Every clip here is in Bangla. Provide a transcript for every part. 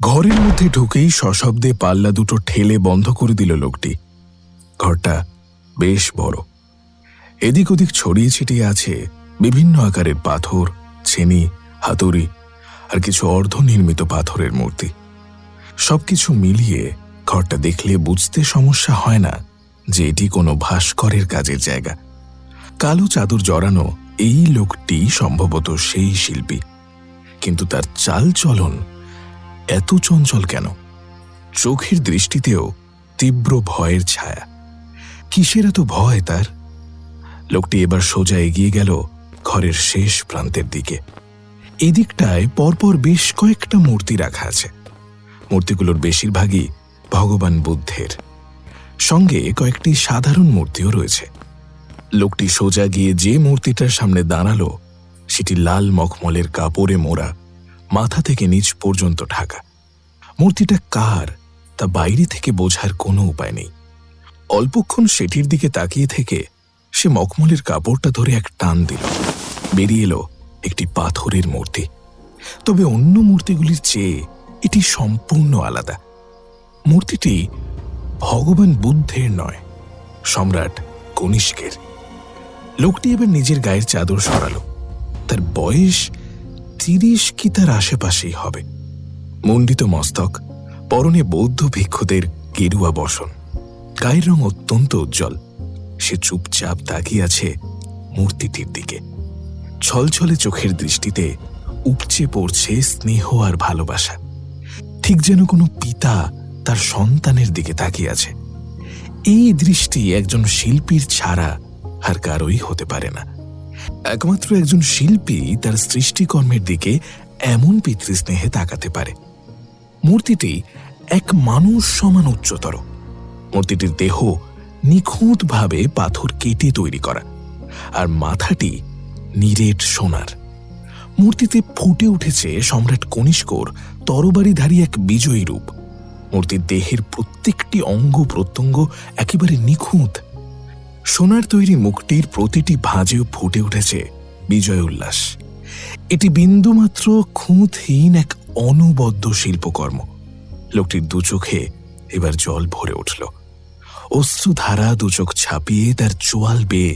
ঘরের মধ্যে ঢুকেই সশব্দে পাল্লা দুটো ঠেলে বন্ধ করে দিল লোকটি। ঘরটা বেশ বড়। এদিক ওদিক ছড়িয়ে ছিটিয়ে আছে বিভিন্ন আকারের পাথর, ছেনি, হাতুড়ি আর কিছু অর্ধনির্মিত পাথরের মূর্তি। সবকিছু মিলিয়ে ঘরটা দেখলে বুঝতে সমস্যা হয় না যে এটি কোনো ভাস্করের কাজের জায়গা। কালো চাদর জড়ানো এই লোকটি সম্ভবত সেই শিল্পী, কিন্তু তার চাল চলন এত চঞ্চল কেন? চোখের দৃষ্টিতেও তীব্র ভয়ের ছায়া। কিসের এত ভয় তার? লোকটি এবার সোজা এগিয়ে গেল ঘরের শেষ প্রান্তের দিকে। এদিকটায় পরপর বেশ কয়েকটা মূর্তি রাখা আছে। মূর্তিগুলোর বেশিরভাগই ভগবান বুদ্ধের, সঙ্গে কয়েকটি সাধারণ মূর্তিও রয়েছে। লোকটি সোজা গিয়ে যে মূর্তিটার সামনে দাঁড়ালো সেটি লাল মখমলের কাপড়ে মোড়া, মাথা থেকে নিচ পর্যন্ত ঢাকা। মূর্তিটা কার তা বাইরে থেকে বোঝার কোনো উপায় নেই। অল্পক্ষণ সেটির দিকে তাকিয়ে থেকে সে মখমলের কাপড়টা ধরে এক টান দিল। বেরিয়ে এলো একটি পাথরের মূর্তি। তবে অন্য মূর্তিগুলির চেয়ে এটি সম্পূর্ণ আলাদা। মূর্তিটি ভগবান বুদ্ধের নয়, সম্রাট কনিষ্কের। লোকটি এবার নিজের গায়ের চাদর সরালো। তার বয়স 30 কি তার আশেপাশেই হবে। মুন্ডিত মস্তক, পরনে বৌদ্ধ ভিক্ষুদের গেরুয়া বসন, গায়ের রং অত্যন্ত উজ্জ্বল। সে চুপচাপ তাকিয়ে আছে মূর্তিটির দিকে। ছলছলে চোখের দৃষ্টিতে উপচে পড়ছে স্নেহ আর ভালোবাসা, ঠিক যেন কোনো পিতা তার সন্তানের দিকে তাকিয়ে আছে। এই দৃষ্টি একজন শিল্পীর ছাড়া আর কারোই হতে পারে না। একমাত্র একজন শিল্পী তার সৃষ্টিকর্মের দিকে এমন পিতৃস্নেহে তাকাতে পারে। মূর্তিটি এক মানুষ সমান উচ্চতর। মূর্তিটির দেহ নিখুঁতভাবে পাথর কেটে তৈরি করা, আর মাথাটি নিরেট সোনার। মূর্তিতে ফুটে উঠেছে সম্রাট কনিষ্কর তরবারিধারী এক বিজয়ী রূপ। মূর্তির দেহের প্রত্যেকটি অঙ্গ প্রত্যঙ্গ একেবারে নিখুঁত। সোনার তৈরি মুখটির প্রতিটি ভাঁজেও ফুটে উঠেছে বিজয় উল্লাস। এটি বিন্দুমাত্র খুঁতহীন এক অনবদ্য শিল্পকর্ম। লোকটির দু চোখে এবার জল ভরে উঠল। অশ্রুধারা দু চোখ ছাপিয়ে তার চোয়াল বেয়ে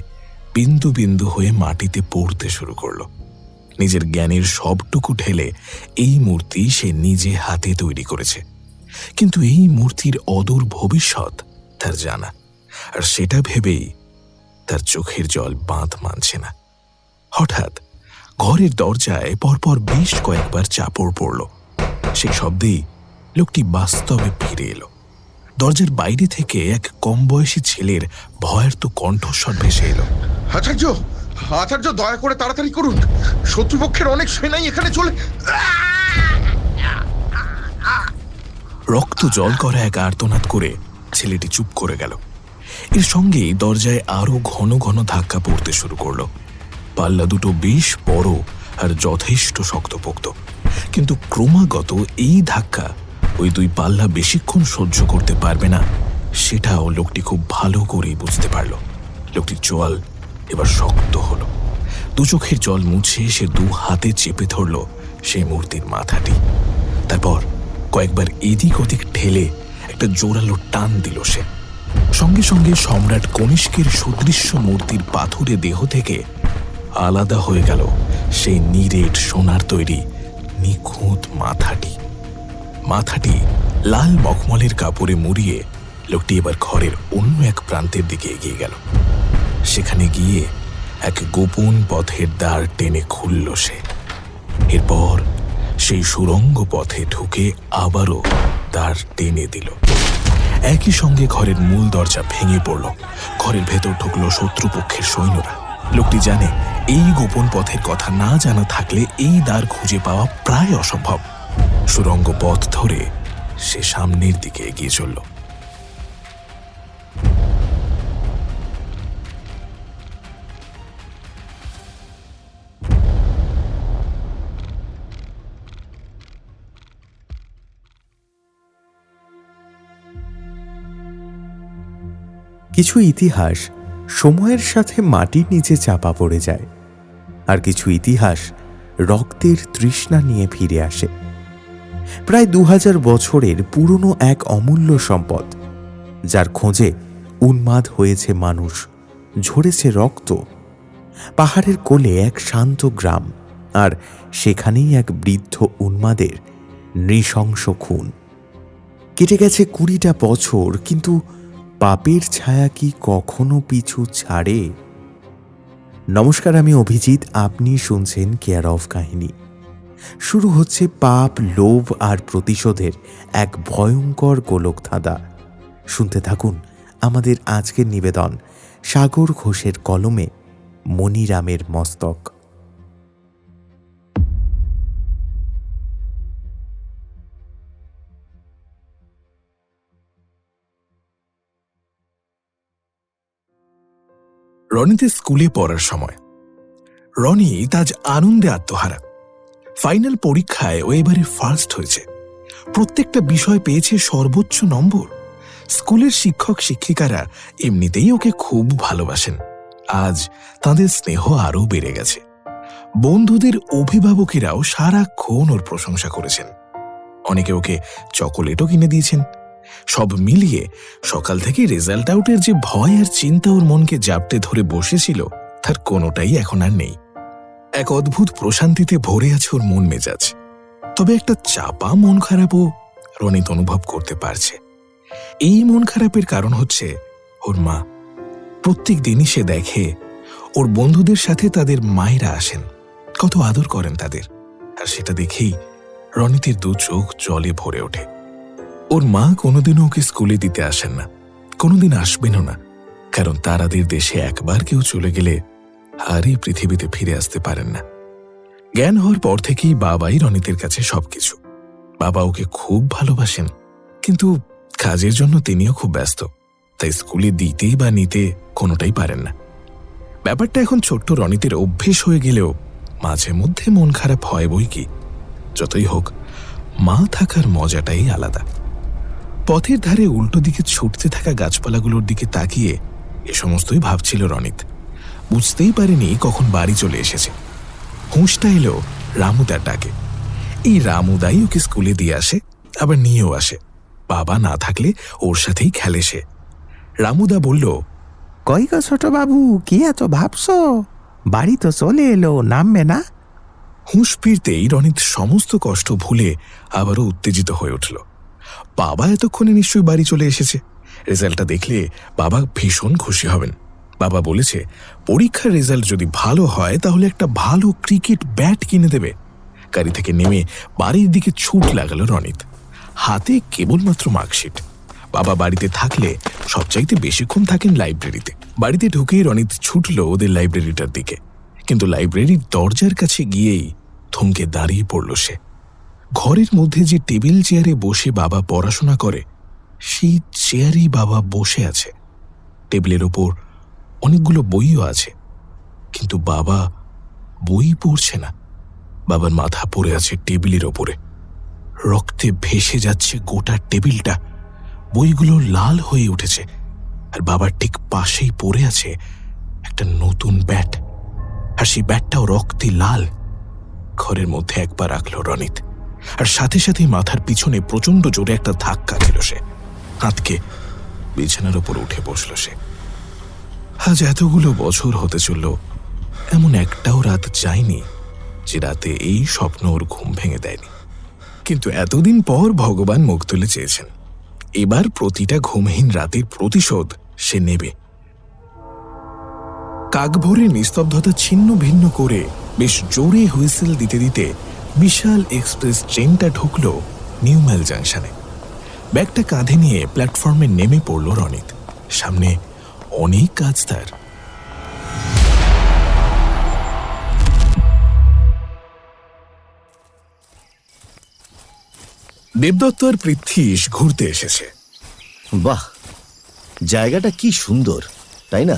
বিন্দু বিন্দু হয়ে মাটিতে পড়তে শুরু করল। নিজের জ্ঞানের সবটুকু ঢেলে এই মূর্তি সে নিজে হাতে তৈরি করেছে, কিন্তু এই মূর্তির অদূর ভবিষ্যৎ তার জানা, আর সেটা ভেবেই তার চোখের জল বাঁধ মানছে না। হঠাৎ ঘরের দরজায় পরপর বেশ কয়েকবার চাপড় পড়ল। সেই শব্দেই লোকটি বাস্তবে ফিরে এলো। দরজার বাইরে থেকে এক কম বয়সী ছেলের ভয়ার্ত কণ্ঠস্বর ভেসে এলো। আচার্য, আচার্য, দয়া করে তাড়াতাড়ি করুন, শত্রুপক্ষের অনেক সেনাই এখানে চলে। রক্ত জল করা এক আর্তনাদ করে ছেলেটি চুপ করে গেল। এর সঙ্গেই দরজায় আরো ঘন ঘন ধাক্কা পড়তে শুরু করল। পাল্লা দুটো বেশ বড় আর যথেষ্ট শক্তপোক্ত, কিন্তু ক্রমাগত এই ধাক্কা ওই দুই পাল্লা বেশিক্ষণ সহ্য করতে পারবে না, সেটাও লোকটি খুব ভালো করেই বুঝতে পারল। লোকটির চোয়াল এবার শক্ত হলো। দু চোখের জল মুছে সে দু হাতে চেপে ধরল সেই মূর্তির মাথাটি। তারপর কয়েকবার এদিক ওদিক ঠেলে একটা জোরালো টান দিল সে। সঙ্গে সঙ্গে সম্রাট কনিষ্কের সুদৃশ্য মূর্তির পাথুরে দেহ থেকে আলাদা হয়ে গেল সেই নিরেট সোনার তৈরি নিখুঁত মাথাটি। মাথাটি লাল মখমলের কাপড়ে মুড়িয়ে লোকটি এবার ঘরের অন্য এক প্রান্তের দিকে এগিয়ে গেল। সেখানে গিয়ে এক গোপন পথের দ্বার টেনে খুলল সে। এরপর সেই সুড়ঙ্গ পথে ঢুকে আবারও দ্বার টেনে দিল। একই সঙ্গে ঘরের মূল দরজা ভেঙে পড়ল। ঘরের ভেতর ঢুকল শত্রুপক্ষের সৈন্যরা। লোকটি জানে এই গোপন পথের কথা না জানা থাকলে এই দ্বার খুঁজে পাওয়া প্রায় অসম্ভব। সুড়ঙ্গ পথ ধরে সে সামনের দিকে এগিয়ে চলল। কিছু ইতিহাস সময়ের সাথে মাটির নিচে চাপা পড়ে যায়, আর কিছু ইতিহাস রক্তের তৃষ্ণা নিয়ে ফিরে আসে। প্রায় 2000 বছরের পুরনো এক অমূল্য সম্পদ, যার খোঁজে উন্মাদ হয়েছে মানুষ, ঝরেছে রক্ত। পাহাড়ের কোলে এক শান্ত গ্রাম, আর সেখানেই এক বৃদ্ধ উন্মাদের নৃশংস খুন। কেটে গেছে 20টা বছর, কিন্তু পাপের ছায়া কি কখনো পিছু ছাড়ে? নমস্কার, আমি অভিজিৎ। আপনি শুনছেন কেয়ার অফ কাহিনী। শুরু হচ্ছে পাপ, লোভ আর প্রতিশোধের এক ভয়ঙ্কর গোলকধাঁধা। শুনতে থাকুন আমাদের আজকের নিবেদন, সাগর ঘোষের কলমে মনিরামের মস্তক। রনিতে স্কুলে পড়ার সময় রনি আজ আনন্দে আত্মহারা। ফাইনাল পরীক্ষায় ও এবারে ফার্স্ট হয়েছে। প্রত্যেকটা বিষয় পেয়েছে সর্বোচ্চ নম্বর। স্কুলের শিক্ষক শিক্ষিকারা এমনিতেই ওকে খুব ভালোবাসেন। আজ তাদের স্নেহ আরও বেড়ে গেছে। বন্ধুদের অভিভাবকেরাও সারাক্ষণ ওর প্রশংসা করেছেন। অনেকে ওকে চকোলেটও কিনে দিয়েছেন। সব মিলিয়ে সকাল থেকে রেজাল্ট আউটের যে ভয় আর চিন্তা ওর মনকে জাপটে ধরে বসেছিল, তার কোনোটাই এখন আর নেই। এক অদ্ভুত প্রশান্তিতে ভরে আছে ওর মন মেজাজ। তবে একটা চাপা মন খারাপও রনিত অনুভব করতে পারছে। এই মন খারাপের কারণ হচ্ছে ওর মা। প্রত্যেক দিনই সে দেখে ওর বন্ধুদের সাথে তাদের মায়েরা আসেন, কত আদর করেন তাদের, আর সেটা দেখেই রনিতের দু চোখ জলে ভরে ওঠে। ওর মা কোনোদিনও ওকে স্কুলে দিতে আসেন না, কোনোদিন আসবেনও না, কারণ তারাদের দেশে একবার কেউ চলে গেলে আর এই পৃথিবীতে ফিরে আসতে পারেন না। জ্ঞান হওয়ার পর থেকেই বাবাই রনিতের কাছে সবকিছু। বাবা ওকে খুব ভালোবাসেন, কিন্তু কাজের জন্য তিনিও খুব ব্যস্ত, তাই স্কুলে দিতে বা নিতে কোনোটাই পারেন না। ব্যাপারটা এখন ছোট্ট রনিতের অভ্যেস হয়ে গেলেও মাঝে মধ্যে মন খারাপ হয় বই কি। যতই হোক, মা থাকার মজাটাই আলাদা। পথের ধারে উল্টো দিকে ছুটতে থাকা গাছপালাগুলোর দিকে তাকিয়ে এ সমস্তই ভাবছিল রনিত। বুঝতেই পারেনি কখন বাড়ি চলে এসেছে। হুঁশটা এলো রামুদার ডাকে। এই রামুদাই ওকে স্কুলে দিয়ে আসে, আবার নিয়েও আসে। বাবা না থাকলে ওর সাথেই খেলে সে। রামুদা বলল, কই গো ছোট বাবু, কি এত ভাবছো? বাড়ি তো চলে এলো, নামবে না? হুঁশ ফিরতেই রনিত সমস্ত কষ্ট ভুলে আবারও উত্তেজিত হয়ে উঠল। বাবা এতক্ষণে নিশ্চয়ই বাড়ি চলে এসেছে। রেজাল্টটা দেখলে বাবা ভীষণ খুশি হবেন। বাবা বলেছে পরীক্ষার রেজাল্ট যদি ভালো হয় তাহলে একটা ভালো ক্রিকেট ব্যাট কিনে দেবে। গাড়ি থেকে নেমে বাড়ির দিকে ছুট লাগালো রনিত। হাতে কেবলমাত্র মার্কশিট। বাবা বাড়িতে থাকলে সবচাইতে বেশিক্ষণ থাকেন লাইব্রেরিতে। বাড়িতে ঢুকেই রনিত ছুটল ওদের লাইব্রেরিটার দিকে, কিন্তু লাইব্রেরির দরজার কাছে গিয়েই থমকে দাঁড়িয়ে পড়ল সে। ঘরের মধ্যে যে টেবিল চেয়ারে বসে বাবা পড়াশোনা করে, সেই চেয়ারেই বাবা বসে আছে। টেবিলের ওপর অনেকগুলো বইও আছে, কিন্তু বাবা বই পড়ছে না। বাবার মাথা পড়ে আছে টেবিলের ওপরে। রক্তে ভেসে যাচ্ছে গোটা টেবিলটা। বইগুলো লাল হয়ে উঠেছে, আর বাবার ঠিক পাশেই পড়ে আছে একটা নতুন ব্যাট, আর সেই ব্যাটটাও রক্তে লাল। ঘরের মধ্যে একবার রাখল রনিত, আর সাথে সাথে মাথার পিছনে প্রচন্ড জোরে একটা ধাক্কা খেল সে। হাতকে বিছানার ওপর উঠে বসল সে। আজ এতগুলো বছর হতে চলল, এমন একটাও রাত যায়নি যে রাতে এই স্বপ্ন ওর ঘুম ভেঙে দেয়নি। কিন্তু এতদিন পর ভগবান মুখ তুলে চেয়েছেন, এবার প্রতিটা ঘুমহীন রাতের প্রতিশোধ সে নেবে। কাকভোরে নিস্তব্ধতা ছিন্ন ভিন্ন করে বেশ জোরে হুইসেল দিতে দিতে বিশাল এক্সপ্রেস ট্রেনটা ঢুকল নিউম্যাল জাংশনে। ব্যাগটা কাঁধে নিয়ে প্ল্যাটফর্মে নেমে পড়ল রনিত। সামনে অনেক কাজ তার। দেবদত্ত আর পৃথ্বীশ ঘুরতে এসেছে। বাহ, জায়গাটা কি সুন্দর, তাই না?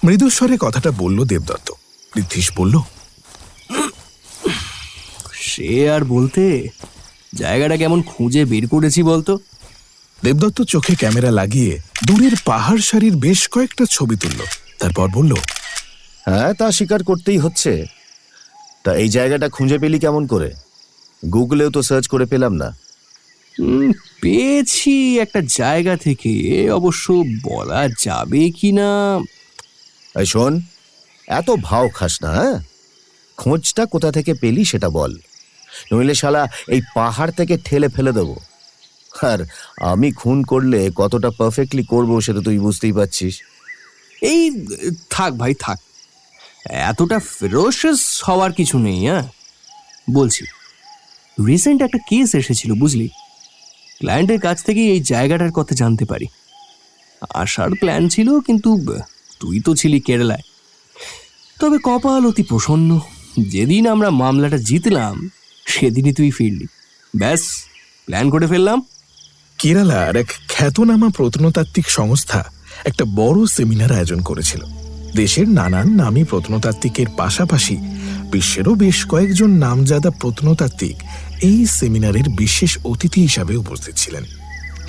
মৃদুস্বরে কথাটা বলল দেবদত্ত। পৃথ্বীশ বলল, সে আর বলতে, জায়গাটা কেমন খুঁজে বের করেছি বলতো। দেবদত্ত চোখে ক্যামেরা লাগিয়ে দূরের পাহাড় সারির বেশ কয়েকটা ছবি তুলল। তারপর বলল, হ্যাঁ, তা স্বীকার করতেই হচ্ছে। তা এই জায়গাটা খুঁজে পেলি কেমন করে? গুগলেও তো সার্চ করে পেলাম না। পেয়েছি একটা জায়গা থেকে, অবশ্য বলা যাবে কি না। এই শোন, এত ভাও খাস না, হ্যাঁ? খোঁজটা কোথা থেকে পেলি সেটা বল, নইলে শালা এই পাহাড় থেকে ঠেলে ফেলে দেবো। আর আমি খুন করলে কতটা পারফেক্টলি করবো সেটা তুই বুঝতেই পারছিস। এই থাক ভাই থাক, এতটা ফেরোশিয়াস হওয়ার কিছু নেই। হ্যাঁ বলছি, রিসেন্ট একটা কেস এসেছিল বুঝলি, ক্লায়েন্টের কাছ থেকে এই জায়গাটার কথা জানতে পারি। আসার প্ল্যান ছিল, কিন্তু তুই তো ছিলি কেরালায়। তবে কপাল অতি প্রসন্ন, যেদিন আমরা মামলাটা জিতলাম সেদিনই তুই ফিরলি। ব্যাস, প্ল্যান করে ফেললাম। কেরালার এক খ্যাতনামা প্রত্নতাত্ত্বিক সংস্থা একটা বড় সেমিনার আয়োজন করেছিল। দেশের নানান নামী প্রত্নতাত্ত্বিকের পাশাপাশি বিশ্বেরও বেশ কয়েকজন নামজাদা প্রত্নতাত্ত্বিক এই সেমিনারের বিশেষ অতিথি হিসাবে উপস্থিত ছিলেন।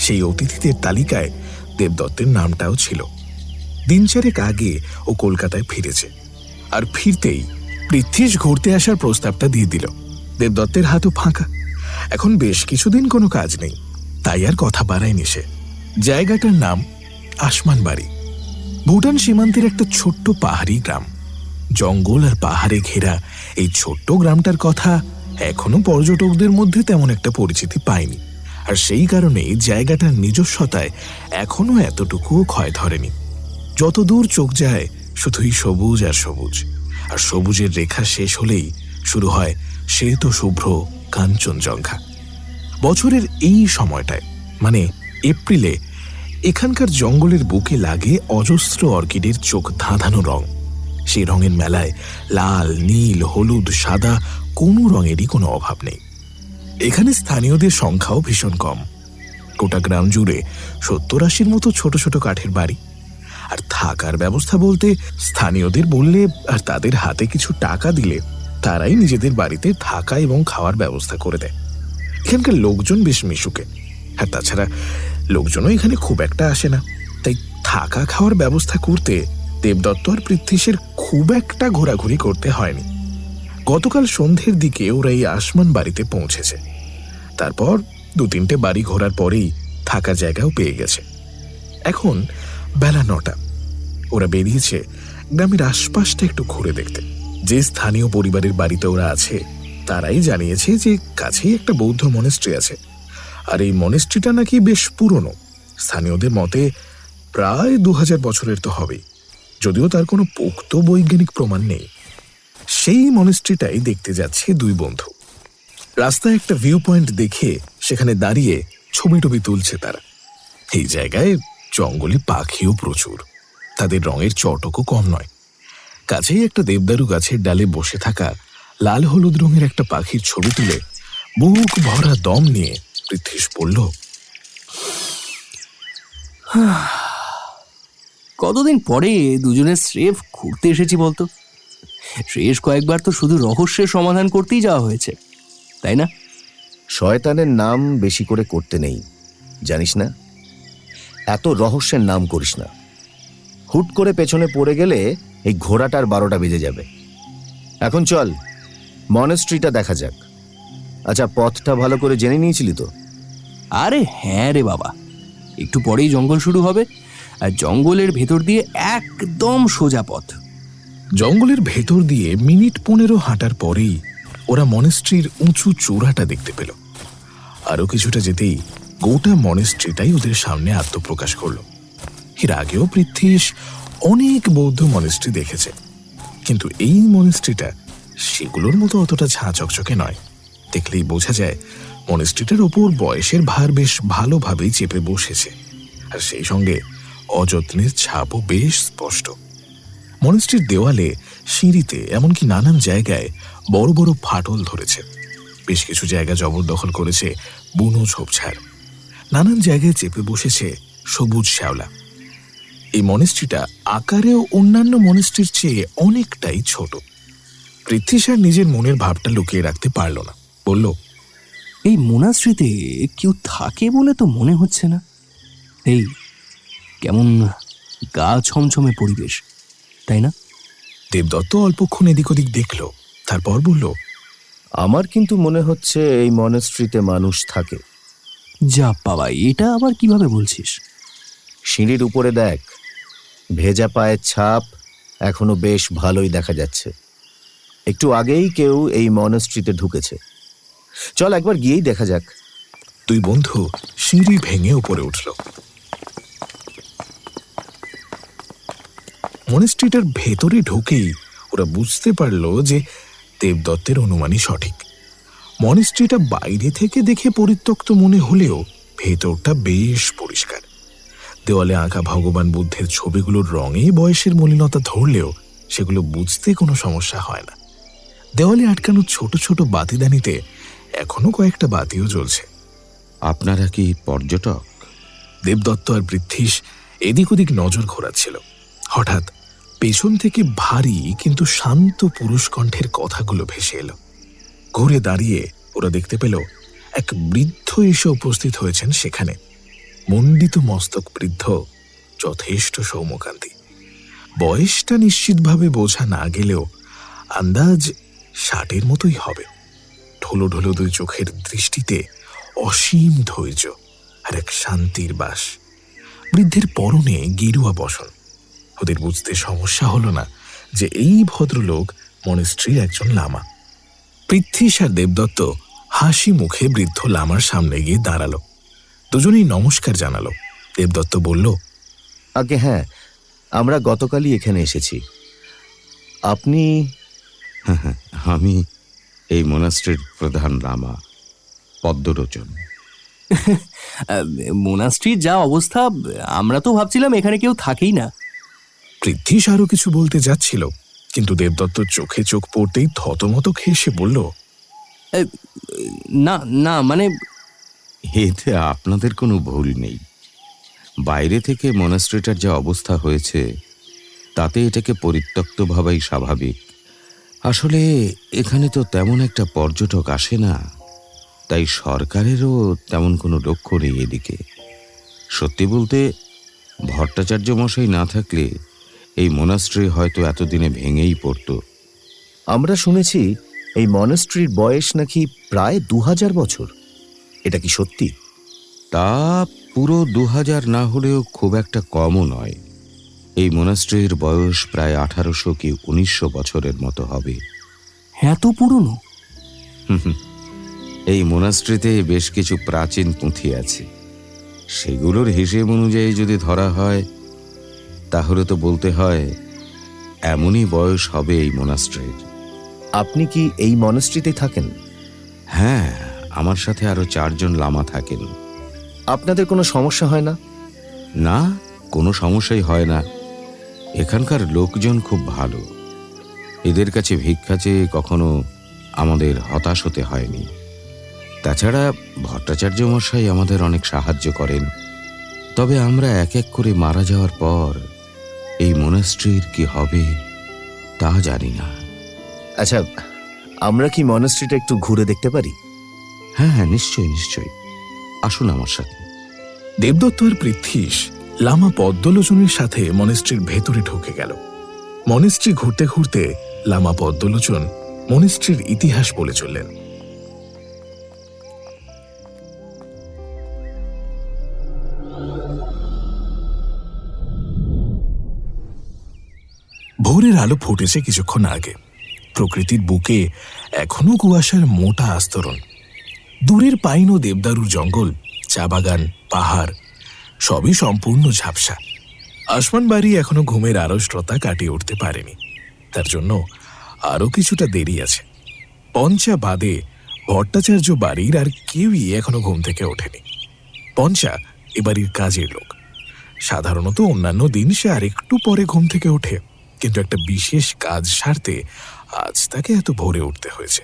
সেই অতিথিদের তালিকায় দেবদত্তের নামটাও ছিল। দিন চারেক আগে ও কলকাতায় ফিরেছে, আর ফিরতেই পৃথ্বীশ ঘুরতে আসার প্রস্তাবটা দিয়ে দিল। দেবদত্তের হাতও ফাঁকা, এখন বেশ কিছুদিন কোনো কাজ নেই, তাই আর কথা বাড়ায়নি সে। জায়গাটার নাম আসমান বাড়ি। ভুটান সীমান্তের একটা ছোট্ট পাহাড়ি গ্রাম। জঙ্গল আর পাহাড়ে ঘেরা এই ছোট্ট গ্রামটার কথা এখনো পর্যটকদের মধ্যে তেমন একটা পরিচিতি পায়নি, আর সেই কারণেই জায়গাটার নিজস্বতায় এখনো এতটুকুও ক্ষয় ধরেনি। যত দূর চোখ যায় শুধুই সবুজ আর সবুজ, আর সবুজের রেখা শেষ হলেই শুরু হয় শ্বেত শুভ্র কাঞ্চনজঙ্ঘা। বছরের এই সময়টায়, মানে এপ্রিলে, এখানকার জঙ্গলের বুকে লাগে অজস্র অর্কিডের চোখ ধাঁধানো রং। সেই রঙের মেলায় লাল, নীল, হলুদ, সাদা কোনো রঙেরই কোনো অভাব নেই। এখানে স্থানীয়দের সংখ্যাও ভীষণ কম। গোটা গ্রাম জুড়ে 70-80 মতো ছোট ছোট কাঠের বাড়ি। আর থাকার ব্যবস্থা বলতে, স্থানীয়দের বললে আর তাদের হাতে কিছু টাকা দিলে তারাই নিজেদের বাড়িতে থাকা এবং খাওয়ার ব্যবস্থা করে দেয়। এখানকার লোকজন বেশ মিশুকে, আর তাছাড়া লোকজনও এখানে খুব একটা আসে না, তাই থাকা খাওয়ার ব্যবস্থা করতে দেবদত্ত আর পৃথ্বীশের খুব একটা ঘোরাঘুরি করতে হয়নি। গতকাল সন্ধ্যের দিকে ওরা এই আসমান বাড়িতে পৌঁছেছে। তারপর 2-3টে বাড়ি ঘোরার পরেই থাকার জায়গাও পেয়ে গেছে। এখন বেলা 9টা। ওরা বেরিয়েছে গ্রামের আশপাশটা একটু ঘুরে দেখতে। যে স্থানীয় পরিবারের বাড়িতে ওরা আছে তারাই জানিয়েছে যে কাছেই একটা বৌদ্ধ মনেস্ট্রি আছে, আর এই মনেস্ট্রিটা নাকি বেশ পুরনো। স্থানীয়দের মতে প্রায় 2000 বছরের তো হবেই, যদিও তার কোনো পোক্ত বৈজ্ঞানিক প্রমাণ নেই। সেই মনেস্ট্রিটাই দেখতে যাচ্ছে দুই বন্ধু। রাস্তায় একটা ভিউ পয়েন্ট দেখে সেখানে দাঁড়িয়ে ছবি টবি তুলছে তারা। এই জায়গায় জঙ্গলি পাখিও প্রচুর, তাদের রঙের চটকও কম নয়। কাছেই একটা দেবদারু গাছের ডালে বসে থাকা লাল হলুদ রঙের একটা পাখির ছবি তুলে বুক ভরা দম নিয়ে পৃথ্বীশ বলল, কতদিন পরে দুজনে স্রেফ ঘুরতে এসেছি বলতো। শেষ কয়েকবার তো শুধু রহস্যের সমাধান করতেই যাওয়া হয়েছে, তাই না? শয়তানের নাম বেশি করে করতে নেই, জানিস না? এত রহস্যের নাম করিস না, হুট করে পেছনে পড়ে গেলে এই ঘোড়াটার 12টা বেজে যাবে। এখন চল, মনেস্ট্রিটা দেখা যাক। আচ্ছা, পথটা ভালো করে জেনে নিয়েছিলি তো? আরে হ্যাঁ রে বাবা, একটু পরেই জঙ্গল শুরু হবে, আর জঙ্গলের ভেতর দিয়ে একদম সোজা পথ। জঙ্গলের ভেতর দিয়ে মিনিট 15 হাঁটার পরেই ওরা মনেস্ট্রির উঁচু চূড়াটা দেখতে পেল। আরো কিছুটা যেতেই গোটা মনেস্ট্রিটাই ওদের সামনে আত্মপ্রকাশ করলো। এর আগেও পৃথ্বীশ অনেক বৌদ্ধ মনেস্ট্রি দেখেছে, কিন্তু এই মনেস্ট্রিটা সেগুলোর মতো অতটা ঝাঁ চকচকে নয়। দেখলেই বোঝা যায় মনেস্ট্রিটার ওপর বয়সের ভার বেশ ভালোভাবেই চেপে বসেছে, আর সেই সঙ্গে অযত্নের ছাপও বেশ স্পষ্ট। মনেস্ট্রির দেওয়ালে, সিঁড়িতে, এমনকি নানান জায়গায় বড় বড় ফাটল ধরেছে। বেশ কিছু জায়গা জবরদখল করেছে বুনো ঝোপঝাড়। নানান জায়গায় চেপে বসেছে সবুজ শ্যাওলা। এই মনেস্ট্রিটা আকারেও অন্যান্য মনেস্ট্রির চেয়ে অনেকটাই ছোট। পৃথ্বীশ আর নিজের মনের ভাবটা লুকিয়ে রাখতে পারল না, বলল, এই মোনাস্ট্রিতে কেউ থাকে বলে তো মনে হচ্ছে না। এই কেমন গা ছমছমে পরিবেশ, তাই না? দেবদত্ত অল্পক্ষণ এদিক ওদিক দেখল, তারপর বলল, আমার কিন্তু মনে হচ্ছে এই মনেস্ট্রিতে মানুষ থাকে। যা বাবা, এটা আবার কিভাবে বলছিস? সিঁড়ির উপরে দেখ, ভেজা পায়ের ছাপ এখনো বেশ ভালোই দেখা যাচ্ছে। একটু আগেই কেউ এই মনেস্ট্রিতে ঢুকেছে। চল একবার গিয়েই দেখা যাক। দুই বন্ধু সিঁড়ি ভেঙে উপরে উঠল। মনেস্ট্রিটার ভেতরে ঢুকেই ওরা বুঝতে পারল যে দেবদত্তের অনুমানই সঠিক। মনেস্ট্রিটা বাইরে থেকে দেখে পরিত্যক্ত মনে হলেও ভেতরটা বেশ পরিষ্কার। দেওয়ালে আঁকা ভগবান বুদ্ধের ছবিগুলোর রঙে বয়সের মলিনতা ধরলেও সেগুলো বুঝতে কোনো সমস্যা হয় না। দেওয়ালে আটকানো ছোট ছোট বাতিদানিতে এখনো কয়েকটা বাতিও জ্বলছে। আপনারা কি পর্যটক? দেবদত্ত আর পৃথ্বীশ এদিক ওদিক নজর ঘোরাচ্ছিল। হঠাৎ পেছন থেকে ভারী কিন্তু শান্ত পুরুষ কণ্ঠের কথাগুলো ভেসে এলো। ঘুরে দাঁড়িয়ে ওরা দেখতে পেল এক বৃদ্ধ এসে উপস্থিত হয়েছেন সেখানে। মণ্ডিত মস্তক বৃদ্ধ, যথেষ্ট সৌম্যকান্তি। বয়সটা নিশ্চিতভাবে বোঝা না গেলেও আন্দাজ 60-এর মতোই হবে। ঢোলো ঢোলো দুই চোখের দৃষ্টিতে অসীম ধৈর্য আর এক শান্তির বাস। বৃদ্ধের পরনে গেরুয়া বসন। ওদের বুঝতে সমস্যা হলো না যে এই ভদ্রলোক মনেস্ট্রির একজন লামা। পৃথ্বীশ আর দেবদত্ত হাসি মুখে বৃদ্ধ লামার সামনে গিয়ে দাঁড়ালো। দুজনেই নমস্কার জানালো। দেবদত্ত বলল, আগে হ্যাঁ, আমরা গতকালই এখানে এসেছি। আপনি? আমি এই মনাস্ট্রির প্রধান লামা, পদ্মলোচন। মোনাস্ট্রির যা অবস্থা, আমরা তো ভাবছিলাম এখানে কেউ থাকেই না। পৃথ্বীশ আরো কিছু বলতে যাচ্ছিল, কিন্তু দেবদত্ত চোখে চোখ পড়তেই থতমত খেয়ে সে বলল, না না, মানে এতে আপনাদের কোনো ভুল নেই। বাইরে থেকে মনাস্ট্রিটার যা অবস্থা হয়েছে তাতে এটাকে পরিত্যক্ত ভাবাই স্বাভাবিক। আসলে এখানে তো তেমন একটা পর্যটক আসে না, তাই সরকারেরও তেমন কোনো লক্ষ্য নেই এদিকে। সত্যি বলতে ভট্টাচার্য মশাই না থাকলে এই মনাস্ট্রি হয়তো এতদিনে ভেঙেই পড়তো। আমরা শুনেছি এই মনেস্ট্রির বয়স নাকি প্রায় 2000 বছর। এটা কি সত্যি? তা পুরো 2000 না হলেও খুব একটা কমও নয়। এই মনাস্ট্রির বয়স প্রায় 1800 কি 1900 বছরের মতো হবে। এত পুরনো? এই মনাস্ট্রিতে বেশ কিছু প্রাচীন পুঁথি আছে। সেগুলোর হিসেব অনুযায়ী যদি ধরা হয় তাহলে তো বলতে হয় এমনই বয়স হবে এই মনাস্ট্রির। আপনি কি এই মনেস্ট্রিতে থাকেন? হ্যাঁ, আমার সাথে আরো 4 জন লামা থাকেন। আপনাদের কোনো সমস্যা হয় না? না, কোনো সমস্যাই হয় না। এখানকার লোকজন খুব ভালো। এদের কাছে ভিক্ষা চেয়ে কখনো আমাদের হতাশ হতে হয়নি। তাছাড়া ভট্টাচার্য মশাই আমাদের অনেক সাহায্য করেন। তবে আমরা এক এক করে মারা যাওয়ার পর এই মনাস্ট্রির কি হবে তা জানি না। আচ্ছা, আমরা কি মনেস্ট্রিটা একটু ঘুরে দেখতে পারি? হ্যাঁ হ্যাঁ, নিশ্চয়ই নিশ্চয়ই, আসুন আমার সাথে। দেবদত্ত আর পৃথ্বীশ লামা পদ্মলোচনের সাথে মনেস্ট্রির ভেতরে ঢুকে গেল। মনেস্ট্রি ঘুরতে ঘুরতে লামা পদ্মলোচন মনেস্ট্রির ইতিহাস বলে চললেন। ভোরের আলো ফুটেছে কিছুক্ষণ আগে। প্রকৃতির বুকে এখনো কুয়াশার মোটা আস্তরণ। দূরের পাইন ও দেবদারুর জঙ্গল, চা বাগান, পাহাড় সবই সম্পূর্ণ ঝাপসা। আসমান বাড়ি এখনো ঘুমের আড়ষ্টতা কাটিয়ে উঠতে পারেনি। তার জন্য আরো কিছুটা দেরি আছে। পঞ্চা বাদে ভট্টাচার্য বাড়ির আর কেউই এখনো ঘুম থেকে ওঠেনি। পঞ্চা এ বাড়ির কাজের লোক। সাধারণত অন্যান্য দিন সে আর একটু পরে ঘুম থেকে ওঠে, কিন্তু একটা বিশেষ কাজ সারতে আজ তাকে এত ভোরে উঠতে হয়েছে।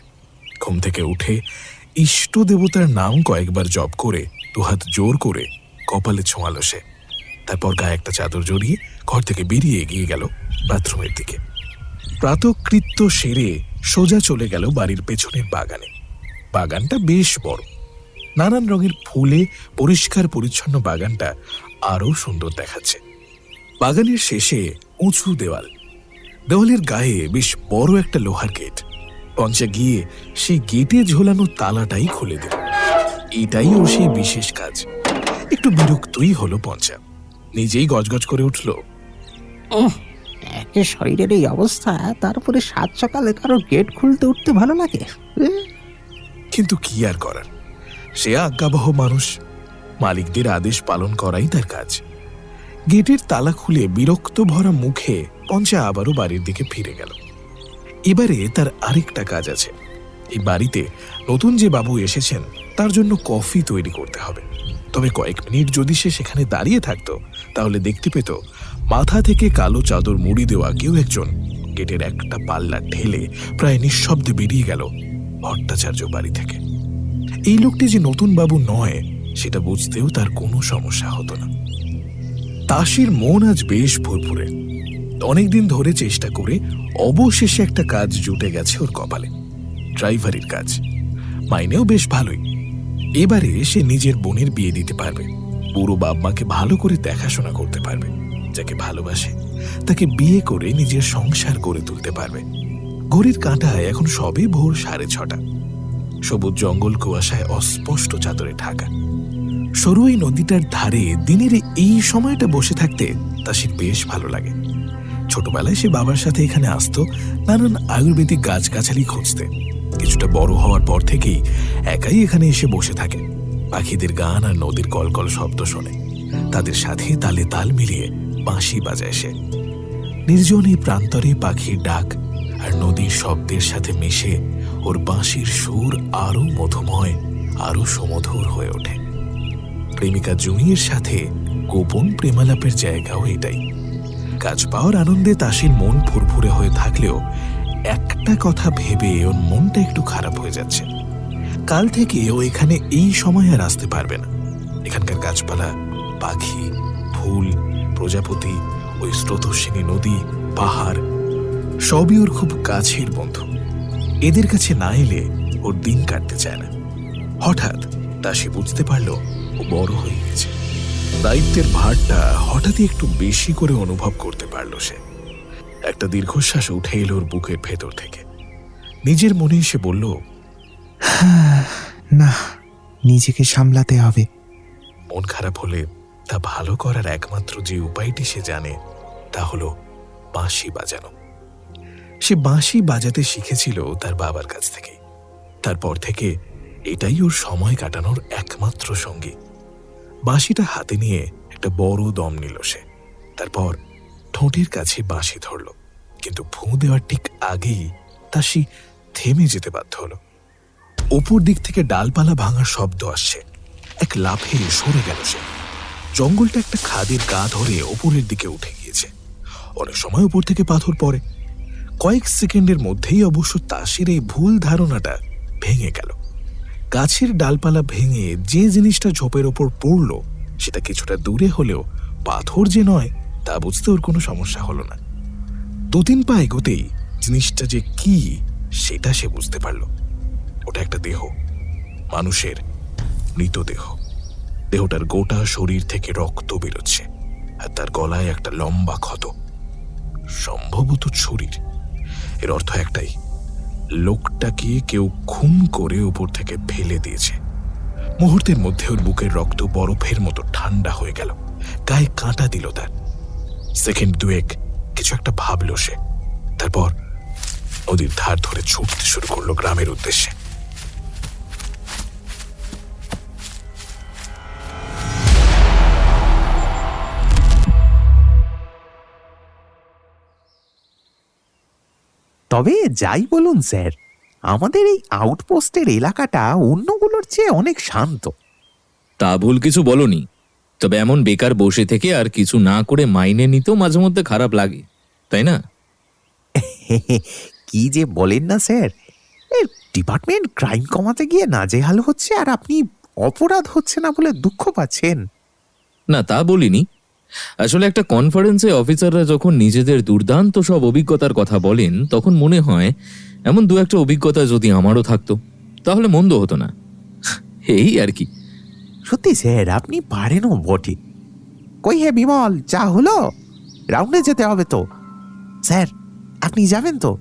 ঘুম থেকে উঠে ইষ্ট দেবতার নাম কয়েকবার জপ করে দুহাত জোর করে কপালে ছোঁয়ালো সে। তারপর গায়ে একটা চাদর জড়িয়ে ঘর থেকে বেরিয়ে এগিয়ে গেল বাথরুমের দিকে। প্রাতকৃত্য সেরে সোজা চলে গেল বাড়ির পেছনের বাগানে। বাগানটা বেশ বড়, নানান রঙের ফুলে পরিষ্কার পরিচ্ছন্ন বাগানটা আরো সুন্দর দেখাচ্ছে। বাগানের শেষে উঁচু দেওয়াল, দেওয়ালের গায়ে বেশ বড় একটা লোহার গেট। পঞ্চা গিয়ে সেই গেটে ঝোলানো তালাটাই খুলে দিল। এটাই ওর সেই বিশেষ কাজ। একটু বিরক্তই হলো পঞ্চা, নিজেই গজগজ করে উঠল, একে শরীরের এই অবস্থা, তারপরে সাত সকালে কারো গেট খুলতে উঠতে ভালো লাগে? কিন্তু কি আর করার, সে আজ্ঞাবহ মানুষ, মালিকদের আদেশ পালন করাই তার কাজ। গেটের তালা খুলে বিরক্ত ভরা মুখে পঞ্চা আবারও বাড়ির দিকে ফিরে গেল। এবারে তার আরেকটা কাজ আছে। এই বাড়িতে নতুন যে বাবু এসেছেন তার জন্য কফি তৈরি করতে হবে। তবে কয়েক মিনিট যদি সে সেখানে দাঁড়িয়ে থাকতো তাহলে দেখতে পেত মাথা থেকে কালো চাদর মুড়ি দেওয়া কেউ একজন গেটের একটা পাল্লা ঠেলে প্রায় নিঃশব্দে বেরিয়ে গেল ভট্টাচার্য বাড়ি থেকে। এই লোকটি যে নতুন বাবু নয় সেটা বুঝতেও তার কোনো সমস্যা হতো না। তাসির মন আজ বেশ ফুরফুরে। অনেকদিন ধরে চেষ্টা করে অবশেষে একটা কাজ জুটে গেছে ওর কপালে, ড্রাইভারির কাজ। মাইনেও বেশ ভালোই। এবারে সে নিজের বোনের বিয়ে দিতে পারবে, পুরো বাপ-মাকে ভালো করে দেখাশোনা করতে পারবে, যাকে ভালোবাসে তাকে বিয়ে করে নিজের সংসার গড়ে তুলতে পারবে। ঘড়ির কাঁটায় এখন সবে ভোর 6:30। সবুজ জঙ্গল কুয়াশায় অস্পষ্ট চাদরে ঢাকা। সরু এই নদীটার ধারে দিনের এই সময়টা বসে থাকতে তাসির বেশ ভালো লাগে। ছোটবেলায় সে বাবার সাথে এখানে আসতো নানান আয়ুর্বেদিক গাছগাছালি খুঁজতে। কিছুটা বড় হওয়ার পর থেকেই একাই এখানে এসে বসে থাকে। পাখিদের গান আর নদীর কলকল শব্দ শোনে, তাদের সাথে তালে তাল মিলিয়ে বাঁশি বাজায় সে। নির্জন এই প্রান্তরে পাখির ডাক আর নদীর শব্দের সাথে মিশে ওর বাঁশির সুর আরো মধুময়, আরো সুমধুর হয়ে ওঠে। প্রেমিকা জুঁইয়ের সাথে গোপন প্রেমালাপের জায়গাও এটাই। কাজ পাওয়ার আনন্দে তাসির মন ফুরফুরে হয়ে থাকলেও একটা কথা ভেবে ওর মনটা একটু খারাপ হয়ে যাচ্ছে। কাল থেকে ও এখানে এই সময় আর আসতে পারবে না। এখানকার গাছপালা, পাখি, ফুল, প্রজাপতি, ওই স্রোতস্বিনী নদী, পাহাড় সবই ওর খুব কাছের বন্ধু। এদের কাছে না এলে ওর দিন কাটতে চায় না। হঠাৎ তাসি বুঝতে পারল ও বড় হয়ে গেছে। দায়িত্বের ভারটা হঠাৎই একটু বেশি করে অনুভব করতে পারল সে। একটা দীর্ঘশ্বাস উঠে এলো ওর বুকের ভেতর থেকে। নিজের মনে সে বলল, না, নিজেকে সামলাতে হবে। মন খারাপ হলে তা ভালো করার একমাত্র যে উপায়টি সে জানে তা হলো বাঁশি বাজানো। সে বাঁশি বাজাতে শিখেছিল তার বাবার কাছ থেকে। তারপর থেকে এটাই ওর সময় কাটানোর একমাত্র সঙ্গী। বাঁশিটা হাতে নিয়ে একটা বড় দম নিল সে। তারপর ঠোঁটের কাছে বাঁশি ধরল, কিন্তু ফুঁ দেওয়ার ঠিক আগেই তাসি থেমে যেতে বাধ্য হলো। ওপর দিক থেকে ডালপালা ভাঙার শব্দ আসছে। এক লাফে সরে গেল সে। জঙ্গলটা একটা খাদের গা ধরে ওপরের দিকে উঠে গিয়েছে। অনেক সময় উপর থেকে পাথর পড়ে। কয়েক সেকেন্ডের মধ্যেই অবশ্য তাসির এই ভুল ধারণাটা ভেঙে গেল। গাছের ডালপালা ভেঙে যে জিনিসটা ঝোপের ওপর পড়ল সেটা কিছুটা দূরে হলেও পাথর যে নয় তা বুঝতে ওর কোনো সমস্যা হলো না। 2-3 পা এগোতেই জিনিসটা যে কি সেটা সে বুঝতে পারল। ওটা একটা দেহ, মানুষের মৃতদেহ। দেহটার গোটা শরীর থেকে রক্ত বেরোচ্ছে আর তার গলায় একটা লম্বা ক্ষত, সম্ভবত ছুরির। এর অর্থ একটাই, লোকটাকে কেউ খুন করে উপর থেকে ফেলে দিয়েছে। মুহূর্তের মধ্যে ওর বুকের রক্ত বরফের মতো ঠান্ডা হয়ে গেল, গায়ে কাঁটা দিল তার। সেকেন্ড 2 কিছু একটা ভাবল সে। তারপর নদীর ধার ধরে ছুটতে শুরু করলো গ্রামের উদ্দেশ্যে। তবে যাই বলুন স্যার, আমাদের এই আউটপোস্টের এলাকাটা অন্যগুলোর চেয়ে অনেক শান্ত। তা ভুল কিছু বলনি, তবে এমন বেকার বসে থেকে আর কিছু না করে মাইনে নিতেও মাঝে মধ্যে খারাপ লাগে, তাই না? কি যে বলেন না স্যার, ডিপার্টমেন্ট ক্রাইম কমাতে গিয়ে নাজেহাল হচ্ছে আর আপনি অপরাধ হচ্ছে না বলে দুঃখ পাচ্ছেন। না, তা বলিনি। আসলে একটা কনফারেন্সে অফিসাররা যখন নিজেদের দুর্দান্ত সব অভিজ্ঞতার কথা বলেন তখন মনে হয় এমন 2-1টা অভিজ্ঞতা যদি আমারও থাকতো তাহলে মন্দ হতো না, এই আর কি। সত্যি স্যার, আপনি পারেনও বটে। কই হে বিমল, চা হলো? রাউন্ডে যেতে হবে তো। স্যার, আপনি যাবেন তো?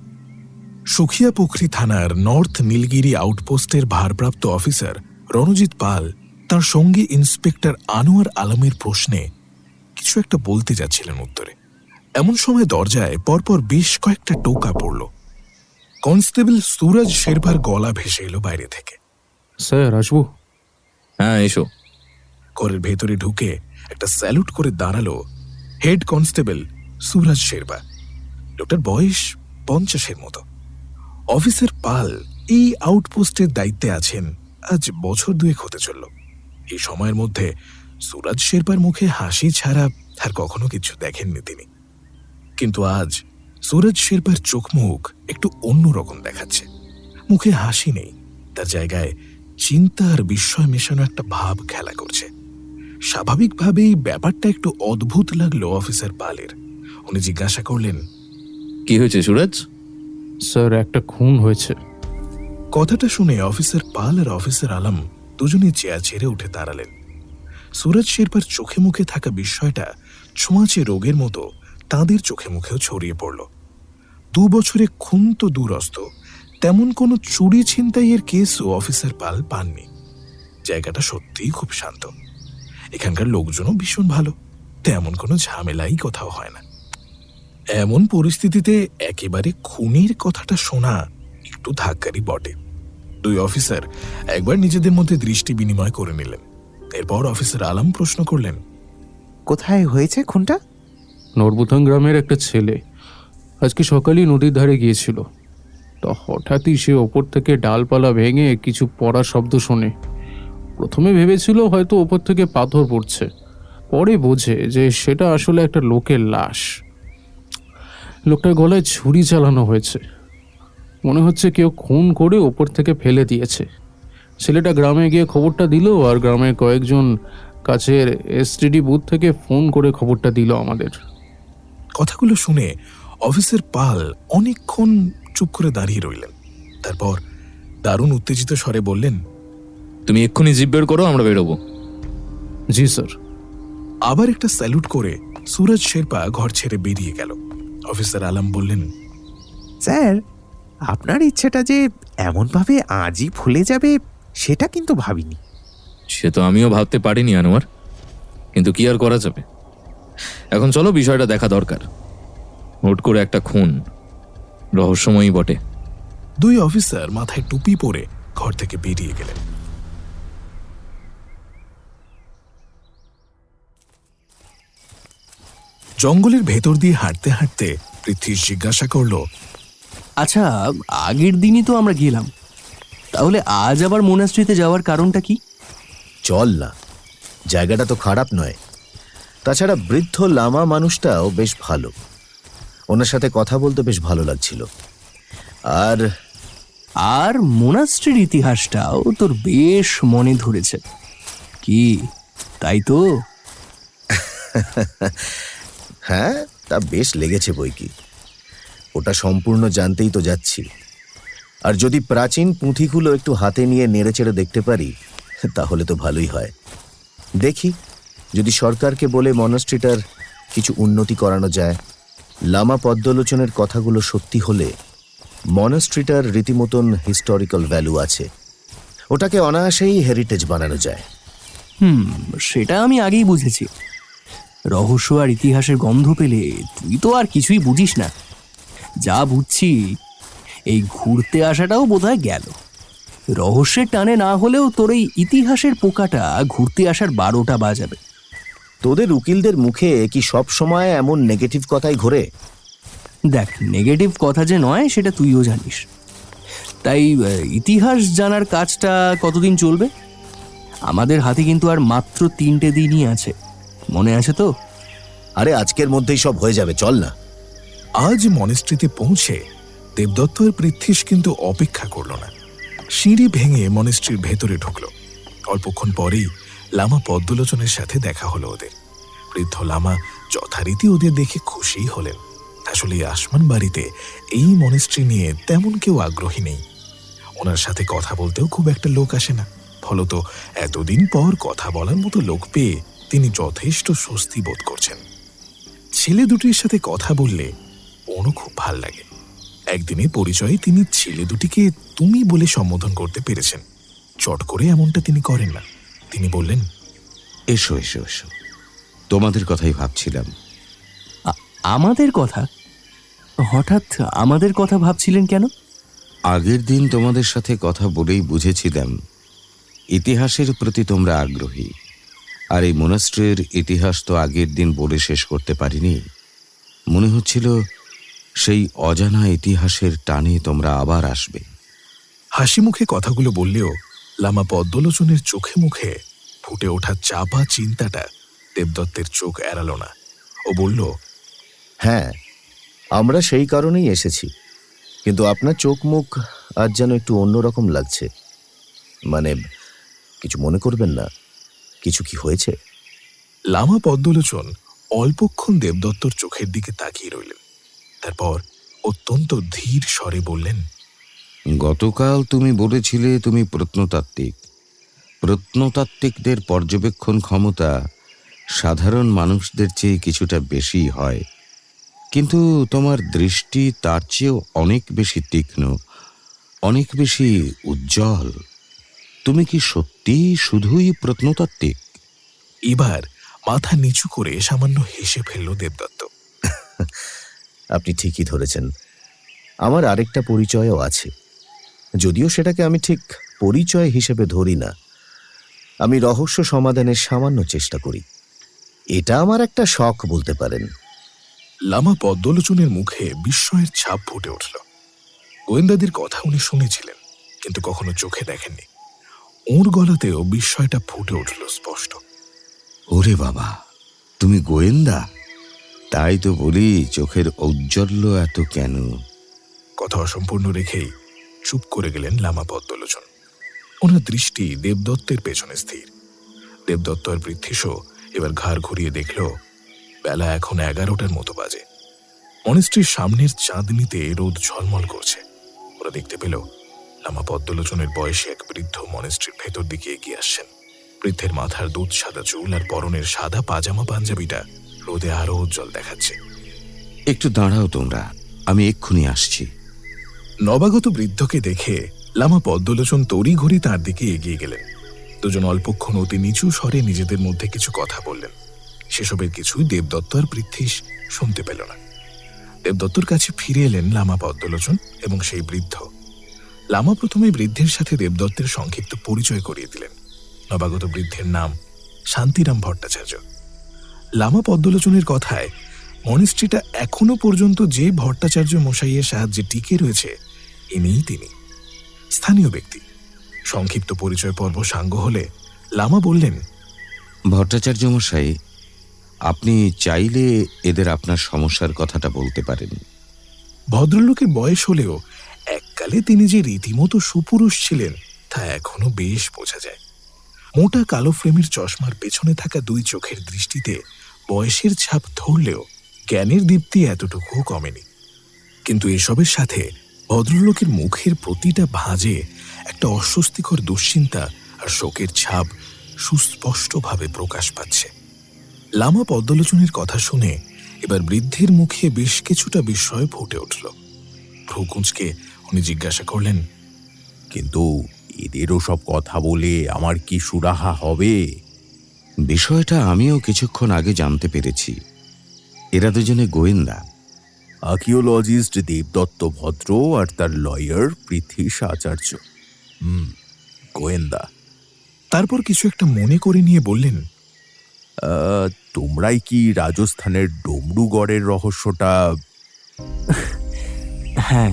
সুখিয়াপুখরি থানার নর্থ নীলগিরি আউটপোস্টের ভারপ্রাপ্ত অফিসার রণজিৎ পাল তার সঙ্গে ইন্সপেক্টর আনোয়ার আলমের প্রশ্নে কিছু একটা বলতে যাচ্ছিলেন উত্তরে। এমন সময় দরজায় পরপর বেশ কয়েকটা টোকা পড়ল। কনস্টেবল সুরজ শেরপার গলা ভেসে এলো বাইরে থেকে। স্যার আসবো? হ্যাঁ এসো। ঘরের ভেতরে ঢুকে একটা স্যালুট করে দাঁড়ালো হেড কনস্টেবল সুরজ শেরপা। লোকটার বয়স 50-এর মতো। অফিসার পাল এই আউটপোস্টের দায়িত্বে আছেন আজ বছর 2 হতে চলল। এই সময়ের মধ্যে সুরজ শেরপার মুখে হাসি ছাড়া আর কখনো কিছু দেখেননি তিনি। কিন্তু আজ সুরজ শেরপার চোখ মুখ একটু অন্যরকম দেখাচ্ছে। মুখে হাসি নেই, তার জায়গায় চিন্তা আর বিস্ময় মেশানো একটা ভাব খেলা করছে। স্বাভাবিকভাবেই ব্যাপারটা একটু অদ্ভুত লাগলো অফিসার পালের। উনি জিজ্ঞাসা করলেন, কি হয়েছে সুরজ? স্যার একটা খুন হয়েছে। কথাটা শুনে অফিসার পাল আর অফিসার আলম দুজনে চেয়ার ছেড়ে উঠে দাঁড়ালেন। সুরজ শেরপার চোখে মুখে থাকা বিষয়টা ছোঁয়াচে রোগের মতো তাঁদের চোখে মুখেও ছড়িয়ে পড়ল। 2 বছরে খুন তো দূরস্থ, তেমন কোনো চুরি ছিনতাইয়ের কেসও অফিসার পাল পাননি। জায়গাটা সত্যিই খুব শান্ত, এখানকার লোকজনও ভীষণ ভালো, তেমন কোনো ঝামেলাই কোথাও হয় না। এমন পরিস্থিতিতে একেবারে খুনের কথাটা শোনা একটু ধাক্কারই বটে। 2 অফিসার একবার নিজেদের মধ্যে দৃষ্টি বিনিময় করে নিলেন। এরপর অফিসার আলম প্রশ্ন করলেন, কোথায় হয়েছে খুনটা? নরবুথাং গ্রামের একটা ছেলে আজকে সকালেই নদীর ধারে গিয়েছিল। তা হঠাৎই সে ওপর থেকে ডালপালা ভেঙে কিছু পড়ার শব্দ শোনে। প্রথমে ভেবেছিল হয়তো ওপর থেকে পাথর পড়ছে, পরে বোঝে যে সেটা আসলে একটা লোকের লাশ। লোকটার গলায় ছুরি চালানো হয়েছে। মনে হচ্ছে কেউ খুন করে ওপর থেকে ফেলে দিয়েছে। ছেলেটা গ্রামে গিয়ে খবরটা দিল, আর গ্রামের কয়েকজন কাছের এসটিডি বুথ থেকে ফোন করে খবরটা দিল আমাদের। কথাগুলো শুনে অফিসার পাল অনেকক্ষণ চুপ করে দাঁড়িয়ে রইলেন। তারপর দারুণ উত্তেজিত স্বরে বললেন, তুমি এক্ষুনি জিপ বের করো, আমরা বেরোবো। জি স্যার। আবার একটা স্যালুট করে সুরজ শেরপা ঘর ছেড়ে বেরিয়ে গেল। অফিসার আলম বললেন, স্যার, আপনার ইচ্ছেটা যে এমনভাবে আজই ভুলে যাবে সেটা কিন্তু ভাবিনি। সে তো আমিও ভাবতে পারিনি আনোয়ার, কিন্তু কি আর করা যাবে। এখন চলো, বিষয়টা দেখা দরকার। হুট করে একটা খুন, রহস্যময়ী বটে। 2 অফিসার মাথায় টুপি পরে ঘর থেকে বেরিয়ে গেলেন। জঙ্গলের ভেতর দিয়ে হাঁটতে হাঁটতে পৃথ্বী জিজ্ঞাসা করলো, আচ্ছা, আগের দিনই তো আমরা গেলাম, তাহলে আজ আবার মোনাস্ট্রিতে যাওয়ার কারণটা কি? চল না, জায়গাটা তো খারাপ নয়। তাছাড়া বৃদ্ধ লামা মানুষটাও বেশ ভালো, ওনার সাথে কথা বলতে বেশ ভালো লাগছিল। আর আর মোনাস্ট্রির ইতিহাসটাও তোর বেশ মনে ধরেছে কি, তাই তো? হ্যাঁ, তা বেশ লেগেছে বই কি। ওটা সম্পূর্ণ জানতেই তো যাচ্ছি। আর যদি প্রাচীন পুঁথিগুলো একটু হাতে নিয়ে নেড়েচেড়ে দেখতে পারি তাহলে তো ভালোই হয়। দেখি যদি সরকারকে বলে মনাস্ট্রিটার কিছু উন্নতি করানো যায়। লামা পদ্মলোচনের কথাগুলো সত্যি হলে মনাস্ট্রিটার রীতিমতন হিস্টোরিক্যাল ভ্যালু আছে, ওটাকে অনায়াসেই হেরিটেজ বানানো যায়। সেটা আমি আগেই বুঝেছি। রহস্য আর ইতিহাসের গন্ধ পেলে তুই তো আর কিছুই বুঝিস না। যা বুঝছি, এই ঘুরতে আসাটাও বোধহয় গেল। রহস্যের টানে না হলেও তোর এই ইতিহাসের পোকাটা ঘুরতে আসার 12টা বাজাবে। তোদের উকিলদের মুখে কি সব সময় এমন নেগেটিভ কথাই ঘোরে? দেখ, নেগেটিভ কথা যে নয় সেটা তুইও জানিস। তাই ইতিহাস জানার কাজটা কতদিন চলবে? আমাদের হাতে কিন্তু আর মাত্র 3টে দিনই আছে, মনে আছে তো? আরে আজকের মধ্যেই সব হয়ে যাবে, চল না। আজ মনেস্ট্রিতে পৌঁছে দেবদত্ত আর পৃথ্বীশ কিন্তু অপেক্ষা করল না। সিঁড়ি ভেঙে মনেস্ট্রির ভেতরে ঢুকল। অল্পক্ষণ পরেই লামা পদ্মলোচনের সাথে দেখা হলো ওদের। বৃদ্ধ লামা যথারীতি ওদের দেখে খুশি হলেন। আসলে আসমান বাড়িতে এই মনেস্ট্রি নিয়ে তেমন কেউ আগ্রহী নেই। ওনার সাথে কথা বলতেও খুব একটা লোক আসে না। ফলত এতদিন পর কথা বলার মতো লোক পেয়ে তিনি যথেষ্ট স্বস্তি বোধ করছেন। ছেলে দুটির সাথে কথা বললে ওরও খুব ভাল লাগে। একদিনে পরিচয়ে তিনি ছেলে দুটিকে তুমি বলে সম্বোধন করতে পেরেছেন। চট করে এমনটা তিনি করেন না। তিনি বললেন, এসো এসো এসো, তোমাদের কথাই ভাবছিলাম। আমাদের কথা? হঠাৎ আমাদের কথা ভাবছিলেন কেন? আগের দিন তোমাদের সাথে কথা বলেই বুঝেছিলাম ইতিহাসের প্রতি তোমরা আগ্রহী। আর এই মোনাস্ট্রির ইতিহাস তো আগের দিন বলে শেষ করতে পারিনি। মনে হচ্ছিল সেই অজানা ইতিহাসের টানে তোমরা আবার আসবে। হাসি মুখে কথাগুলো বললেও লামা পদ্মলোচনের চোখে মুখে ফুটে ওঠা চাপা চিন্তাটা দেবদত্তের চোখ এড়াল না। ও বলল, হ্যাঁ, আমরা সেই কারণেই এসেছি, কিন্তু আপনার চোখ মুখ আজ যেন একটু অন্যরকম লাগছে। মানে, কিছু মনে করবেন না, কিছু কি হয়েছে? লামা পদ্মলোচন অল্পক্ষণ দেবদত্তর চোখের দিকে তাকিয়ে রইলেন। তারপর অত্যন্ত ধীর স্বরে বললেন, গতকাল তুমি বলেছিলে তুমি প্রত্নতাত্ত্বিক। প্রত্নতাত্ত্বিকদের পর্যবেক্ষণ ক্ষমতা সাধারণ মানুষদের চেয়ে কিছুটা বেশি হয়, কিন্তু তোমার দৃষ্টি তার চেয়েও অনেক বেশি তীক্ষ্ণ, অনেক বেশি উজ্জ্বল। তুমি কি সত্যি শুধুই প্রত্নতাত্ত্বিক? এবার মাথা নিচু করে সামান্য হেসে ফেলল দেবদত্ত। আপনি ঠিকই ধরেছেন, আমার আরেকটা পরিচয়ও আছে, যদিও সেটাকে আমি ঠিক পরিচয় হিসেবে ধরি না। আমি রহস্য সমাধানের সামান্য চেষ্টা করি। এটা আমার একটা শখ বলতে পারেন। লামা পদ্মলোচনের মুখে বিস্ময়ের ছাপ ফুটে উঠল। গোয়েন্দাদের কথা উনি শুনেছিলেন, কিন্তু কখনো চোখে দেখেননি। ওর গলাতেও বিস্ময়টা ফুটে উঠল স্পষ্ট। ওরে বাবা, তুমি গোয়েন্দা? তাই তো বলি চোখের ঔজ্জ্বল্য এত কেন। কথা অসম্পূর্ণ রেখেই চুপ করে গেলেন লামা পদ্মলোচন। ওনার দৃষ্টি দেবদত্তের পেছনে স্থির। দেবদত্ত আর বৃদ্ধিশও এবার ঘাড় ঘুরিয়ে দেখল বেলা এখন 11টার মতো বাজে। মনেস্ট্রির সামনের চাঁদনিতে রোদ ঝলমল করছে। ওরা দেখতে পেল লামা পদ্মলোচনের বয়সী এক বৃদ্ধ মনেস্ট্রির ভেতর দিকে এগিয়ে আসছেন। বৃদ্ধের মাথার দুধ সাদা চুল আর পরনের সাদা পাজামা পাঞ্জাবিটা রোদে আরো উজ্জ্বল দেখাচ্ছে। একটু দাঁড়াও তোমরা, আমি এক্ষুনি আসছি। নবাগত বৃদ্ধকে দেখে লামা পদ্মলোচন তড়িঘড়ি তার দিকে এগিয়ে গেলেন। দুজন অল্পক্ষণ অতি নিচু স্বরে নিজেদের মধ্যে কিছু কথা বললেন। সেসবের কিছুই দেবদত্ত আর বৃদ্ধিশ শুনতে পেল না। দেবদত্তর কাছে ফিরে এলেন লামা পদ্মলোচন এবং সেই বৃদ্ধ। লামা প্রথমে বৃদ্ধের সাথে দেবদত্তের সংক্ষিপ্ত পরিচয় করিয়ে দিলেন। নবাগত বৃদ্ধের নাম শান্তিরাম ভট্টাচার্য। লামা পদ্মলোচনের কথায় মনিস্ট্রিটা এখনো পর্যন্ত যে ভট্টাচার্য মশাইয়ের সাহায্যে টিকে রয়েছে, ইনিই তিনি, স্থানীয় ব্যক্তি। সংক্ষিপ্ত পরিচয় পর্ব সাঙ্গ হলে লামা বললেন, ভট্টাচার্য মশাই, আপনি চাইলে এদের আপনার সমস্যার কথাটা বলতে পারেন। ভদ্রলোকের বয়স হলেও এককালে তিনি যে রীতিমতো সুপুরুষ ছিলেন তা এখনো বেশ বোঝা যায়। মোটা কালো ফ্রেমের চশমার পেছনে থাকা দুই চোখের দৃষ্টিতে বয়সের ছাপ ধরলেও জ্ঞানের দীপ্তি এতটুকুও কমেনি। কিন্তু এসবের সাথে ভদ্রলোকের মুখের প্রতিটা ভাঁজে একটা অস্বস্তিকর দুশ্চিন্তা আর শোকের ছাপ সুস্পষ্টভাবে প্রকাশ পাচ্ছে। লামা পদ্মলোচনের কথা শুনে এবার বৃদ্ধের মুখে বেশ কিছুটা বিস্ময় ফুটে উঠল। ভ্রুকুঁচকে উনি জিজ্ঞাসা করলেন, কিন্তু এদেরও সব কথা বলে আমার কি সুরাহা হবে? বিষয়টা আমিও কিছুক্ষণ আগে জানতে পেরেছি। এরা দুজনে গোয়েন্দা। আর্কিওলজিস্ট দেবদত্ত ভদ্র আর তার লয়ার পৃথ্বীশ আচার্য। গোয়েন্দা। তারপর কিছু একটা মনে করে নিয়ে বললেন, তোমরাই কি রাজস্থানের ডমরুগড়ের রহস্যটা? হ্যাঁ,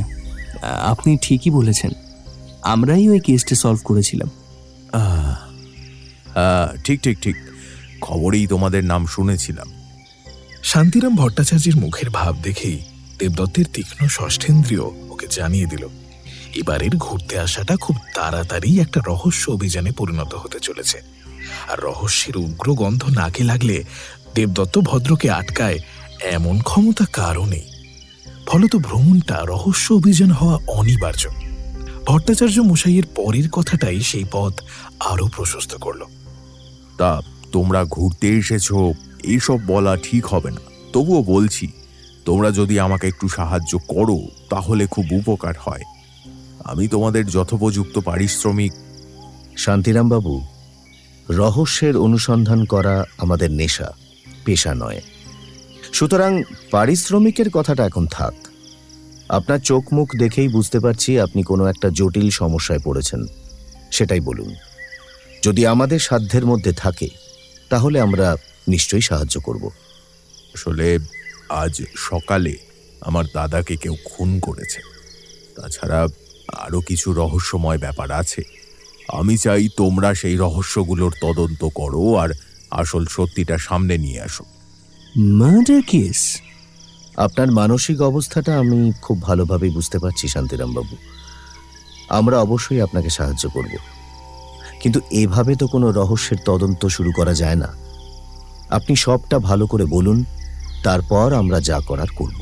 আপনি ঠিকই বলেছেন, আমরাই ওই কেসটা সলভ করেছিলাম। ঠিক ঠিক ঠিক, খবরেই তোমাদের নাম শুনেছিলাম। শান্তিরাম ভট্টাচার্যের মুখের ভাব দেখেই দেবদত্তের তীক্ষ্ণ ষষ্ঠেন্দ্রিয় ওকে জানিয়ে দিল এবারের ঘুরতে আসাটা খুব তাড়াতাড়ি একটা রহস্য অভিযানে পরিণত হতে চলেছে। আর রহস্যের উগ্র গন্ধ নাকে লাগলে দেবদত্ত ভদ্রকে আটকায় এমন ক্ষমতা কারও নেই। ফলত ভ্রমণটা রহস্য অভিযান হওয়া অনিবার্য। ভট্টাচার্য মশাইয়ের পরের কথাটাই সেই পথ আরো প্রশস্ত করল। তোমরা ঘুরতে এসেছো এইসব বলা ঠিক হবে না, তবুও বলছি, তোমরা যদি আমাকে একটু সাহায্য করো তাহলে খুব উপকার হয়। আমি তোমাদের যথোপযুক্ত পারিশ্রমিক। শান্তিরাম বাবু, রহস্যের অনুসন্ধান করা আমাদের নেশা, পেশা নয়। সুতরাং পারিশ্রমিকের কথাটা এখন থাক। আপনার চোখ মুখ দেখেই বুঝতে পারছি আপনি কোনো একটা জটিল সমস্যায় পড়েছেন। সেটাই বলুন। যদি আমাদের সাধ্যের মধ্যে থাকে তাহলে আমরা নিশ্চয়ই সাহায্য করব। আসলে আজ সকালে আমার দাদাকে কেউ খুন করেছে। তাছাড়া আরও কিছু রহস্যময় ব্যাপার আছে। আমি চাই তোমরা সেই রহস্যগুলোর তদন্ত করো আর আসল সত্যিটা সামনে নিয়ে আসো। Murder case? আপনার মানসিক অবস্থাটা আমি খুব ভালোভাবেই বুঝতে পারছি শান্তিরাম বাবু। আমরা অবশ্যই আপনাকে সাহায্য করব, কিন্তু এভাবে তো কোনো রহস্যের তদন্ত শুরু করা যায় না। আপনি সবটা ভালো করে বলুন, তারপর আমরা যা করার করব।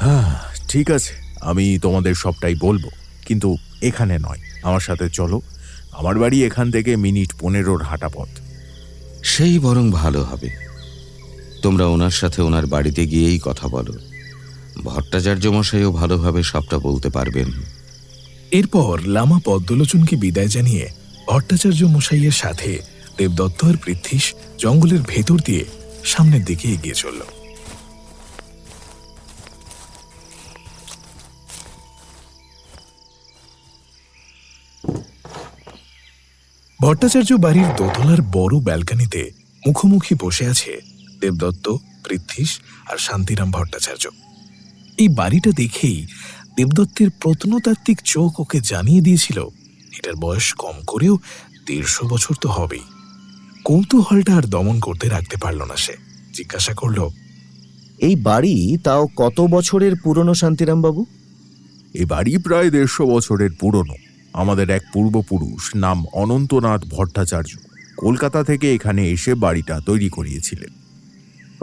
হ্যাঁ, ঠিক আছে, আমি তোমাদের সবটাই বলবো, কিন্তু এখানে নয়। আমার সাথে চলো। আমার বাড়ি এখান থেকে মিনিট 15 হাঁটা পথ। সেই বরং ভালো হবে। তোমরা ওনার সাথে ওনার বাড়িতে গিয়েই কথা বলো। ভট্টাচার্য মশাইও ভালোভাবে সবটা বলতে পারবেন। এরপর লামা পদ্মলোচনকে বিদায় জানিয়ে ভট্টাচার্য মশাইয়ের সাথে দেবদত্ত আর পৃথ্বীশ জঙ্গলের ভেতর দিয়ে সামনের দিকে এগিয়ে চলল। ভট্টাচার্য বাড়ির দোতলার বড় ব্যালকনিতে মুখোমুখি বসে আছে দেবদত্ত, পৃথ্বীশ আর শান্তিরাম ভট্টাচার্য। এই বাড়িটা দেখেই দেবদত্তের প্রত্নতাত্ত্বিক চোখ ওকে জানিয়ে দিয়েছিল এটার বয়স কম করেও 150 বছর তো হবেই। কৌতূহলটা আর দমন করতে রাখতে পারল না সে। জিজ্ঞাসা করল, এই বাড়ি তাও কত বছরের পুরনো শান্তিরাম বাবু? এ বাড়ি প্রায় 150 বছরের পুরনো। আমাদের এক পূর্বপুরুষ নাম অনন্তনাথ ভট্টাচার্য কলকাতা থেকে এখানে এসে বাড়িটা তৈরি করিয়েছিলেন।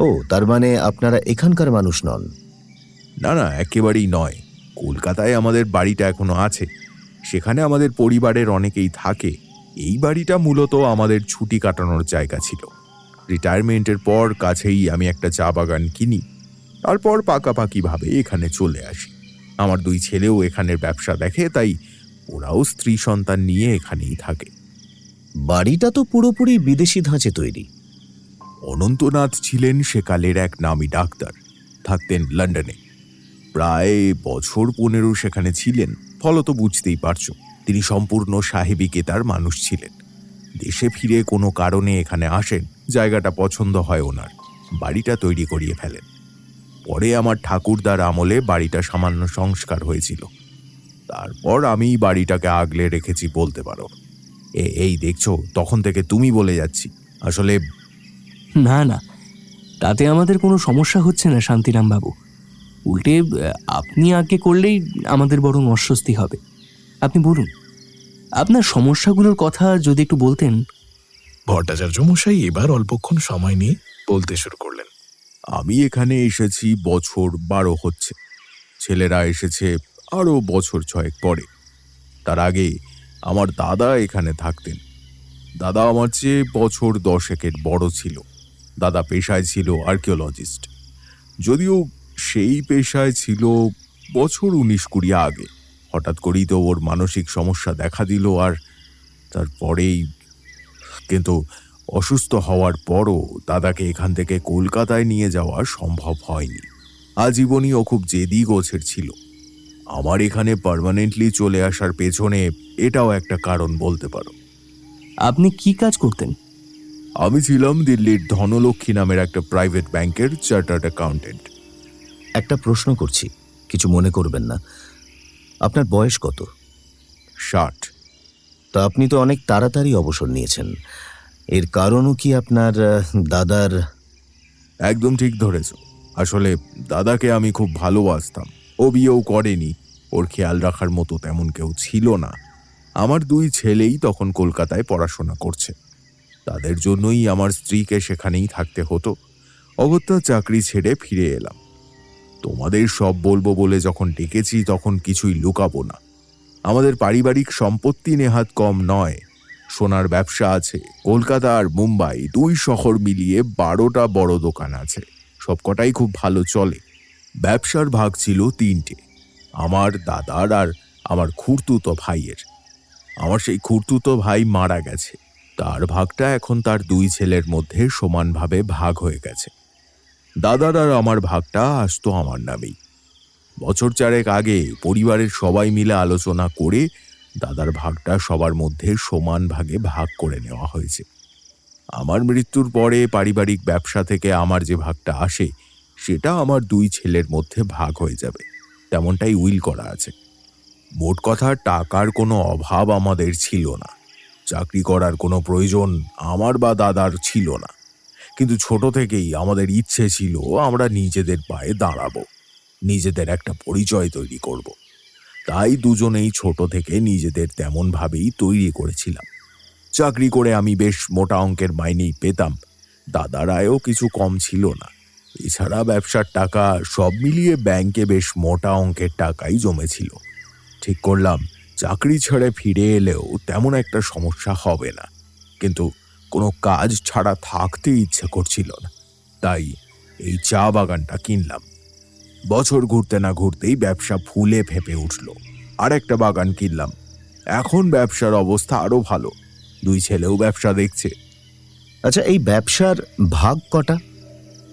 ও, তার মানে আপনারা এখানকার মানুষ নন? না না, একেবারেই নয়। কলকাতায় আমাদের বাড়িটা এখনো আছে, সেখানে আমাদের পরিবারের অনেকেই থাকে। এই বাড়িটা মূলত আমাদের ছুটি কাটানোর জায়গা ছিল। রিটায়ারমেন্টের পর কাছেই আমি একটা চা বাগান কিনি, তারপর পাকাপাকিভাবে এখানে চলে আসি। আমার 2 ছেলেও এখানের ব্যবসা দেখে, তাই ওরাও স্ত্রী সন্তান নিয়ে এখানেই থাকে। বাড়িটা তো পুরোপুরি বিদেশি ধাঁচে তৈরি। অনন্তনাথ ছিলেন সেকালের এক নামী ডাক্তার, থাকতেন লন্ডনে। প্রায় বছর 15 সেখানে ছিলেন। ফলত বুঝতেই পারছো, তিনি সম্পূর্ণ সাহেবী কেতার মানুষ ছিলেন। দেশে ফিরে কোনো কারণে এখানে আসেন, জায়গাটা পছন্দ হয় ওনার, বাড়িটা তৈরি করিয়ে ফেলেন। পরে আমার ঠাকুরদার আমলে বাড়িটা সামান্য সংস্কার হয়েছিল। তারপর আমি বাড়িটাকে আগলে রেখেছি বলতে পারো। এই দেখছো, তখন থেকে তুমি বলে যাচ্ছি। আসলে না না, তাতে আমাদের কোনো সমস্যা হচ্ছে না শান্তিরাম বাবু। উল্টে আপনি আগে করলেই আমাদের বরং অস্বস্তি হবে। আপনি বলুন, আপনার সমস্যাগুলোর কথা যদি একটু বলতেন। ভট্টাচার্য মশাই এবার অল্পক্ষণ সময় নিয়ে বলতে শুরু করলেন। আমি এখানে এসেছি বছর 12 হচ্ছে। ছেলেরা এসেছে আরও বছর 6 পরে। তার আগে আমার দাদা এখানে থাকতেন। দাদা আমার চেয়ে বছর 10 বড় ছিল। দাদা পেশায় ছিল আর্কিওলজিস্ট, যদিও সেই পেশায় ছিল বছর 19-20 আগে। হঠাৎ করেই তো ওর মানসিক সমস্যা দেখা দিল, আর তারপরেই কিন্তু অসুস্থ হওয়ার পরও দাদাকে এখান থেকে কলকাতায় নিয়ে যাওয়া সম্ভব হয়নি। আজীবনই ও খুব জেদি গোছের ছিল। আমার এখানে পার্মানেন্টলি চলে আসার পেছনে এটাও একটা কারণ বলতে পারো। আপনি কি কাজ করতেন? আমি ছিলাম দিল্লির ধনলক্ষ্মী নামের একটা প্রাইভেট ব্যাংকের চার্টার্ড অ্যাকাউন্টেন্ট। একটা প্রশ্ন করছি, কিছু মনে করবেন না। আপনার বয়স কত? 60। তা আপনি তো অনেক তাড়াতাড়ি অবসর নিয়েছেন। এর কারণও কি আপনার দাদার? একদম ঠিক ধরেছ। আসলে দাদাকে আমি খুব ভালোবাসতাম। ও বিয়েও করেনি, ওর খেয়াল রাখার মতো তেমন কেউ ছিল না। আমার 2 ছেলেই তখন কলকাতায় পড়াশোনা করছে। তাদের জন্যই আমার স্ত্রীকে সেখানেই থাকতে হতো। অগত্যা চাকরি ছেড়ে ফিরে এলাম। তোমাদের সব বলবো বলে যখন ডেকেছি তখন কিছুই লুকাবো না। আমাদের পারিবারিক সম্পত্তি নেহাত কম নয়। সোনার ব্যবসা আছে। কলকাতা আর মুম্বাই 2 শহর মিলিয়ে 12টা বড় দোকান আছে। সবকটাই খুব ভালো চলে। ব্যবসার ভাগ ছিল 3টে, আমার দাদার আর আমার খুড়তুতো ভাইয়ের। আমার সেই খুড়তুতো ভাই মারা গেছে, তার ভাগটা এখন তার 2 ছেলের মধ্যে সমানভাবে ভাগ হয়ে গেছে। দাদার আর আমার ভাগটা আসতো আমার নামেই। বছর 4 আগে পরিবারের সবাই মিলে আলোচনা করে দাদার ভাগটা সবার মধ্যে সমান ভাগে ভাগ করে নেওয়া হয়েছে। আমার মৃত্যুর পরে পারিবারিক ব্যবসা থেকে আমার যে ভাগটা আসে সেটা আমার 2 ছেলের মধ্যে ভাগ হয়ে যাবে, তেমনটাই উইল করা আছে। মোট কথা, টাকার কোনো অভাব আমাদের ছিল না, চাকরি করার কোনো প্রয়োজন আমার বা দাদার ছিল না, কিন্তু ছোট থেকেই আমাদের ইচ্ছে ছিল আমরা নিজেদের পায়ে দাঁড়াবো, নিজেদের একটা পরিচয় তৈরি করব। তাই দুজনেই ছোট থেকে নিজেদের তেমনভাবেই তৈরি করেছিলাম। চাকরি করে আমি বেশ মোটা অঙ্কের মাইনেই পেতাম, দাদার আয়ও কিছু কম ছিল না। এছাড়া ব্যবসার টাকা সব মিলিয়ে ব্যাংকে বেশ মোটা অঙ্কের টাকাই জমেছিল। ঠিক করলাম চাকরি ছেড়ে ফিরে এলেও তেমন একটা সমস্যা হবে না, কিন্তু কোনো কাজ ছাড়া থাকতে ইচ্ছে করছিল না, তাই এই চা বাগানটা কিনলাম। বছর ঘুরতে না ঘুরতেই ব্যবসা ফুলে ফেঁপে উঠল। আর একটা বাগান কিনলাম। এখন ব্যবসার অবস্থা আরো ভালো, 2 ছেলেও ব্যবসা দেখছে। আচ্ছা, এই ব্যবসার ভাগ কটা?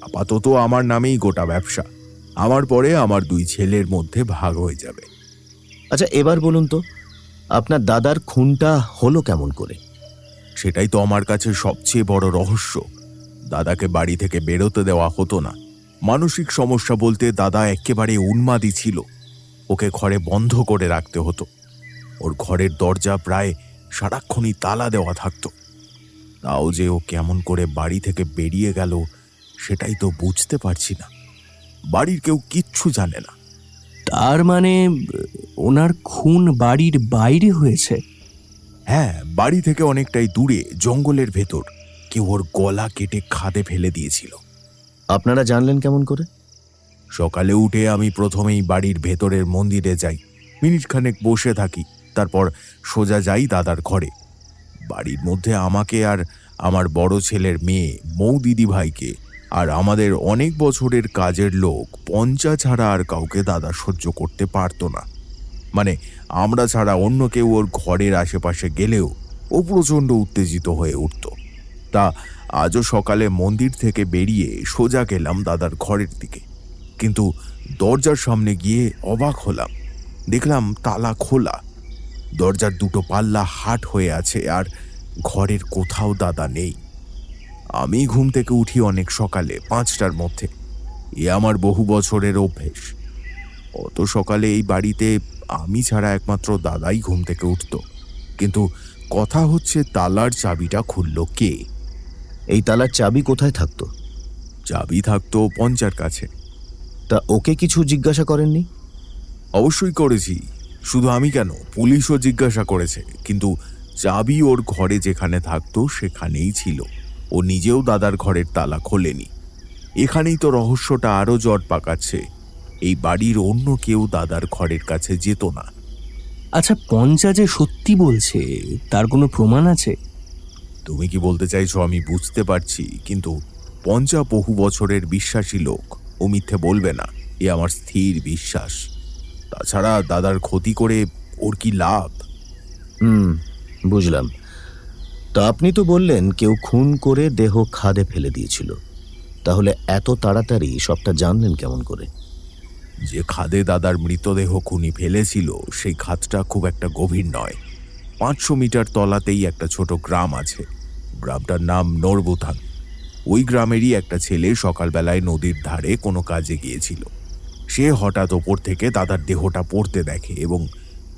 আপাতত আমার নামেই গোটা ব্যবসা, আমার পরে আমার 2 ছেলের মধ্যে ভাগ হয়ে যাবে। আচ্ছা, এবার বলুন তো, আপনার দাদার খুনটা হলো কেমন করে? সেটাই তো আমার কাছে সবচেয়ে বড় রহস্য। দাদাকে বাড়ি থেকে বেরোতে দেওয়া হতো না। মানসিক সমস্যা বলতে দাদা একেবারে উন্মাদী ছিল, ওকে ঘরে বন্ধ করে রাখতে হতো। ওর ঘরের দরজা প্রায় সারাক্ষণই তালা দেওয়া থাকতো। তাও যে ও কেমন করে বাড়ি থেকে বেরিয়ে গেল সেটাই তো বুঝতে পারছি না। বাড়ির কেউ কিচ্ছু জানে না। তার মানে ওনার খুন বাড়ির বাইরে হয়েছে? হ্যাঁ, বাড়ি থেকে অনেকটাই দূরে জঙ্গলের ভেতর কেউ ওর গলা কেটে খাদে ফেলে দিয়েছিল। আপনারা জানলেন কেমন করে? সকালে উঠে আমি প্রথমেই বাড়ির ভেতরের মন্দিরে যাই, মিনিটখানেক বসে থাকি, তারপর সোজা যাই দাদার ঘরে। বাড়ির মধ্যে আমাকে আর আমার বড় ছেলের মেয়ে মৌ দিদি ভাইকে আর আমাদের অনেক বছরের কাজের লোক পঞ্চা ছাড়া আর কাউকে দাদা সহ্য করতে পারতো না। মানে আমরা ছাড়া অন্য কেউ ওর ঘরের আশেপাশে গেলেও ও প্রচণ্ড উত্তেজিত হয়ে উঠত। তা আজও সকালে মন্দির থেকে বেরিয়ে সোজা গেলাম দাদার ঘরের দিকে, কিন্তু দরজার সামনে গিয়ে অবাক হলাম। দেখলাম তালা খোলা, দরজার 2টো পাল্লা হাট হয়ে আছে, আর ঘরের কোথাও দাদা নেই। আমি ঘুম থেকে উঠি অনেক সকালে 5টার মধ্যে, এ আমার বহু বছরের অভ্যেস। অত সকালে এই বাড়িতে আমি ছাড়া একমাত্র দাদাই ঘুম থেকে উঠত, কিন্তু কথা হচ্ছে তালার চাবিটা খুলল কে? এই তালার চাবি কোথায় থাকতো? চাবি থাকতো পঞ্চার কাছে। তা ওকে কিছু জিজ্ঞাসা করেননি? অবশ্যই করেছি, শুধু আমি কেন, পুলিশও জিজ্ঞাসা করেছে, কিন্তু চাবি ওর ঘরে যেখানে থাকতো সেখানেই ছিল। ও নিজেও দাদার ঘরের তালা খোলেনি। এখানেই তো রহস্যটা আরো জট পাকাচ্ছে। এই বাড়ির অন্য কেউ দাদার ঘরের কাছে যেত না। আচ্ছা, পঞ্চা যে সত্যি বলছে তার কোনো প্রমাণ আছে? তুমি কি বলতে চাইছো আমি বুঝতে পারছি, কিন্তু পঞ্চা বহু বছরের বিশ্বাসী লোক, ও মিথ্যে বলবে না, এ আমার স্থির বিশ্বাস। তাছাড়া দাদার ক্ষতি করে ওর কি লাভ? বুঝলাম। তা আপনি তো বললেন কেউ খুন করে দেহ খাদে ফেলে দিয়েছিল, তাহলে এত তাড়াতাড়ি সবটা জানলেন কেমন করে? যে খাদে দাদার মৃতদেহ খুনি ফেলেছিল সেই খাদটা খুব একটা গভীর নয়। 500 মিটার তলাতেই একটা ছোট গ্রাম আছে। গ্রামটার নাম নরবুথান। ওই গ্রামেরই একটা ছেলে সকালবেলায় নদীর ধারে কোনো কাজে গিয়েছিল। সে হঠাৎ ওপর থেকে দাদার দেহটা পড়তে দেখে এবং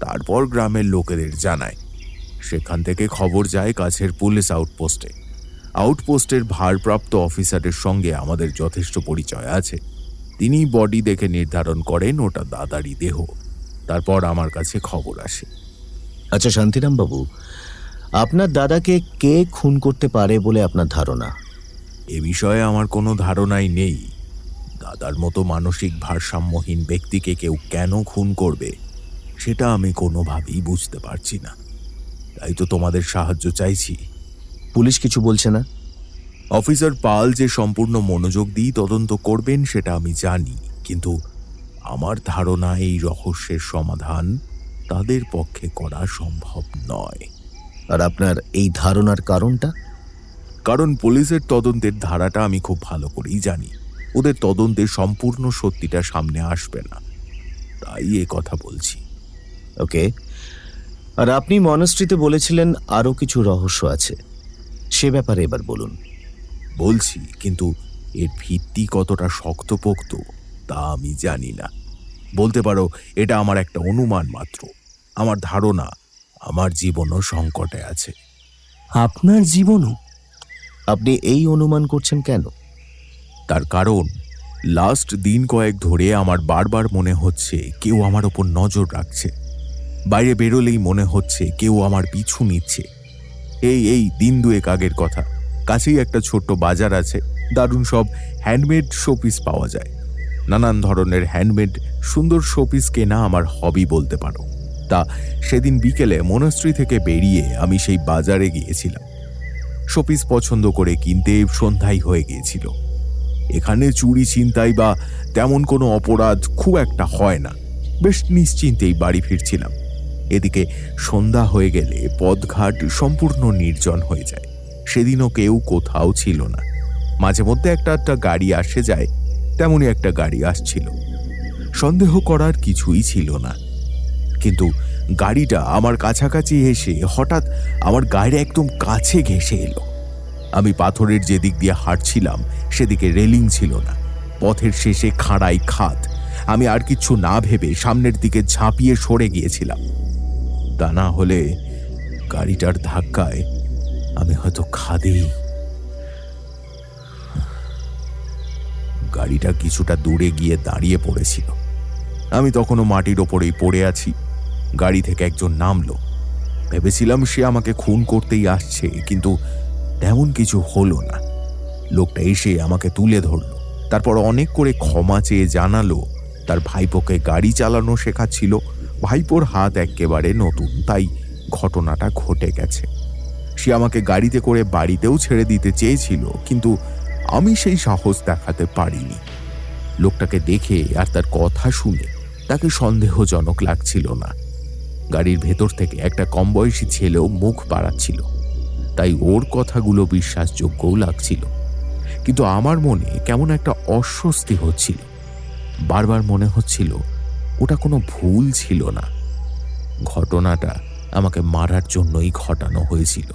তারপর গ্রামের লোকেদের জানায়। সেখান থেকে খবর যায় কাছের পুলিশ আউটপোস্টে। আউটপোস্টের ভারপ্রাপ্ত অফিসারের সঙ্গে আমাদের যথেষ্ট পরিচয় আছে। তিনি বডি দেখে নির্ধারণ করেন ওটা দাদারই দেহ। তারপর আমার কাছে খবর আসে। আচ্ছা শান্তিরাম বাবু, আপনার দাদাকে কে খুন করতে পারে বলে আপনার ধারণা? এ বিষয়ে আমার কোনো ধারণাই নেই। দাদার মতো মানসিক ভারসাম্যহীন ব্যক্তিকে কেউ কেন খুন করবে সেটা আমি কোনোভাবেই বুঝতে পারছি না। তাই তো তোমাদের সাহায্য চাইছি। পুলিশ কিছু বলছে না? অফিসার পাল যে সম্পূর্ণ মনোযোগ দিয়ে তদন্ত করবেন সেটা আমি জানি, কিন্তু আমার ধারণা এই রহস্যের সমাধান তাদের পক্ষে করা সম্ভব নয়। আর আপনার এই ধারণার কারণটা? কারণ পুলিশের তদন্তের ধারাটা আমি খুব ভালো করেই জানি। ওদের তদন্তের সম্পূর্ণ সত্যিটা সামনে আসবে না, তাই এ কথা বলছি। ওকে, আর আপনি মনস্ট্রিতে বলেছিলেন আরও কিছু রহস্য আছে, সে ব্যাপারে এবার বলুন। বলছি, কিন্তু এর ভিত্তি কতটা শক্তপোক্ত তা আমি জানি না। বলতে পারো এটা আমার একটা অনুমান মাত্র। আমার ধারণা আমার জীবনও সংকটে আছে। আপনার জীবনও? আপনি এই অনুমান করছেন কেন? তার কারণ লাস্ট দিন কয়েক ধরে আমার বারবার মনে হচ্ছে কেউ আমার ওপর নজর রাখছে। বাইরে বেরোলেই মনে হচ্ছে কেউ আমার পিছু নিচ্ছে। এই দিন দুয়েক আগের কথা, কাছেই একটা ছোট্ট বাজার আছে, দারুণ সব হ্যান্ডমেড শোপিস পাওয়া যায়। নানান ধরনের হ্যান্ডমেড সুন্দর শোপিস কেনা আমার হবি বলতে পারো। তা সেদিন বিকেলে মনস্ট্রি থেকে বেরিয়ে আমি সেই বাজারে গিয়েছিলাম। শোপিস পছন্দ করে কিনতে সন্ধ্যায় হয়ে গিয়েছিল। এখানে চুরি ছিনতাই বা তেমন কোনো অপরাধ খুব একটা হয় না। বেশ নিশ্চিন্তেই বাড়ি ফিরছিলাম। এদিকে সন্ধ্যা হয়ে গেলে পথঘাট সম্পূর্ণ নির্জন হয়ে যায়। সেদিনও কেউ কোথাও ছিল না। মাঝে মধ্যে একটা গাড়ি আসে যায়, তেমনই একটা গাড়ি আসছিল। সন্দেহ করার কিছুই ছিল না, কিন্তু গাড়িটা আমার কাছাকাছি এসে হঠাৎ আমার গায়ের একদম কাছে ঘেঁষে এলো। আমি পাথরের যেদিক দিয়ে হাঁটছিলাম সেদিকে রেলিং ছিল না। পথের শেষে খাড়াই খাদ। আমি আর কিচ্ছু না ভেবে সামনের দিকে ঝাঁপিয়ে সরে গিয়েছিলাম। তা না হলে গাড়িটার ধাক্কায় আমি হয়তো খাদেই। গাড়িটা কিছুটা দূরে গিয়ে দাঁড়িয়ে পড়েছিল। আমি তখনও মাটির ওপরেই পড়ে আছি। গাড়ি থেকে একজন নামলো। ভেবেছিলাম সে আমাকে খুন করতেই আসছে, কিন্তু তেমন কিছু হলো না। লোকটা এসে আমাকে তুলে ধরলো, তারপর অনেক করে ক্ষমা চেয়ে জানালো তার ভাইপোকে গাড়ি চালানো শেখাচ্ছিল। ভাইপোর হাত একেবারে নতুন, তাই ঘটনাটা ঘটে গেছে। সে আমাকে গাড়িতে করে বাড়িতেও ছেড়ে দিতে চেয়েছিল, কিন্তু আমি সেই সাহস দেখাতে পারিনি। লোকটাকে দেখে আর তার কথা শুনে তাকে সন্দেহজনক লাগছিল না। গাড়ির ভেতর থেকে একটা কম বয়সী ছেলেও মুখ বাড়াচ্ছিল, তাই ওর কথাগুলো বিশ্বাসযোগ্যও লাগছিল। কিন্তু আমার মনে কেমন একটা অস্বস্তি হচ্ছিল। বারবার মনে হচ্ছিল ওটা কোনো ভুল ছিল না। ঘটনাটা আমাকে মারার জন্যই ঘটানো হয়েছিল।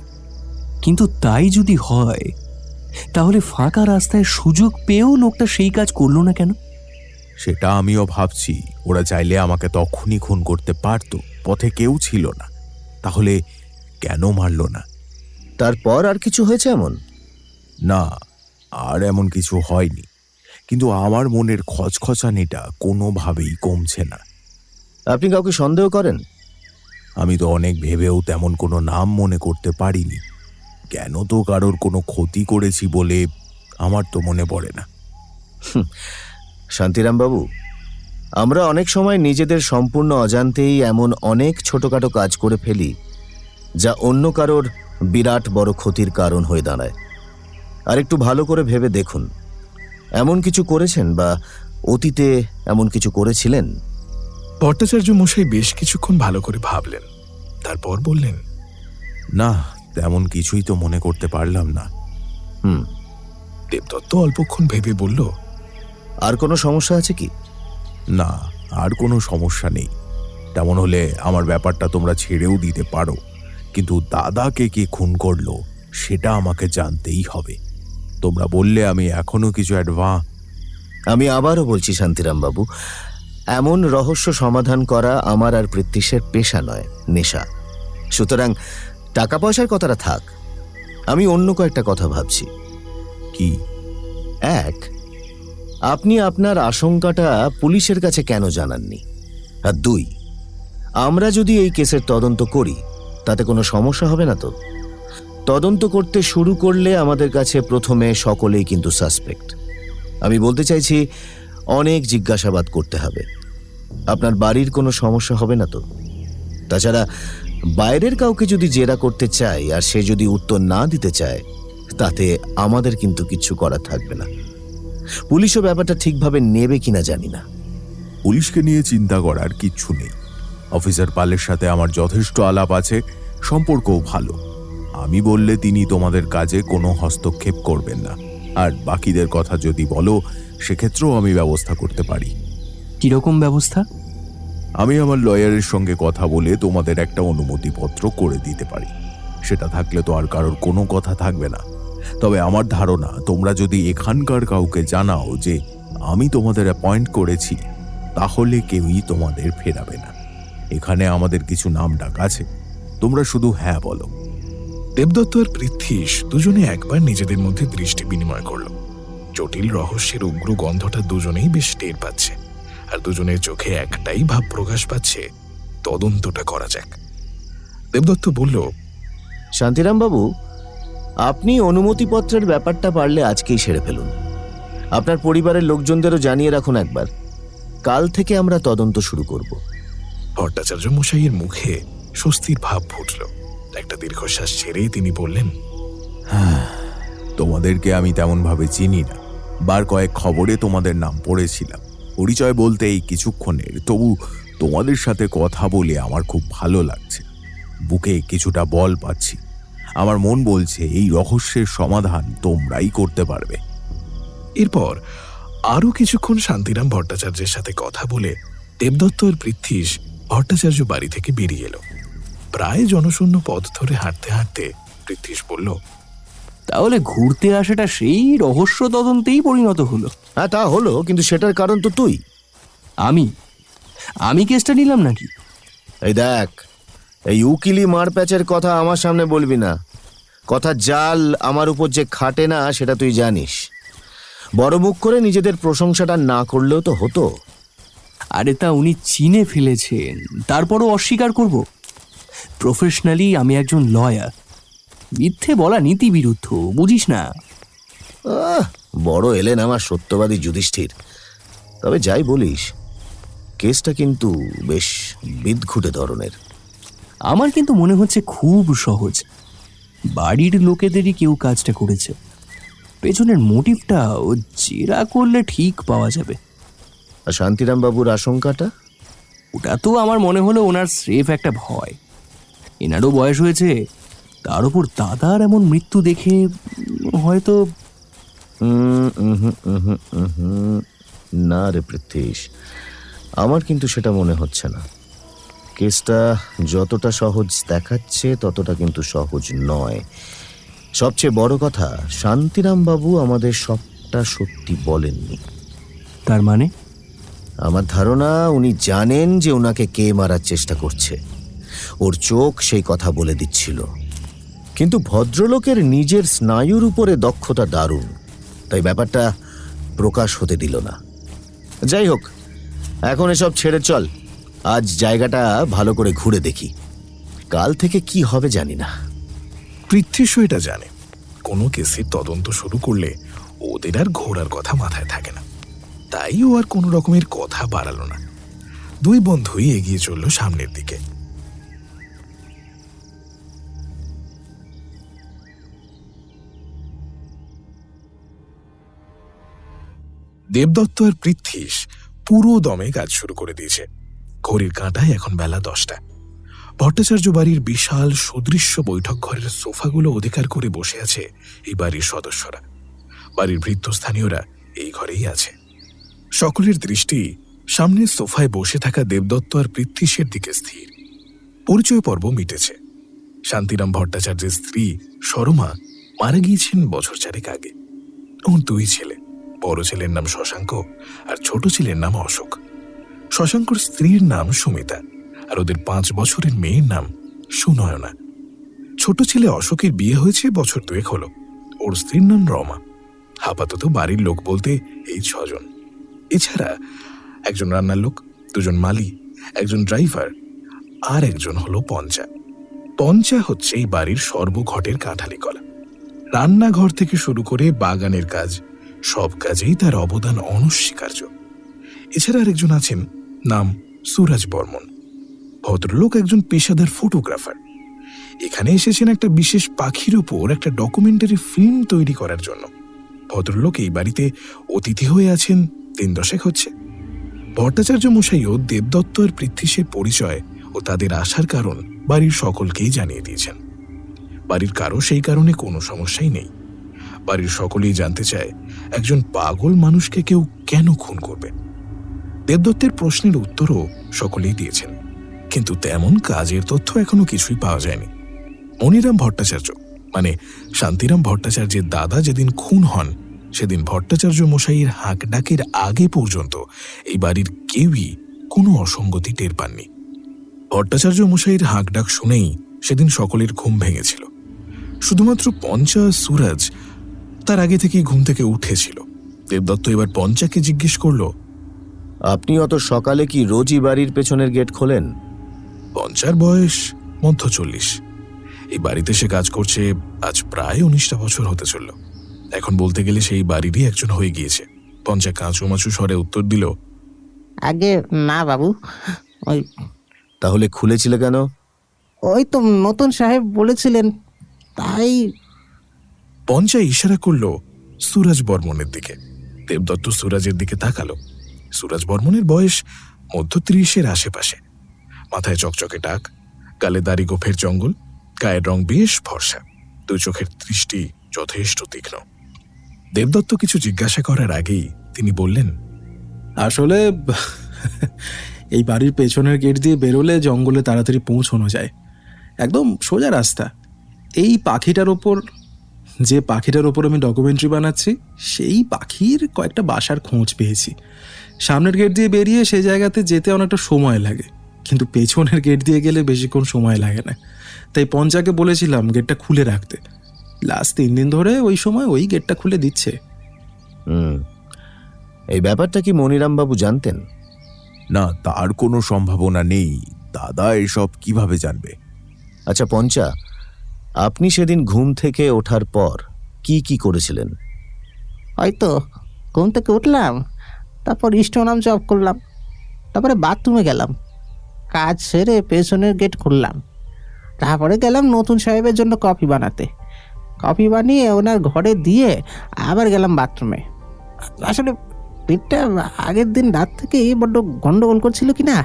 কিন্তু তাই যদি হয়, তাহলে ফাঁকা রাস্তায় সুযোগ পেয়েও লোকটা সেই কাজ করলো না কেন? সেটা আমিও ভাবছি। ওরা চাইলে আমাকে তখনই খুন করতে পারত, পথে কেউ ছিল না। তাহলে কেন মারল না? তারপর আর কিছু হয়েছে এমন? না, আর এমন কিছু হয়নি, কিন্তু আমার মনের খচখচানিটা কোনোভাবেই কমছে না। আপনি কাউকে সন্দেহ করেন? আমি তো অনেক ভেবেও তেমন কোনো নাম মনে করতে পারিনি। কেন তো কারোর কোনো ক্ষতি করেছি বলে আমার তো মনে পড়ে না। শান্তিরাম বাবু, আমরা অনেক সময় নিজেদের সম্পূর্ণ অজান্তেই এমন অনেক ছোটখাটো কাজ করে ফেলি যা অন্য কারোর বিরাট বড় ক্ষতির কারণ হয়ে দাঁড়ায়। আর একটু ভালো করে ভেবে দেখুন, এমন কিছু করেছেন বা অতীতে এমন কিছু করেছিলেন? ভট্টাচার্য মশাই বেশ কিছুক্ষণ ভালো করে ভাবলেন, তারপর বললেন, না, তেমন কিছুই তো মনে করতে পারলাম না। দেবদত্ত অল্পক্ষণ ভেবে বলল, আর কোনো সমস্যা আছে কি? না, আর কোনো সমস্যা নেই। তেমন হলে আমার ব্যাপারটা তোমরা ছেড়েও দিতে পারো, কিন্তু দাদাকে কে খুন করলো সেটা আমাকে জানতেই হবে। তোমরা বললে আমি এখনো কিছু আমি আবারও বলছি শান্তিরাম বাবু, এমন রহস্য সমাধান করা আমার আর পৃথ্বীশের পেশা নয়, নেশা। সুতরাং টাকা পয়সার কথাটা থাক, আমি অন্য কয়েকটা কথা ভাবছি। কি? এক, আপনি আপনার আশঙ্কাটা পুলিশের কাছে কেন জানাননি? আর দুই, আমরা যদি এই কেসের তদন্ত করি তাতে কোনো সমস্যা হবে না তো? তদন্ত করতে শুরু করলে আমাদের কাছে প্রথমে সকলেই কিন্তু সাসপেক্ট। আমি বলতে চাইছি, অনেক জিজ্ঞাসাবাদ করতে হবে। আপনার বাড়ির কোনো সমস্যা হবে না তো? তাছাড়া বাইরের কাউকে যদি জেরা করতে চাই আর সে যদি উত্তর না দিতে চায়, তাতে আমাদের কিন্তু কিচ্ছু করার থাকবে না। পুলিশও ব্যাপারটা ঠিকভাবে নেবে কিনা জানি না। পুলিশকে নিয়ে চিন্তা করার কিচ্ছু নেই। অফিসার পালের সাথে আমার যথেষ্ট আলাপ আছে, সম্পর্কও ভালো। আমি বললে তিনি তোমাদের কাজে কোনো হস্তক্ষেপ করবেন না। আর বাকিদের কথা যদি বলো, সেক্ষেত্রেও আমি ব্যবস্থা করতে পারি। কিরকম ব্যবস্থা? আমি আমার লয়ারের সঙ্গে কথা বলে তোমাদের একটা অনুমতিপত্র করে দিতে পারি। সেটা থাকলে তো আর কারোর কোনো কথা থাকবে না। তবে আমার ধারণা, তোমরা যদি এখানকার কাউকে জানাও যে আমি তোমাদের অ্যাপয়েন্ট করেছি, তাহলে কেউই তোমাদের ফেরাবে না। এখানে আমাদের কিছু নাম ডাক আছে, তোমরা শুধু হ্যাঁ বলো। দেবদত্ত আর পৃথ্বীশ দুজনে একবার নিজেদের মধ্যে দৃষ্টি বিনিময় করল। জটিল রহস্যের উগ্র গন্ধটা দুজনেই বেশ টের পাচ্ছে, আর দুজনের চোখে একটাই ভাব প্রকাশ পাচ্ছে, তদন্তটা করা যাক। দেবদত্ত বলল, শান্তিরাম বাবু, আপনি অনুমতিপত্রের ব্যাপারটা পারলে আজকেই সেরে ফেলুন। আপনার পরিবারের লোকজনদেরও জানিয়ে রাখুন একবার। কাল থেকে আমরা তদন্ত শুরু করব। ভট্টাচার্য মশাইয়ের মুখে স্বস্তির ভাব ফুটল। একটা দীর্ঘশ্বাস ছেড়েই তিনি বললেন, তোমাদেরকে আমি তেমনভাবে চিনি না, বার কয়েক খবরে তোমাদের নাম পড়েছিলাম। পরিচয় বলতে এই কিছুক্ষণের, তবু তোমাদের সাথে কথা বলে আমার খুব ভালো লাগছে। বুকে কিছুটা বল পাচ্ছি। আমার মন বলছে এই রহস্যের সমাধান তোমরাই করতে পারবে। এরপর আরো কিছুক্ষণ শান্তিরাম ভট্টাচার্যের সাথে কথা বলে দেবদত্ত আর পৃথ্বীশ ভট্টাচার্য বাড়ি থেকে বেরিয়ে এলো। প্রায় জনশূন্য পথ ধরে হাঁটতে হাঁটতে পৃথ্বীশ বলল, তাহলে ঘুরতে আসাটা সেই রহস্য তদন্তেই পরিণত হলো। হ্যাঁ, তা হলো, কিন্তু সেটার কারণ তো তুই। আমি কেসটা নিলাম নাকি? এই দেখ, এই উকিলি মারপ্যাচের কথা আমার সামনে বলবি না। কথা জাল আমার উপর যে খাটে না, সেটা তুই জানিস। বড় মুখ করে নিজেদের প্রশংসাটা না করলেও তো হতো। আরে তা উনি চিনে ফেলেছেন, তারপরও অস্বীকার করব? প্রফেশনালি আমি একজন লয়ার, মিথ্যে বলা নীতি বিরুদ্ধ, বুঝিস না? বড় এলেন আমার সত্যবাদী যুধিষ্ঠির। তবে যাই বলিস, কেসটা কিন্তু বেশ বিদঘুটে ধরনের। আমার কিন্তু মনে হচ্ছে খুব সহজ। বাড়ির লোকেদেরই কেউ কাজটা করেছে। পেছনের মোটিভটা ও জেরা করলে ঠিক পাওয়া যাবে। আর শান্তিরাম বাবুর আশঙ্কাটা? ওটা তো আমার মনে হলো ওনার স্রেফ একটা ভয়। এনারও বয়স হয়েছে, তার উপর দাদার এমন মৃত্যু দেখে হয়তো। না রে পৃথ্বীশ, আমার কিন্তু সেটা মনে হচ্ছে না। কেসটা যতটা সহজ দেখাচ্ছে ততটা কিন্তু সহজ নয়। সবচেয়ে বড় কথা, শান্তিরাম বাবু আমাদের সবটা সত্যি বলেননি। তার মানে? আমার ধারণা উনি জানেন যে ওনাকে কে মারার চেষ্টা করছে। ওর চোখ সেই কথা বলে দিচ্ছিল। কিন্তু ভদ্রলোকের নিজের স্নায়ুর উপরে দক্ষতা দারুণ, তাই ব্যাপারটা প্রকাশ হতে দিল না। যাই হোক, এখন এসব ছেড়ে চল। আজ জায়গাটা ভালো করে ঘুরে দেখি। কাল থেকে কি হবে জানি না। পৃথ্বীশও এটা জানে, কোনো কেসের তদন্ত শুরু করলে ওদের আর ঘোরার কথা মাথায় থাকে না। তাই ও আর কোনো রকমের কথা বাড়ালো না। দুই বন্ধুই এগিয়ে চলল সামনের দিকে। দেবদত্ত আর পৃথ্বীশ পুরো দমে কাজ শুরু করে দিয়েছে। ঘড়ির কাঁটায় এখন বেলা 10টা। ভট্টাচার্য বাড়ির বিশাল সুদৃশ্য বৈঠক ঘরের সোফাগুলো অধিকার করে বসে আছে এই বাড়ির সদস্যরা। বাড়ির বৃদ্ধস্থানীয়রা এই ঘরেই আছে। সকলের দৃষ্টি সামনের সোফায় বসে থাকা দেবদত্ত আর পৃথ্বীশের দিকে স্থির। পরিচয় পর্ব মিটেছে। শান্তিরাম ভট্টাচার্যের স্ত্রী সরমা মারা গিয়েছেন বছর 4 আগে। ওর 2 ছেলে, বড় ছেলের নাম শশাঙ্ক আর ছোট ছেলের নাম অশোক। শশাঙ্কর স্ত্রীর নাম সুমিতা, আর ওদের 5 বছরের মেয়ের নাম সুনয়না। ছোট ছেলে অশোকের বিয়ে হয়েছে বছর 2 হলো। ওর স্ত্রীর নাম রমা। আপাতত বাড়ির লোক বলতে এই 6 জন। এছাড়া একজন রান্নার লোক, 2 জন মালি, একজন ড্রাইভার, আর একজন হলো পঞ্চা। পঞ্চা হচ্ছে এই বাড়ির সর্বঘটের কাঁঠালি কলা। রান্নাঘর থেকে শুরু করে বাগানের কাজ, সব কাজেই তার অবদান অনস্বীকার্য। এছাড়া আরেকজন আছেন, নাম সুরাজ বর্মন। ভদ্রলোক একজন পেশাদার ফটোগ্রাফার। এখানে এসেছেন একটা বিশেষ পাখির উপর একটা ডকুমেন্টারি ফিল্ম তৈরি করার জন্য। ভদ্রলোক এই বাড়িতে অতিথি হয়ে আছেন 3 দশেক হচ্ছে। ভট্টাচার্য মশাইও দেবদত্ত আর পৃথ্বীশের পরিচয় ও তাদের আসার কারণ বাড়ির সকলকেই জানিয়ে দিয়েছেন। বাড়ির কারো সেই কারণে কোনো সমস্যাই নেই। বাড়ির সকলেই জানতে চায় একজন পাগল মানুষকে কেউ কেন খুন করবে। দেবদত্তের প্রশ্নের উত্তরও সকলেই দিয়েছেন, কিন্তু তেমন কাজের তথ্য এখনো কিছুই পাওয়া যায়নি। মনিরাম ভট্টাচার্য মানে শান্তিরাম ভট্টাচার্যের দাদা যেদিন খুন হন, সেদিন ভট্টাচার্য মশাইয়ের হাঁক ডাকের আগে পর্যন্ত এই বাড়ির কেউই কোনো অসঙ্গতি টের পাননি। ভট্টাচার্য মশাইয়ের হাঁক ডাক শুনেই সেদিন সকলের ঘুম ভেঙেছিল। শুধুমাত্র পঞ্চা সুরজ তার আগে থেকেই ঘুম থেকে উঠেছিল। দেবদত্ত এবার পঞ্চাকে জিজ্ঞেস করল, আপনি অত সকালে কি রোজই বাড়ির পেছনের গেট খোলেন? পঞ্চার বয়স মধ্য 40। এই বাড়িতে সে কাজ করছে আজ প্রায় 19টা বছর হতে চলল। এখন বলতে গেলে সেই বাড়িরই একজন হয়ে গিয়েছে। পঞ্চা কাঁচুমাচু স্বরে উত্তর দিল, আগে না বাবু, ওই তাহলে খুলেছিল কেন? ওই তো নতুন সাহেব বলেছিলেন তাই। পঞ্চা ইশারা করল সুরজ বর্মনের দিকে। দেবদত্ত সুরজের দিকে তাকালো। সুরজ বর্মনের বয়স মধ্য 30-এর আশেপাশে। মাথায় চকচকে টাক, গালে দাড়ি গোফের জঙ্গল, গায়ের রং বেশ ফর্সা, দুই চোখের দৃষ্টি যথেষ্ট তীক্ষ্ণ। দেবদত্ত কিছু জিজ্ঞাসা করার আগেই তিনি বললেন, আসলে এই বাড়ির পেছনের গেট দিয়ে বেরোলে জঙ্গলে তাড়াতাড়ি পৌঁছানো যায়, একদম সোজা রাস্তা। এই যে পাখিটার ওপর আমি ডকুমেন্টারি বানাচ্ছি, সেই পাখির কয়েকটা বাসার খোঁজ পেয়েছি। সামনের গেট দিয়ে বেরিয়ে সেই জায়গাতে যেতে অনেকটা সময় লাগে, কিন্তু পেছনের গেট দিয়ে গেলে বেশিক্ষণ সময় লাগে না। তাই পঞ্চাকে বলেছিলাম গেটটা খুলে রাখতে। লাস্ট 3 দিন ধরে ওই সময় ওই গেটটা খুলে দিচ্ছে। এই ব্যাপারটা কি মনিরাম বাবু জানতেন? না, তার কোনো সম্ভাবনা নেই। দাদা এসব কিভাবে জানবে? আচ্ছা পঞ্চা, আপনি সেদিন ঘুম থেকে ওঠার পর কি কি করেছিলেন? হয়তো ঘুম থেকে উঠলাম, তারপর ইষ্টনাম জপ করলাম, তারপরে বাথরুমে গেলাম, কাজ সেরে পেছনের গেট খুললাম, তারপরে গেলাম নতুন সাহেবের জন্য কফি বানাতে। কফি বানিয়ে ওনার ঘরে দিয়ে আবার গেলাম বাথরুমে। আসলে পেটটা আগের দিন রাত থেকে বড্ড গন্ডগোল করছিল কি না,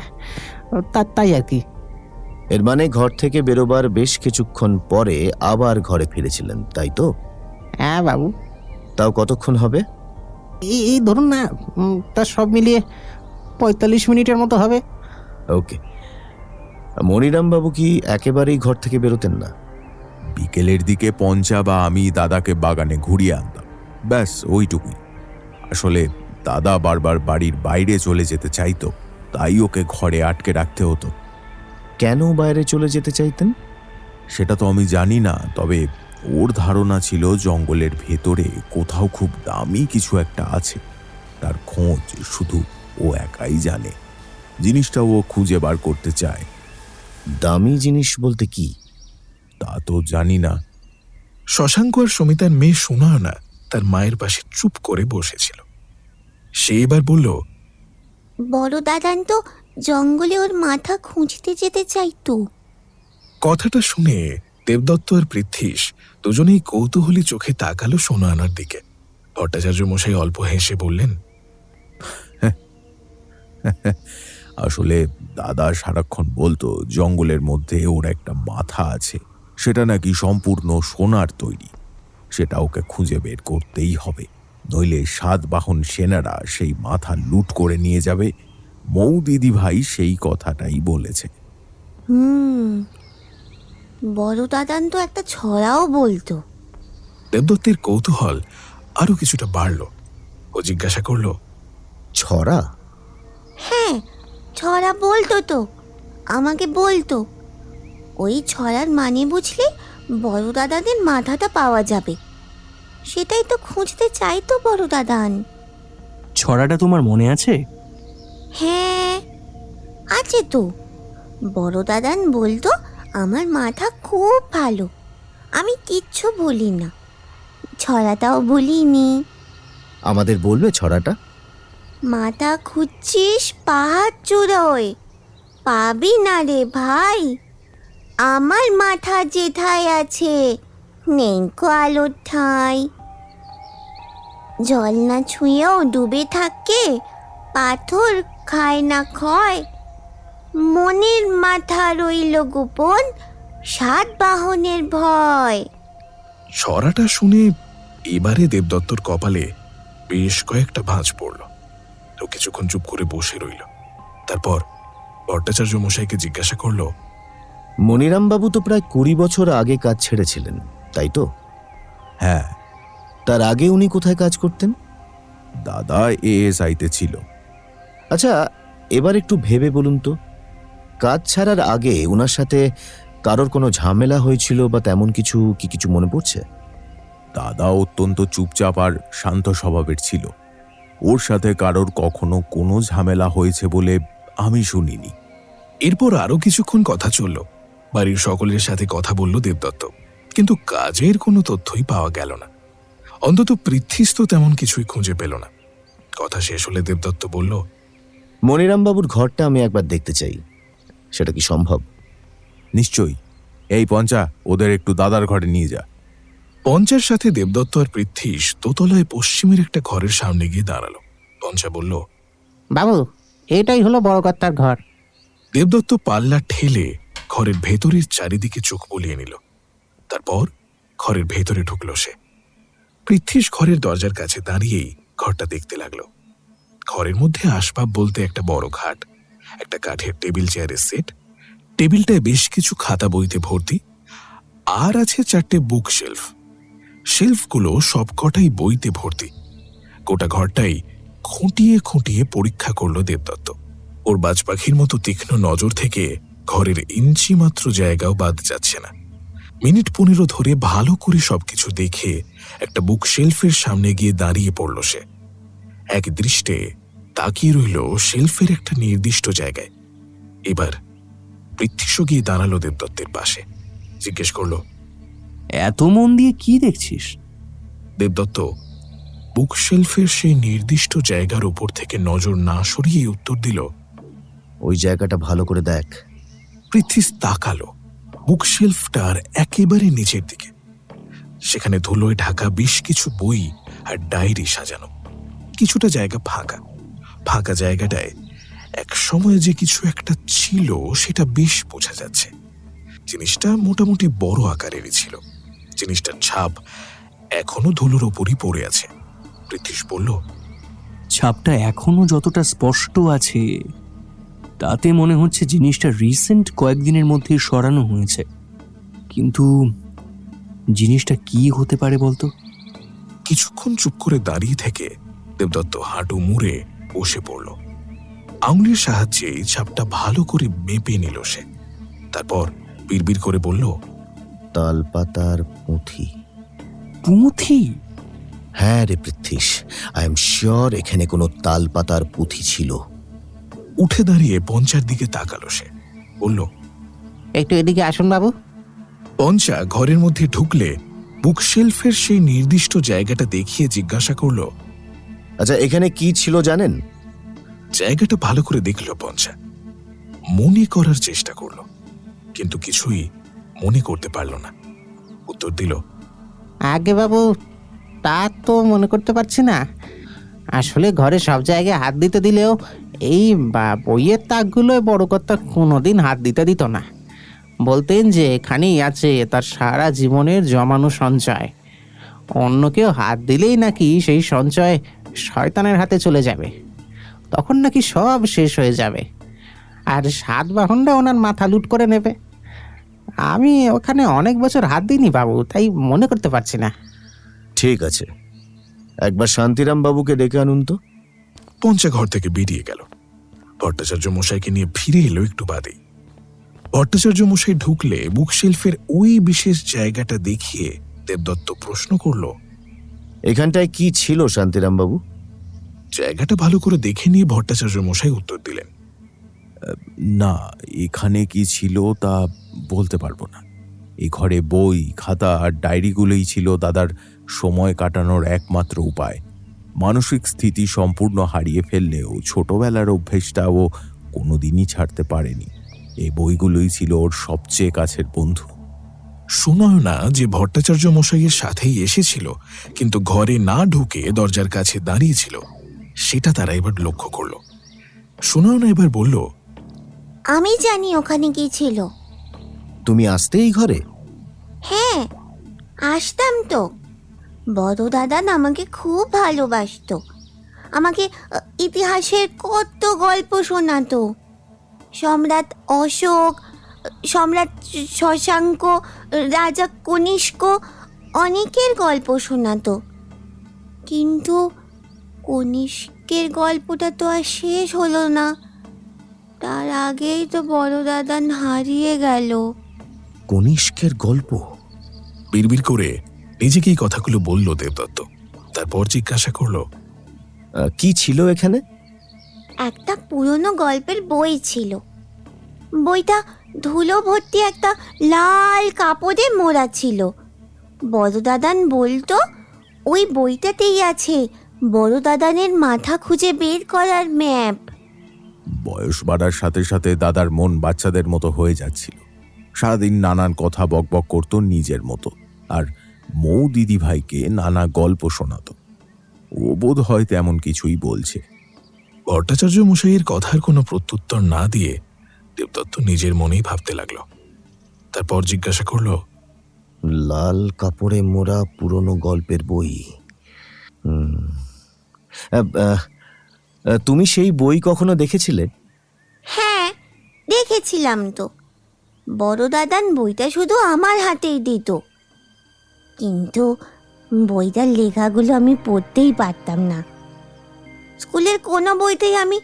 তাই আর কি। এর মানে ঘর থেকে বেরোবার বেশ কিছুক্ষণ পরে আবার ঘরে ফিরেছিলেন, তাই তো? হ্যাঁ বাবু। তাও কতক্ষণ হবে? এই ধরুন না, তার সব মিলিয়ে 45 মিনিটের মতো হবে। ওকে। মনিরাম বাবু কি একেবারেই ঘর থেকে বেরোতেন না? বিকেলের দিকে পঞ্চা বা আমি দাদাকে বাগানে ঘুরিয়ে আনতাম, ব্যাস ওইটুকুই। আসলে দাদা বারবার বাড়ির বাইরে চলে যেতে চাইতো, তাই ওকে ঘরে আটকে রাখতে হতো। কেন বাইরে চলে যেতে চাইতেন সেটা তো আমি জানি না, তবে ওর ধারণা ছিল জঙ্গলের ভেতরে কোথাও খুব দামি কিছু একটা আছে। তার খোঁজ শুধু ও একাই জানে। জিনিসটা ও খুঁজে বার করতে চায়। দামি জিনিস বলতে কি? তা তো জানি না। শশাঙ্ক আর সমিতার মেয়ে সুনয়না তার মায়ের পাশে চুপ করে বসেছিল। সে এবার বলল, বড় দাদান তো জঙ্গলে ওর মাথা খুঁজতে যেতে চাইতো। কথাটা শুনে দেবদত্ত আর পৃথ্বীশ দুজনেই কৌতূহলী চোখে তাকালো সুনয়নার দিকে। ভট্টাচার্য মশাই অল্প হেসে বললেন, আসলে দাদা সারাক্ষণ বলতো জঙ্গলের মধ্যে ওর একটা মাথা আছে, সেটা নাকি সম্পূর্ণ সোনার তৈরি। সেটা ওকে খুঁজে বের করতেই হবে, নইলে সাতবাহন সেনারা সেই মাথা লুট করে নিয়ে যাবে। মৌ দিদি ভাই সেই কথাটাই বলেছে। বড় দাদান তো একটা ছড়াও বলতো। দেবদত্তের কৌতূহল আরো কিছুটা বাড়ল। ও জিজ্ঞাসা করল, ছড়া? হ্যাঁ, ছড়া বলতো তো, আমাকে বলতো। ওই ছড়ার মানে বুঝলে বড় দাদাদের মাথাটা পাওয়া যাবে। সেটাই তো খুঁজতে চাইতো বড় দাদান। ছড়াটা তোমার মনে আছে? হ্যাঁ আছে তো। বড় দাদান বলতো আমার মাথা খুব ভালো, আমি কিচ্ছু বলি না, ছড়াটাও বলিনি। আমাদের বলবে ছড়াটা? মাথা খুঁজছিস পাহাড় চূড়োয়, পাবি না রে ভাই। আমার মাথা যেথায় আছে নেংকো আলোর ঠাঁই। জল না ছুঁয়েও ডুবে থাকে পাথর খায় না ক্ষয়, মনের মাথা রইল গোপন, 7 বাহনের ভয়। ছড়াটা শুনে এবারে দেবদত্তর কপালে বেশ কয়েকটা ভাঁজ পড়ল। তো কিছুক্ষণ চুপ করে বসে রইল। তারপর ভট্টাচার্য মশাইকে জিজ্ঞাসা করল, মনিরামবাবু তো প্রায় 20 বছর আগে কাজ ছেড়েছিলেন, তাই তো? হ্যাঁ, তার আগে উনি কোথায় কাজ করতেন? দাদা এএসআইতে ছিল। আচ্ছা, এবার একটু ভেবে বলুন তো, কাজ ছাড়ার আগে ওনার সাথে কারোর কোনো ঝামেলা হয়েছিল বা তেমন কিছু কিছু মনে পড়ছে? দাদা অত্যন্ত চুপচাপ আর শান্ত স্বভাবের ছিল। ওর সাথে কারোর কখনো কোনো ঝামেলা হয়েছে বলে আমি শুনিনি। এরপর আরো কিছুক্ষণ কথা চলল। বাড়ির সকলের সাথে কথা বলল দেবদত্ত, কিন্তু কাজের কোনো তথ্যই পাওয়া গেল না। অন্তত পৃথ্বীস তো তেমন কিছুই খুঁজে পেল না। কথা শেষ হলে দেবদত্ত বলল, মনিরামবাবুর ঘরটা আমি একবার দেখতে চাই, সেটা কি সম্ভব? নিশ্চয়ই। এই পঞ্চা, ওদের একটু দাদার ঘরে নিয়ে যা। পঞ্চার সাথে দেবদত্ত আর পৃথ্বীস দোতলায় পশ্চিমের একটা ঘরের সামনে গিয়ে দাঁড়ালো। পঞ্চা বলল, বাবু, এটাই হলো বড় কর্তার ঘর। দেবদত্ত পাল্লা ঠেলে ঘরের ভেতরের চারিদিকে চোখ বুলিয়ে নিল। তারপর ঘরের ভেতরে ঢুকল সে। পৃথ্বীস ঘরের দরজার কাছে দাঁড়িয়েই ঘরটা দেখতে লাগলো। ঘরের মধ্যে আসবাব বলতে একটা বড় খাট, একটা কাঠের টেবিল চেয়ারের সেট, টেবিলটায় বেশ কিছু খাতা বইতে ভর্তি, আর আছে 4টে বুক শেলফ। শেলফগুলো সবকটাই বইতে ভর্তি। গোটা ঘরটাই খুঁটিয়ে খুঁটিয়ে পরীক্ষা করল দেবদত্ত। ওর বাজ পাখির মতো তীক্ষ্ণ নজর থেকে ঘরের ইঞ্চি মাত্র জায়গাও বাদ যাচ্ছে না। মিনিট 15 ধরে ভালো করে সবকিছু দেখে একটা বুক শেলফের সামনে গিয়ে দাঁড়িয়ে পড়ল সে। এক দৃষ্টে তাকিয়ে রইল শেলফের একটা নির্দিষ্ট জায়গায়। এবার পৃথ্বীশও গিয়ে দাঁড়ালো দেবদত্তের পাশে। জিজ্ঞেস করল, এত মন দিয়ে কি দেখছিস? দেবদত্ত বুক শেলফের সেই নির্দিষ্ট জায়গার উপর থেকে নজর না সরিয়ে উত্তর দিল, ওই জায়গাটা ভালো করে দেখ। পৃথ্বীস তাকালো বুকশেলফটার একেবারে নিচের দিকে। সেখানে ধুলোয় ঢাকা বেশ কিছু বই আর ডায়েরি সাজানো। কিছুটা জায়গা ফাঁকা। ফাঁকা জায়গাটায় এক সময় যে কিছু একটা ছিল সেটা বেশ বোঝা যাচ্ছে। জিনিসটা মোটামুটি বড় আকারেরই ছিল। জিনিসটার ছাপ এখনো ধুলোর ওপরই পড়ে আছে। পৃথ্বীস বলল, ছাপটা এখনো যতটা স্পষ্ট আছে তাতে মনে হচ্ছে জিনিসটা রিসেন্ট কয়েকদিনের মধ্যে সরানো হয়েছে। কিন্তু জিনিসটা কি হতে পারে বলতো? কিছুক্ষণ চুপ করে দাঁড়িয়ে থেকে দেবদত্ত হাঁটু মুড়ে বসে পড়ল। আঙুলের সাহায্যে ছাপটা ভালো করে মেপে নিল সে। তারপর বিড়বিড় করে বলল, তালপাতার পুঁথি। পুঁথি? হ্যাঁ রে পৃথ্বীশ, আই এম শিওর এখানে কোনো তালপাতার পুঁথি ছিল। উঠে দাঁড়িয়ে পঞ্চার দিকে তাকালো সে। বলল, একটু এদিকে আসুন বাবু। পঞ্চা ঘরের মধ্যে ঢুকলে বুকশেলফের সেই নির্দিষ্ট জায়গাটা দেখিয়ে জিজ্ঞাসা করল, আচ্ছা, এখানে কি ছিল জানেন? জায়গাটা ভালো করে দেখল পঞ্চা। মনে করার চেষ্টা করল, কিন্তু কিছুই মনে করতে পারল না। উত্তর দিল, আগে বাবু, তা তো মনে করতে পারছি না। আসলে ঘরে সব জায়গায় হাত দিতে দিলেও এই বইয়ের তাকগুলোয় বড় কর্তা কোনোদিন হাত দিতে দিত না। বলতেন যে এখানেই আছে তার সারা জীবনের জমানো সঞ্চয়। অন্য কেউ হাত দিলেই নাকি সেই সঞ্চয় শয়তানের হাতে চলে যাবে, তখন নাকি সব শেষ হয়ে যাবে, আর 7 বাহনটা ওনার মাথা লুট করে নেবে। আমি ওখানে অনেক বছর হাত দিইনি বাবু, তাই মনে করতে পারছি না। ঠিক আছে, একবার শান্তিরাম বাবুকে ডেকে আনুন তো। পঞ্চা ঘর থেকে বেরিয়ে গেল। ভট্টাচার্য মশাইকে নিয়ে ফিরে এলো একটু বাদেই। ভট্টাচার্য মশাই ঢুকলে বুকশেলফের ওই বিশেষ জায়গাটা দেখিয়ে দেবদত্ত প্রশ্ন করল, এখানটায় কি ছিল শান্তিরাম বাবু? জায়গাটা ভালো করে দেখে নিয়ে ভট্টাচার্য মশাই উত্তর দিলেন, না, এখানে কি ছিল তা বলতে পারবো না। এই ঘরে বই, খাতা আর ডায়েরিগুলোই ছিল দাদার সময় কাটানোর একমাত্র উপায়। মানসিক স্থিতি সম্পূর্ণ হারিয়ে ফেললেও ছোটবেলার অভ্যেসটা ও কোনোদিনই ছাড়তে পারেনি। এই বইগুলোই ছিল ওর সবচেয়ে কাছের বন্ধু। সুনয়না যে ভট্টাচার্য মশাইয়ের সাথেই এসেছিল কিন্তু ঘরে না ঢুকে দরজার কাছে দাঁড়িয়েছিল, সেটা তারা এবার লক্ষ্য করল। সুনয়না এবার বলল, আমি জানি ওখানে কি ছিল। তুমি আসতে এই ঘরে? হ্যাঁ, আসতাম তো। বড় দাদা আমাকে খুব ভালোবাসতো। আমাকে ইতিহাসের কত গল্প শোনাতো। সম্রাট অশোক, সম্রাট শশাঙ্ক, রাজা কনিষ্ক, অনেকের গল্প শোনাতো। কিন্তু কনিষ্কের গল্পটা তো আর শেষ হলো না। তার আগেই তো বড় দাদা হারিয়ে গেল। কনিষ্কের গল্প? বিড়বিড় করে নিজেকে এই কথাগুলো বলল দেবদত্ত। তারপর জিজ্ঞাসা করলো, কি ছিল এখানে? একটা পুরনো গল্পের বই ছিল। বইটা ধুলো ভর্তি একটা লাল কাপড়ে মোড়া ছিল। বড় দাদান বলতো ওই বইটাতেই আছে বড় দাদানের মাথা খুঁজে বের করার ম্যাপ। বয়স বাড়ার সাথে সাথে দাদার মন বাচ্চাদের মতো হয়ে যাচ্ছিল। সারাদিন নানান কথা বকবক করত নিজের মতো, আর মৌ দিদি ভাইকে নানা গল্প শোনাতো। ও বোধ হয় তেমন কিছুই বলছে। ভট্টাচার্য মশাইয়ের কথার কোনো প্রত্যুত্তর না দিয়ে দেবদত্ত নিজের মনেই ভাবতে লাগলো। তারপর জিজ্ঞাসা করলো, লাল কাপড়ে মোড়া পুরনো গল্পের বই। তুমি সেই বই কখনো দেখেছিলে? হ্যাঁ, দেখেছিলাম তো। বড় দাদান বইটা শুধু আমার হাতেই দিত। কিন্তু বইটার লেখাগুলো আমি পড়তেই পারতাম না। স্কুলের কোনো বইতেই আমি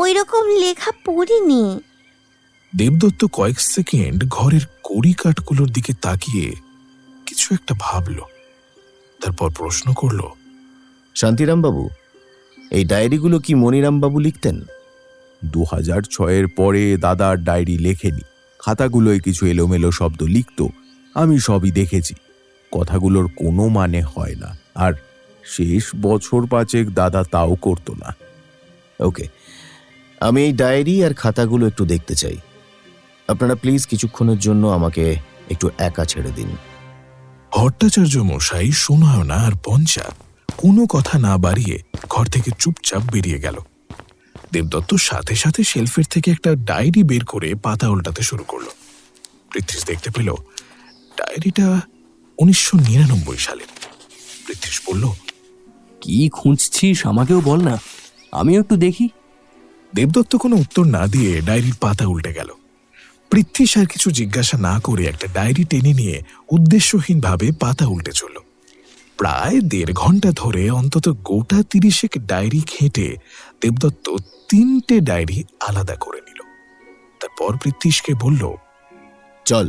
ওই রকম লেখা পড়িনি। দেবদত্ত কয়েক সেকেন্ড ঘরের কড়ি কাঠগুলোর দিকে তাকিয়ে কিছু একটা ভাবল। তারপর প্রশ্ন করল, শান্তিরাম বাবু, এই ডায়েরিগুলো কি মনিরাম বাবু লিখতেন? 2006-এর পরে দাদার ডায়েরি লেখেনি। খাতাগুলোয় কিছু এলোমেলো শব্দ লিখত, আমি সবই দেখেছি। কথাগুলোর কোনো মানে হয় না, আর শেষ বছর 5 দাদা তাও করতো না। ওকে, আমি এই ডায়েরি আর খাতাগুলো একটু দেখতে চাই। আপনারা প্লিজ কিছুক্ষণের জন্য আমাকে একটু একা ছেড়ে দিন। ভট্টাচার্য মশাই, সুনয়না আর পঞ্চা কোনো কথা না বাড়িয়ে ঘর থেকে চুপচাপ বেরিয়ে গেল। দেবদত্ত সাথে সাথে শেলফের থেকে একটা ডায়েরি বের করে পাতা উল্টাতে শুরু করলো। পৃথ্বীশ দেখতে পেল ডায়েরিটা 1999 সালের। পৃথ্বীশ বলল, কি খুঁজছিস আমাকেও বল না, আমিও একটু দেখি। দেবদত্ত কোনো উত্তর না দিয়ে ডায়েরির পাতা উল্টে গেল। পৃথ্বীশ আর কিছু জিজ্ঞাসা না করে একটা ডায়েরি টেনে নিয়ে উদ্দেশ্যহীনভাবে পাতা উল্টে চলল। প্রায় 1.5 ঘন্টা ধরে অন্তত গোটা 30 ডায়েরি ঘেঁটে দেবদত্ত 3টে ডায়েরি আলাদা করে নিল। তারপর পৃথ্বীশকে বলল, চল,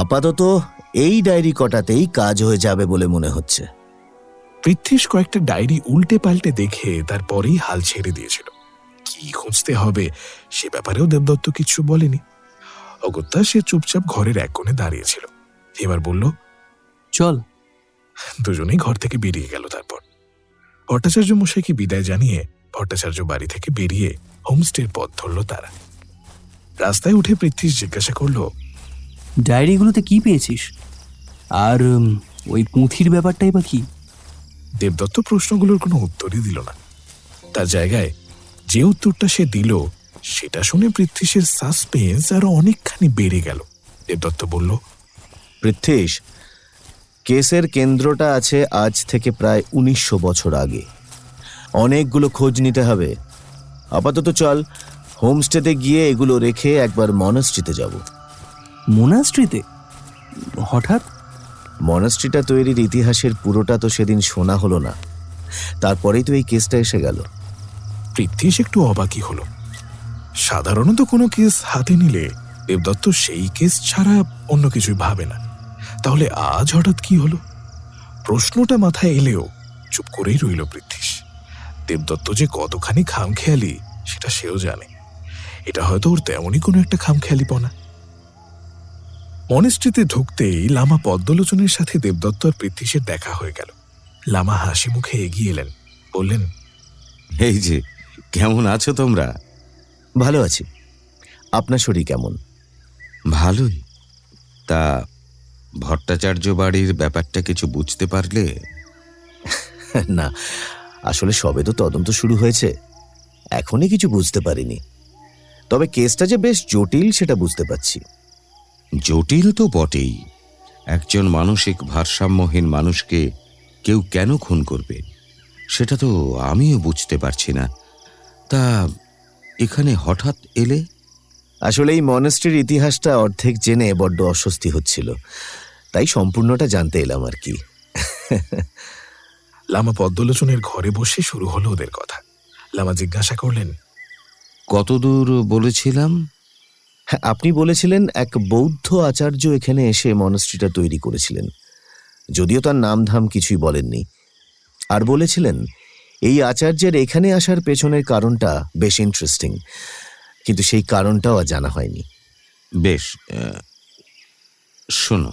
আপাতত এই ডায়েরি কটাতেই কাজ হয়ে যাবে বলে মনে হচ্ছে। পৃথ্বীশ কয়েকটা ডায়েরি উল্টে পাল্টে দেখে তারপরেই হাল ছেড়ে দিয়েছিল। কি খুঁজতে হবে সে ব্যাপারেও দেবদত্ত কিছু বলেনি। অগত্যা সে চুপচাপ ঘরের এক কোণে দাঁড়িয়েছিল। এবার বলল, চল। দুজনেই ঘর থেকে বেরিয়ে গেল। তারপর ভট্টাচার্য মশাইকে বিদায় জানিয়ে ভট্টাচার্য বাড়ি থেকে বেরিয়ে হোমস্টের পথ ধরল তারা। রাস্তায় উঠে পৃথ্বীশ জিজ্ঞাসা করল, ডায়েরিগুলোতে কি পেয়েছিস? আর ওই পুঁথির ব্যাপারটাই বা কি? দেবদত্ত প্রশ্নগুলোর কোনো উত্তরই দিল না। তার জায়গায় যে উত্তরটা সে দিল সেটা শুনে পৃথ্বীশের সাসপেন্স আরো অনেকখানি বেড়ে গেল। দেবদত্ত বলল, পৃথ্বীশ, কেসের কেন্দ্রটা আছে আজ থেকে প্রায় 1900 বছর আগে। অনেকগুলো খোঁজ নিতে হবে। আপাতত চল, হোমস্টেতে গিয়ে এগুলো রেখে একবার মনাস্ট্রিতে যাব। মোনাস্ট্রিতে? হঠাৎ? মনাস্ট্রিটা তৈরির ইতিহাসের পুরোটা তো সেদিন শোনা হলো না, তারপরেই তো এই কেসটা এসে গেল। পৃথ্বীশ একটু অবাকই হলো। সাধারণত কোনো কেস হাতে নিলে দেবদত্ত সেই কেস ছাড়া অন্য কিছুই ভাবে না। তাহলে আজ হঠাৎ কি হলো? প্রশ্নটা মাথায় এলেও চুপ করেই রইল পৃথ্বীশ। দেবদত্ত যে কতখানি খামখেয়ালি সেটা সেও জানে। এটা হয়তো ওর তেমনই কোনো একটা খামখেয়ালিপনা। মনেস্ট্রিতে ঢুকতেই লামা পদ্মলোচনের সাথে দেবদত্ত আর পৃথ্বীশের দেখা হয়ে গেল। লামা হাসি মুখে এগিয়ে এলেন, বললেন, এই যে, কেমন আছো তোমরা? ভালো আছি। আপনার শরীর কেমন? ভালোই। তা ভট্টাচার্য বাড়ির ব্যাপারটা কিছু বুঝতে পারলে? না, আসলে সবে তো তদন্ত শুরু হয়েছে। এখনই কিছু বুঝতে পারিনি, তবে কেসটা যে বেশ জটিল সেটা বুঝতে পারছি। জটিল তো বটেই। একজন মানসিক ভারসাম্যহীন মানুষকে কেউ কেন খুন করবে সেটা তো আমিও বুঝতে পারছি না। তা এখানে হঠাৎ এলে? আসলে এই মনেস্ট্রির ইতিহাসটা অর্ধেক জেনে বড্ড অস্বস্তি হচ্ছিল, তাই সম্পূর্ণটা জানতে এলাম আর কি। লামা পদ্মলোচনের ঘরে বসে শুরু হলো ওদের কথা। লামা জিজ্ঞাসা করলেন, কতদূর বলেছিলাম? হ্যাঁ, আপনি বলেছিলেন এক বৌদ্ধ আচার্য এখানে এসে মনেস্ট্রিটা তৈরি করেছিলেন, যদিও তার নামধাম কিছুই বলেননি। আর বলেছিলেন এই আচার্যের এখানে আসার পেছনের কারণটা বেশ ইন্টারেস্টিং, কিন্তু সেই কারণটাও আর জানা হয়নি। বেশ, শোনো,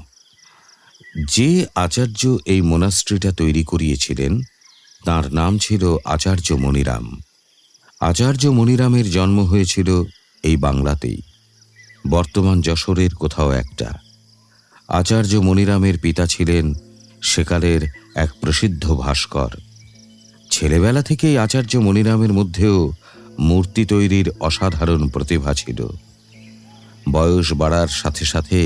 যে আচার্য এই মোনাস্ট্রিটা তৈরি করিয়েছিলেন তার নাম ছিল আচার্য মনিরাম। আচার্য মনিরামের জন্ম হয়েছিল এই বাংলাতেই, বর্তমান যশোরের কোথাও একটা। আচার্য মনিরামের পিতা ছিলেন সেকালের এক প্রসিদ্ধ ভাস্কর। ছেলেবেলা থেকেই আচার্য মনিরামের মধ্যেও মূর্তি তৈরির অসাধারণ প্রতিভা ছিল। বয়স বাড়ার সাথে সাথে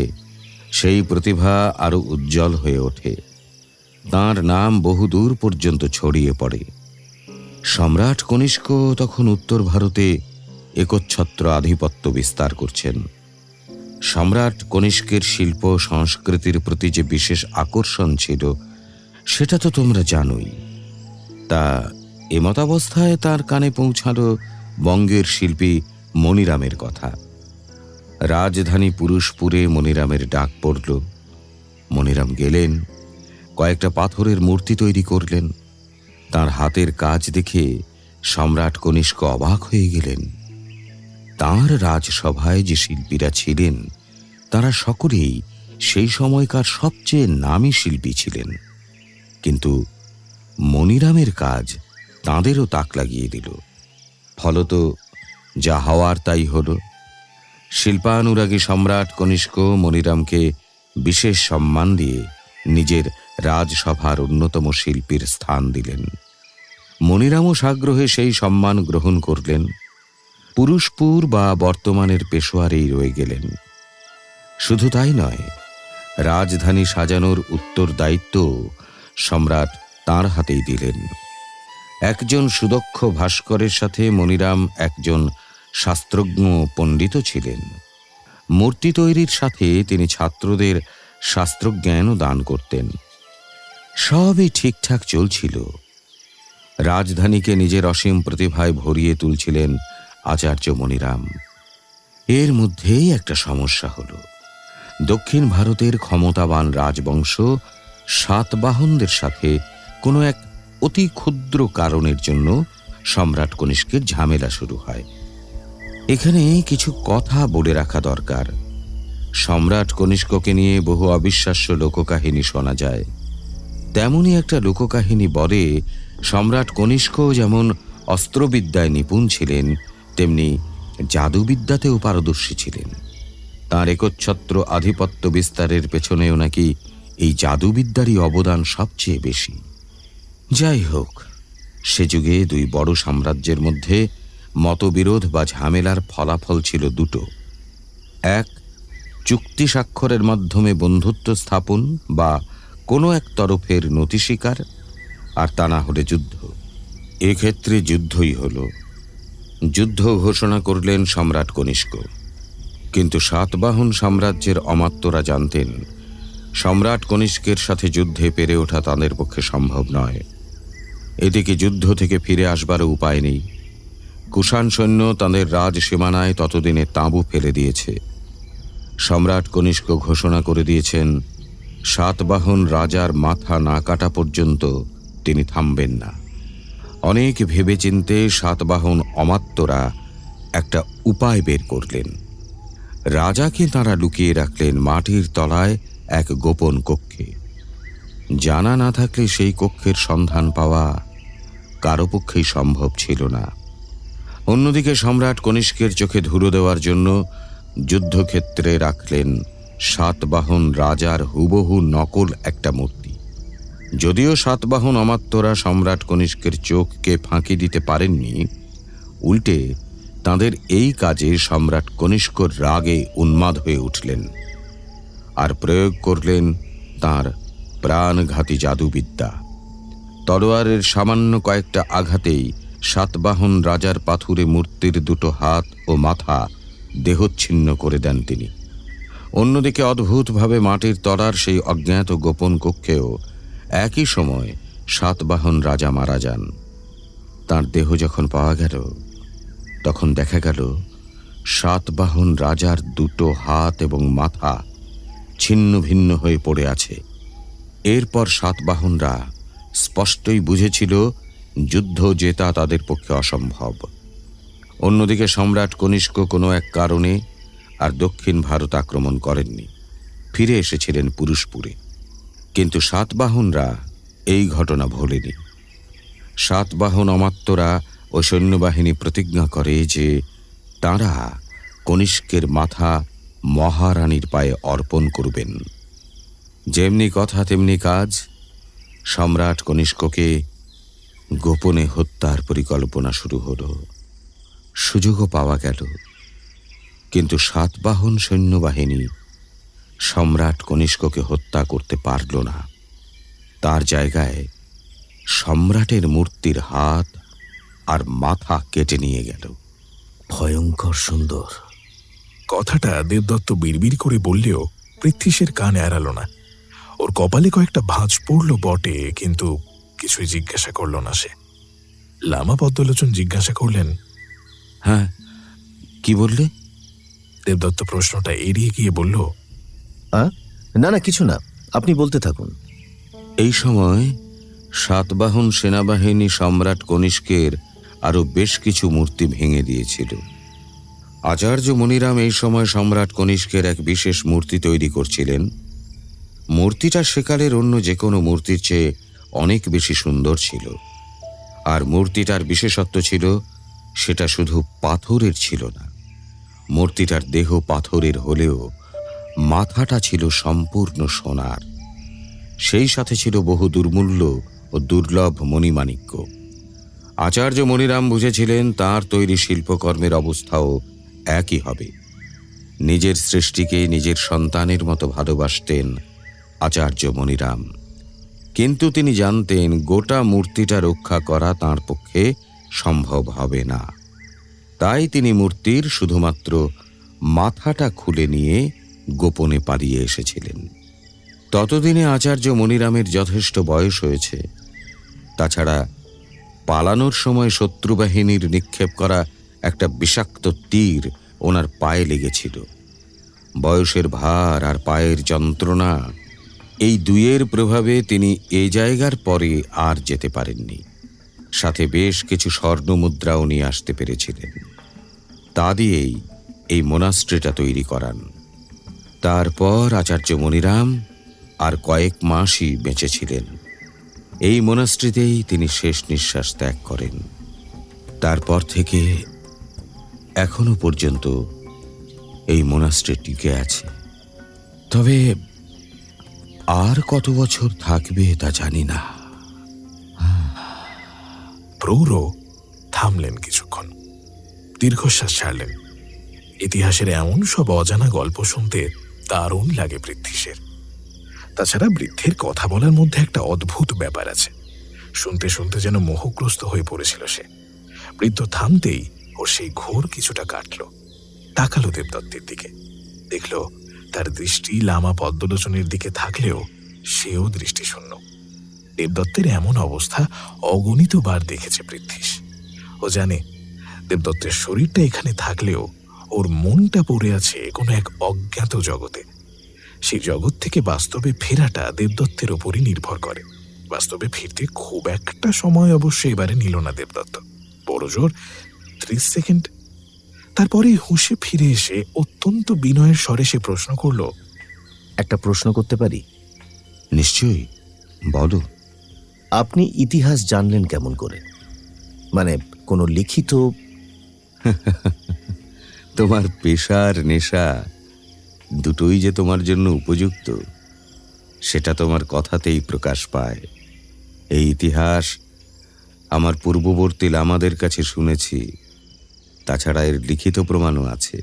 সেই প্রতিভা আরো উজ্জ্বল হয়ে ওঠে। তাঁর নাম বহুদূর পর্যন্ত ছড়িয়ে পড়ে। সম্রাট কনিষ্ক তখন উত্তর ভারতে একচ্ছত্র আধিপত্য বিস্তার করছেন। সম্রাট কনিষ্কের শিল্প সংস্কৃতির প্রতি যে বিশেষ আকর্ষণ ছিল সেটা তো তোমরা জানোই। তা এমতাবস্থায় তার কানে পৌঁছালো বঙ্গের শিল্পী মনিরামের কথা। রাজধানী পুরুষপুরে মনিরামের ডাক পড়ল। মনিরাম গেলেন, কয়েকটা পাথরের মূর্তি তৈরি করলেন। তার হাতের কাজ দেখে সম্রাট কনিষ্ক অবাক হয়ে গেলেন। তাঁর রাজসভায় যে শিল্পীরা ছিলেন তারা সকলেই সেই সময়কার সবচেয়ে নামী শিল্পী ছিলেন, কিন্তু মনিরামের কাজ তাঁদেরও তাক লাগিয়ে দিল। ফলত যা হওয়ার তাই হল। শিল্পানুরাগী সম্রাট কনিষ্ক মনিরামকে বিশেষ সম্মান দিয়ে নিজের রাজসভার অন্যতম শিল্পীর স্থান দিলেন। মনিরামও সাগ্রহে সেই সম্মান গ্রহণ করলেন। পুরুষপুর বা বর্তমানের পেশোয়ারেই রয়ে গেলেন। শুধু তাই নয়, রাজধানী সাজানোর উত্তর দায়িত্ব সম্রাট তাঁর হাতেই দিলেন। একজন সুদক্ষ ভাস্করের সাথে মনিরাম একজন শাস্ত্রজ্ঞ পণ্ডিত ছিলেন। মূর্তি তৈরির সাথে তিনি ছাত্রদের শাস্ত্রজ্ঞানও দান করতেন। সবই ঠিকঠাক চলছিল। রাজধানীকে নিজের অসীম প্রতিভায় ভরিয়ে তুলছিলেন আচার্য মনিরাম। এর মধ্যেই একটা সমস্যা হল। দক্ষিণ ভারতের ক্ষমতাবান রাজবংশ সাতবাহনদের সাথে কোনো এক অতি ক্ষুদ্র কারণের জন্য সম্রাট কনিষ্কের ঝামেলা শুরু হয়। এখানে কিছু কথা বলে রাখা দরকার। সম্রাট কনিষ্ককে নিয়ে বহু অবিশ্বাস্য লোককাহিনী শোনা যায়। তেমনই একটা লোককাহিনী বলে সম্রাট কনিষ্ক যেমন অস্ত্রবিদ্যায় নিপুণ ছিলেন তেমনি জাদুবিদ্যাতেও পারদর্শী ছিলেন। তাঁর একচ্ছত্র আধিপত্য বিস্তারের পেছনেও নাকি এই জাদুবিদ্যারই অবদান সবচেয়ে বেশি। যাই হোক, সে যুগে দুই বড় সাম্রাজ্যের মধ্যে মতবিরোধ বা ঝামেলার ফলাফল ছিল দুটো। এক, চুক্তি স্বাক্ষরের মাধ্যমে বন্ধুত্ব স্থাপন বা কোনো এক তরফের নতি স্বীকার, আর তা না হলে যুদ্ধ। এক্ষেত্রে যুদ্ধই হল। যুদ্ধ ঘোষণা করলেন সম্রাট কনিষ্ক। কিন্তু সাতবাহন সাম্রাজ্যের অমাত্যরা জানতেন সম্রাট কনিষ্কের সাথে যুদ্ধে পেরে ওঠা তাদের পক্ষে সম্ভব নয়। এদিকে যুদ্ধ থেকে ফিরে আসবারও উপায় নেই। কুষাণ সৈন্য তাদের রাজ সীমানায় ততদিনে তাঁবু ফেলে দিয়েছে। সম্রাট কনিষ্ক ঘোষণা করে দিয়েছেন সাতবাহন রাজার মাথা না কাটা পর্যন্ত তিনি থামবেন না। অনেক ভেবেচিন্তে সাতবাহন অমাত্যরা একটা উপায় বের করলেন। রাজাকে তারা লুকিয়ে রাখলেন মাটির তলায় এক গোপন কক্ষে। জানা না থাকলে সেই কক্ষের সন্ধান পাওয়া কারো পক্ষেই সম্ভব ছিল না। অন্যদিকে সম্রাট কনিষ্কের চোখে ধুলো দেওয়ার জন্য যুদ্ধক্ষেত্রে রাখলেন সাতবাহন রাজার হুবহু নকল একটা মূর্তি। যদিও সাতবাহন অমাত্যরা সম্রাট কনিষ্কের চোখকে ফাঁকি দিতে পারেননি, উল্টে তাদের এই কাজে সম্রাট কনিষ্কর রাগে উন্মাদ হয়ে উঠলেন আর প্রয়োগ করলেন তাঁর প্রাণঘাতী জাদুবিদ্যা। তলোয়ারের সামান্য কয়েকটা আঘাতেই সাতবাহন রাজার পাথুরে মূর্তির দুটো হাত ও মাথা দেহচ্ছিন্ন করে দেন তিনি। অন্যদিকে অদ্ভুতভাবে মাটির তলার সেই অজ্ঞাত গোপন কক্ষেও একই সময় সাতবাহন রাজা মারা যান। তাঁর দেহ যখন পাওয়া গেল তখন দেখা গেল সাতবাহন রাজার দুটো হাত এবং মাথা ছিন্ন ভিন্ন হয়ে পড়ে আছে। এরপর সাতবাহনরা স্পষ্টই বুঝেছিল যুদ্ধ জেতা তাদের পক্ষে অসম্ভব। অন্যদিকে সম্রাট কনিষ্ক কোনো এক কারণে আর দক্ষিণ ভারত আক্রমণ করেননি, ফিরে এসেছিলেন পুরুষপুরে। কিন্তু সাতবাহনরা এই ঘটনা ভোলেনি। সাতবাহন অমাত্যরা ও সৈন্যবাহিনী প্রতিজ্ঞা করে যে তাঁরা কনিষ্কের মাথা মহারানীর পায়ে অর্পণ করবেন। যেমনি কথা তেমনি কাজ। সম্রাট কনিষ্ককে গোপনে হত্যার পরিকল্পনা শুরু হলো। সুযোগও পাওয়া গেল, কিন্তু সাতবাহন সৈন্যবাহিনী সম্রাট কনিষ্ককে হত্যা করতে পারল না। তার জায়গায় সম্রাটের মূর্তির হাত আর মাথা কেটে নিয়ে গেল। ভয়ঙ্কর সুন্দর। কথাটা দেবদত্ত বিড়বিড় করে বললেও পৃথ্বীশের কান এড়ালো না। ওর কপালে কয়েকটা ভাঁজ পড়ল বটে, কিন্তু কিছুই জিজ্ঞাসা করল না সে। লামা পদ্মলোচন জিজ্ঞাসা করলেন, হ্যাঁ, কি বললে? দেবদত্ত প্রশ্নটা এড়িয়ে গিয়ে বলল, না না, কিছু না, আপনি বলতে থাকুন। এই সময় সাতবাহন সেনাবাহিনী সম্রাট কনিষ্কের আরো বেশ কিছু মূর্তি ভেঙে দিয়েছিল। আচার্য মনিরাম এই সময় সম্রাট কনিষ্কের এক বিশেষ মূর্তি তৈরি করছিলেন। মূর্তিটা সেকালের অন্য যে কোনো মূর্তির চেয়ে অনেক বেশি সুন্দর ছিল। আর মূর্তিটার বিশেষত্ব ছিল সেটা শুধু পাথরের ছিল না। মূর্তিটার দেহ পাথরের হলেও মাথাটা ছিল সম্পূর্ণ সোনার। সেই সাথে ছিল বহু দুর্মূল্য ও দুর্লভ মণিমাণিক্য। আচার্য মনিরাম বুঝেছিলেন তাঁর তৈরি শিল্পকর্মের অবস্থাও একই হবে। নিজের সৃষ্টিকে নিজের সন্তানের মতো ভালোবাসতেন আচার্য মনিরাম, কিন্তু তিনি জানতেন গোটা মূর্তিটা রক্ষা করা তাঁর পক্ষে সম্ভব হবে না। তাই তিনি মূর্তির শুধুমাত্র মাথাটা খুলে নিয়ে গোপনে পালিয়ে এসেছিলেন। ততদিনে আচার্য মনিরামের যথেষ্ট বয়স হয়েছে। তাছাড়া পালানোর সময় শত্রুবাহিনীর নিক্ষেপ করা একটা বিষাক্ত তীর ওনার পায়ে লেগেছিল। বয়সের ভার আর পায়ের যন্ত্রণা, এই দুইয়ের প্রভাবে তিনি এ জায়গার পরে আর যেতে পারেননি। সাথে বেশ কিছু স্বর্ণমুদ্রাও নিয়ে আসতে পেরেছিলেন। তা দিয়েই এই মোনাস্ট্রিটা তৈরি করান। তারপর আচার্য মনিরাম আর কয়েক মাসই বেঁচেছিলেন। এই মোনাস্ট্রিতেই তিনি শেষ নিঃশ্বাস ত্যাগ করেন। তারপর থেকে এখনো পর্যন্ত এই মোনাস্ট্রি টিকে আছে। তবে আর কত বছর থাকবে তা জানি না। প্রৌঢ় থামলেন কিছুক্ষণ, দীর্ঘশ্বাস ছাড়লেন। ইতিহাসের এমন সব অজানা গল্প শুনতে দারুণ লাগে পৃথ্বীশের। তাছাড়া বৃদ্ধের কথা বলার মধ্যে একটা অদ্ভুত ব্যাপার আছে। শুনতে শুনতে যেন মোহগ্রস্ত হয়ে পড়েছিল সে। বৃদ্ধ থামতেই ওর সেই ঘোর কিছুটা কাটল। তাকালো দেবদত্তের দিকে, দেখল তার দৃষ্টি লামা পদ্মলোচনের দিকে থাকলেও সেও দৃষ্টিশূন্য। দেবদত্তের এমন অবস্থা অগণিতবার দেখেছে পৃথ্বীশ। ও জানে দেবদত্তের শরীরটা এখানে থাকলেও ওর মনটা পড়ে আছে কোনো এক অজ্ঞাত জগতে। সেই জগৎ থেকে বাস্তবে ফেরাটা দেবদত্তের ওপরই নির্ভর করে। বাস্তবে ফিরতে খুব একটা সময় অবশ্য এবারে নিল না দেবদত্ত, বড় জোর 30 সেকেন্ড। তারপরে হুঁশে ফিরে এসে অত্যন্ত বিনয়ের স্বরে সে প্রশ্ন করল, একটা প্রশ্ন করতে পারি? নিশ্চয়ই, বলো। আপনি ইতিহাস জানলেন কেমন করে? মানে কোনো লিখিত? তোমার পেশার নেশা দুটোই যে তোমার জন্য উপযুক্ত সেটা তোমার কথাতেই প্রকাশ পায়। এই ইতিহাস আমার পূর্ববর্তী লামাদের কাছে শুনেছি, তাছাড়া এর লিখিত প্রমাণও আছে।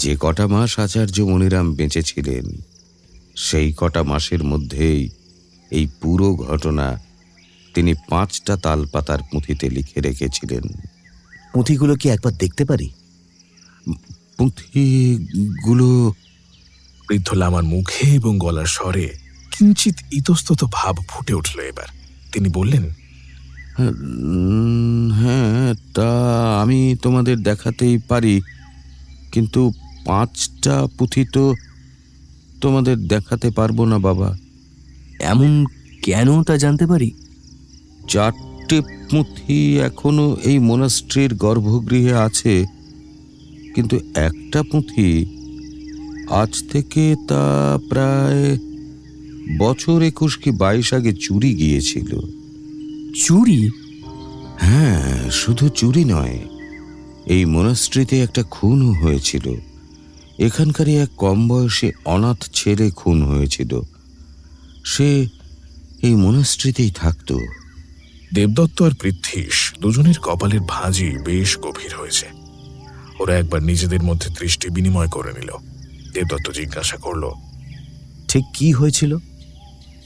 যে কটা মাস আচার্য মনিরাম বেঁচে ছিলেন, সেই কটা মাসের মধ্যেই এই পুরো ঘটনা তিনি 5টা তালপাতার পুঁথিতে লিখে রেখেছিলেন। পুঁথিগুলো কি একবার দেখতে পারি? পুঁথিগুলো বৃদ্ধ লামার মুখে এবং গলার স্বরে কিঞ্চিত ইতস্তত ভাব ফুটে উঠল। এবার তিনি বললেন, হ্যাঁ, তা আমি তোমাদের দেখাতেই পারি, কিন্তু 5টা পুঁথি তো তোমাদের দেখাতে পারবো না বাবা। এমন কেন তা জানতে পারি? 4টে পুঁথি এখনো এই মোনাস্ট্রির গর্ভগৃহে আছে, কিন্তু একটা পুঁথি আজ থেকে তা প্রায় বছর 21 কি 22 আগে চুরি গিয়েছিল। চুরি? হ্যাঁ, শুধু চুরি নয়, এই মোনাস্ট্রিতে একটা খুনও হয়েছিল। এখানকারই এক কম বয়সী অনাথ ছেলে খুন হয়েছিল। সে এই মোনাস্ট্রিতেই থাকতো। দেবদত্ত আর পৃথ্বীশ দুজনের কপালের ভাঁজি বেশ গভীর হয়েছে। ওরা একবার নিজেদের মধ্যে দৃষ্টি বিনিময় করে নিল। দেবদত্ত জিজ্ঞাসা করল, ঠিক কি হয়েছিল?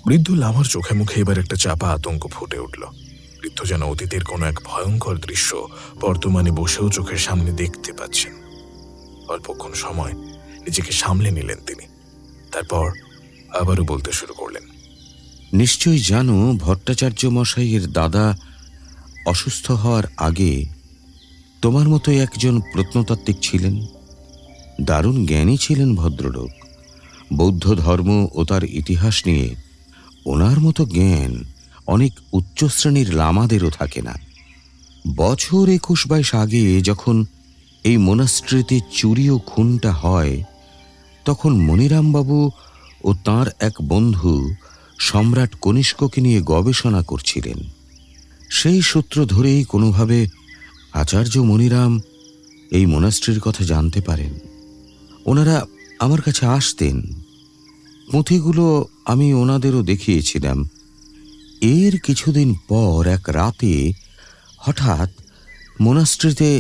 বৃদ্ধ লামার চোখে মুখে এবার একটা চাপা আতঙ্ক ফুটে উঠল। বৃদ্ধ যেন অতীতের কোনো এক ভয়ঙ্কর দৃশ্য বর্তমানে বসেও চোখের সামনে দেখতে পাচ্ছেন। অল্পক্ষণ সময় নিজেকে সামলে নিলেন তিনি। তারপর আবারও বলতে শুরু করলেন, নিশ্চয়ই জানো, ভট্টাচার্য মশাইয়ের দাদা অসুস্থ হওয়ার আগে তোমার মতো একজন প্রত্নতাত্ত্বিক ছিলেন। দারুণ জ্ঞানী ছিলেন ভদ্রলোক। বৌদ্ধ ধর্ম ও তার ইতিহাস নিয়ে ওনার মতো জ্ঞান অনেক উচ্চ শ্রেণীর লামাদেরও থাকে না। বছর 21-22 আগে যখন এই মোনাস্ট্রিতে চুরি ও খুনটা হয়, তখন মনিরামবাবু ও তাঁর এক বন্ধু সম্রাট কনিষ্ককে নিয়ে গবেষণা করছিলেন। সেই সূত্র ধরেই কোনোভাবে আচার্য মনিরাম এই মোনাস্ট্রির কথা জানতে পারেন। ওনারা আমার কাছে আসতেন। পুঁথিগুলো আমি ওনাদেরও দেখিয়েছিলাম। এর কিছুদিন পর এক রাতে হঠাৎ মোনাস্ট্রিতে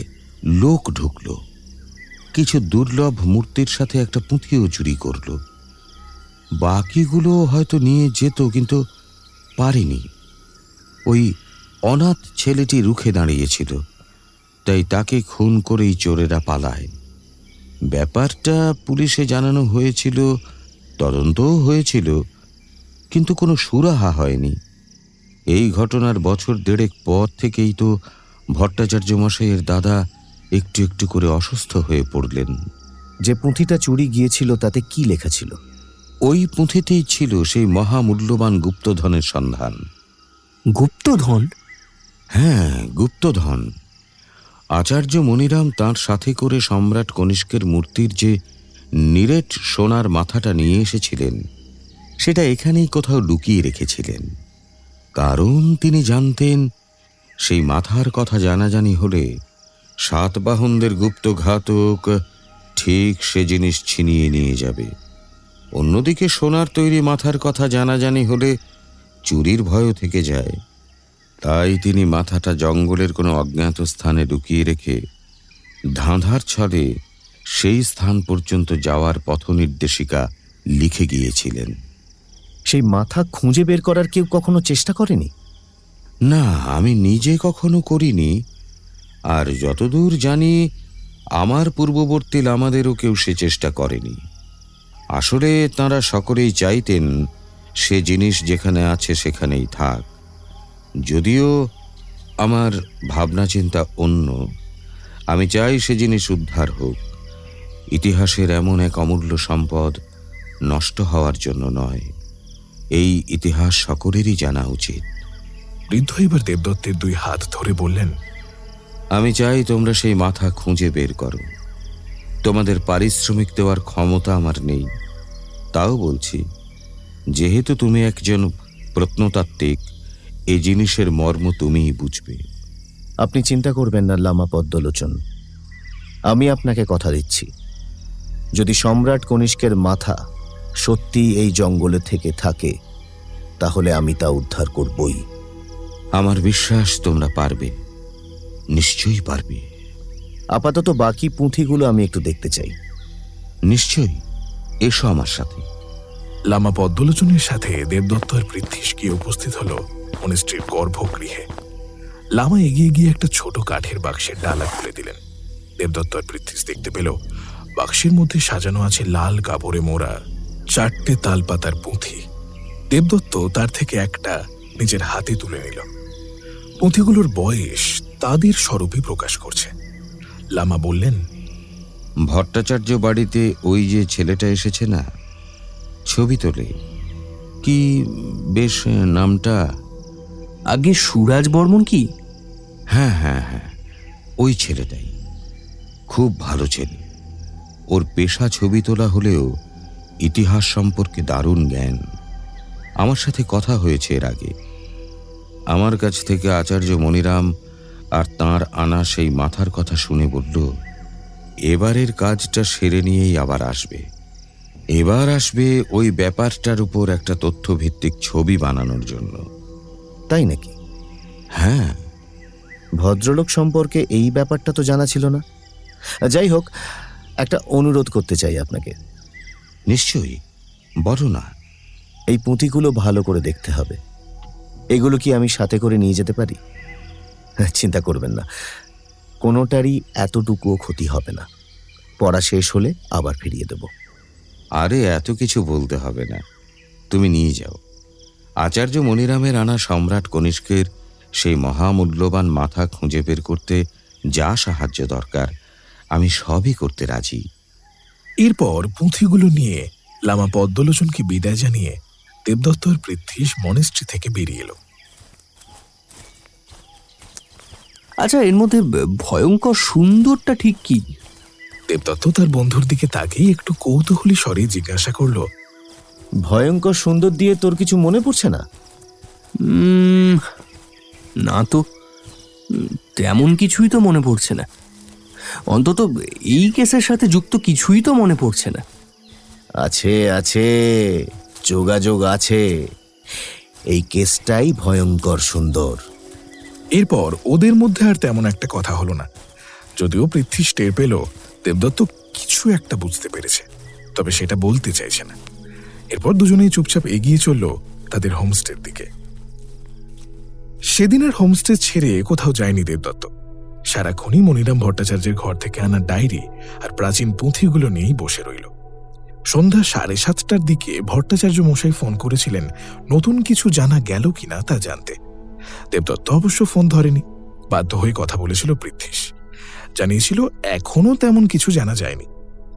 লোক ঢুকল। কিছু দুর্লভ মূর্তির সাথে একটা পুঁথিও চুরি করল। বাকিগুলো হয়তো নিয়ে যেত, কিন্তু পারেনি। ওই অনাথ ছেলেটি রুখে দাঁড়িয়েছিল, তাই তাকে খুন করেই চোরেরা পালায়। ব্যাপারটা পুলিশে জানানো হয়েছিল, তদন্তও হয়েছিল, কিন্তু কোনো সুরাহা হয়নি। এই ঘটনার বছর 1.5 পর থেকেই তো ভট্টাচার্য মশাইয়ের দাদা একটু একটু করে অসুস্থ হয়ে পড়লেন। যে পুঁথিটা চুরি গিয়েছিল তাতে কি লেখা ছিল? ওই পুঁথিতেই ছিল সেই মহামূল্যবান গুপ্তধনের সন্ধান। গুপ্তধন? হ্যাঁ, গুপ্তধন। আচার্য মনিরাম তাঁর সাথে করে সম্রাট কনিষ্কের মূর্তির যে নিরেট সোনার মাথাটা নিয়ে এসেছিলেন, সেটা এখানেই কোথাও লুকিয়ে রেখেছিলেন। কারণ তিনি জানতেন, সেই মাথার কথা জানাজানি হলে সাতবাহনদের গুপ্তঘাতক ঠিক সে জিনিস ছিনিয়ে নিয়ে যাবে। অন্যদিকে সোনার তৈরি মাথার কথা জানাজানি হলে চুরির ভয়ও থেকে যায়। তাই তিনি মাথাটা জঙ্গলের কোনো অজ্ঞাত স্থানে লুকিয়ে রেখে ধাঁধার ছলে সেই স্থান পর্যন্ত যাওয়ার পথ নির্দেশিকা লিখে গিয়েছিলেন। সেই মাথা খুঁজে বের করার কেউ কখনো চেষ্টা করেনি? না, আমি নিজে কখনো করিনি। আর যতদূর জানি, আমার পূর্ববর্তী লামাদেরও কেউ সে চেষ্টা করেনি। আসলে তাঁরা সকলেই চাইতেন সে জিনিস যেখানে আছে সেখানেই থাক। যদিও আমার ভাবনা চিন্তা অন্য। আমি চাই সে জিনিস উদ্ধার হোক। ইতিহাসের এমন এক অমূল্য সম্পদ নষ্ট হওয়ার জন্য নয়। এই ইতিহাস সকলেরই জানা উচিত। বৃদ্ধ এবার দেবদত্তের 2 হাত ধরে বললেন, আমি চাই তোমরা সেই মাথা খুঁজে বের করো। তোমাদের পারিশ্রমিক দেওয়ার ক্ষমতা আমার নেই। তাও বলছি, যেহেতু তুমি একজন প্রত্নতাত্ত্বিক, এই জিনিসের মর্ম তুমিই বুঝবে। আপনি চিন্তা করবেন না লামা পদ্মলোচন। আমি আপনাকে কথা দিচ্ছি, যদি সম্রাট কনিষ্কের মাথা সত্যি এই জঙ্গলে থেকে থাকে, তাহলে আমি তা উদ্ধার করবই। আমার বিশ্বাস তোমরা পারবে, নিশ্চয়ই পারবে। আপাতত বাকি পুঁথিগুলো আমি একটু দেখতে চাই। নিশ্চয়ই, এসো আমার সাথে। লামা পদ্মলোচনের সাথে দেবদত্ত আর পৃথ্বীশ গিয়ে উপস্থিত হলো মনিস্ট্রির গর্ভগৃহে। লামা এগিয়ে গিয়ে একটা ছোট কাঠের বাক্সের ডালা খুলে দিলেন। দেবদত্ত আর পৃথ্বীশ দেখতে পেল বাক্সের মধ্যে সাজানো আছে লাল কাপড়ে মোড়া 4টে তালপাতার পুঁথি। দেবদত্ত তার থেকে একটা নিজের হাতে তুলে নিল। পুঁথিগুলোর বয়স তাদের স্বরূপই প্রকাশ করছে। লামা বললেন, ভট্টাচার্য বাড়িতে ওই যে ছেলেটা এসেছে না, ছবি তোলে, কি বেশ নামটা? আগে সুরাজ বর্মন কি? হ্যাঁ হ্যাঁ হ্যাঁ, ওই ছেলেটাই। খুব ভালো ছেলে। ওর পেশা ছবি তোলা হলেও ইতিহাস সম্পর্কে দারুণ জ্ঞান। আমার সাথে কথা হয়েছে এর আগে। আমার কাছ থেকে আচার্য মনিরাম আর তাঁর আনা সেই মাথার কথা শুনে বলল, এবারের কাজটা সেরে নিয়েই আবার আসবে। এবার আসবে ওই ব্যাপারটার উপর একটা তথ্যভিত্তিক ছবি বানানোর জন্য। তাই নাকি? হ্যাঁ। ভদ্রলোক সম্পর্কে এই ব্যাপারটা তো জানা ছিল না। যাই হোক, একটা অনুরোধ করতে চাই আপনাকে। নিশ্চয়ই, বলো না। এই পুঁথিগুলো ভালো করে দেখতে হবে। এগুলো কি আমি সাথে করে নিয়ে যেতে পারি? চিন্তা করবেন না, কোনোটারই এতটুকুও ক্ষতি হবে না। পড়া শেষ হলে আবার ফিরিয়ে দেব। আরে এত কিছু বলতে হবে না, তুমি নিয়ে যাও। আচার্য মনিরামের আনা সম্রাট কনিষ্কের সেই মহামূল্যবান মাথা খুঁজে বের করতে যা সাহায্য দরকার আমি সবই করতে রাজি। এরপর পুঁথিগুলো নিয়ে লামা পদ্মলোচনকে বিদায় জানিয়ে দেবদত্ত আর পৃথ্বীশ মনিস্ট্রি থেকে বেরিয়ে এলো। আচ্ছা, এর মধ্যে ভয়ঙ্কর সুন্দরটা ঠিক কি? দেবদত্ত তার বন্ধুর দিকে তাকিয়ে একটু কৌতূহলী স্বরে জিজ্ঞাসা করল, ভয়ঙ্কর সুন্দর দিয়ে তোর কিছু মনে পড়ছে না? না তো, তেমন কিছুই তো মনে পড়ছে না। অন্তত এই কেসের সাথে যুক্ত কিছুই তো মনে পড়ছে না। আছে আছে, যোগাযোগ আছে। এই কেসটাই ভয়ঙ্কর সুন্দর। এরপর ওদের মধ্যে আর তেমন একটা কথা হলো না। যদিও পৃথ্বীশ টের পেল দেবদত্ত কিছু একটা বুঝতে পেরেছে, তবে সেটা বলতে চাইছে না। এরপর দুজনেই চুপচাপ এগিয়ে চলল তাদের হোমস্টের দিকে। সেদিনের হোমস্টে ছেড়ে কোথাও যায়নি দেবদত্ত। সারাক্ষণই মনিরাম ভট্টাচার্যের ঘর থেকে আনা ডায়েরি আর প্রাচীন পুঁথিগুলো নিয়েই বসে রইল। সন্ধ্যা 7:30টার দিকে ভট্টাচার্য মশাই ফোন করেছিলেন নতুন কিছু জানা গেল কিনা তা জানতে। দেবদত্ত অবশ্য ফোন ধরেনি, বাধ্য হয়ে কথা বলেছিল পৃথ্বীশ। জানিয়েছিল এখনো তেমন কিছু জানা যায়নি,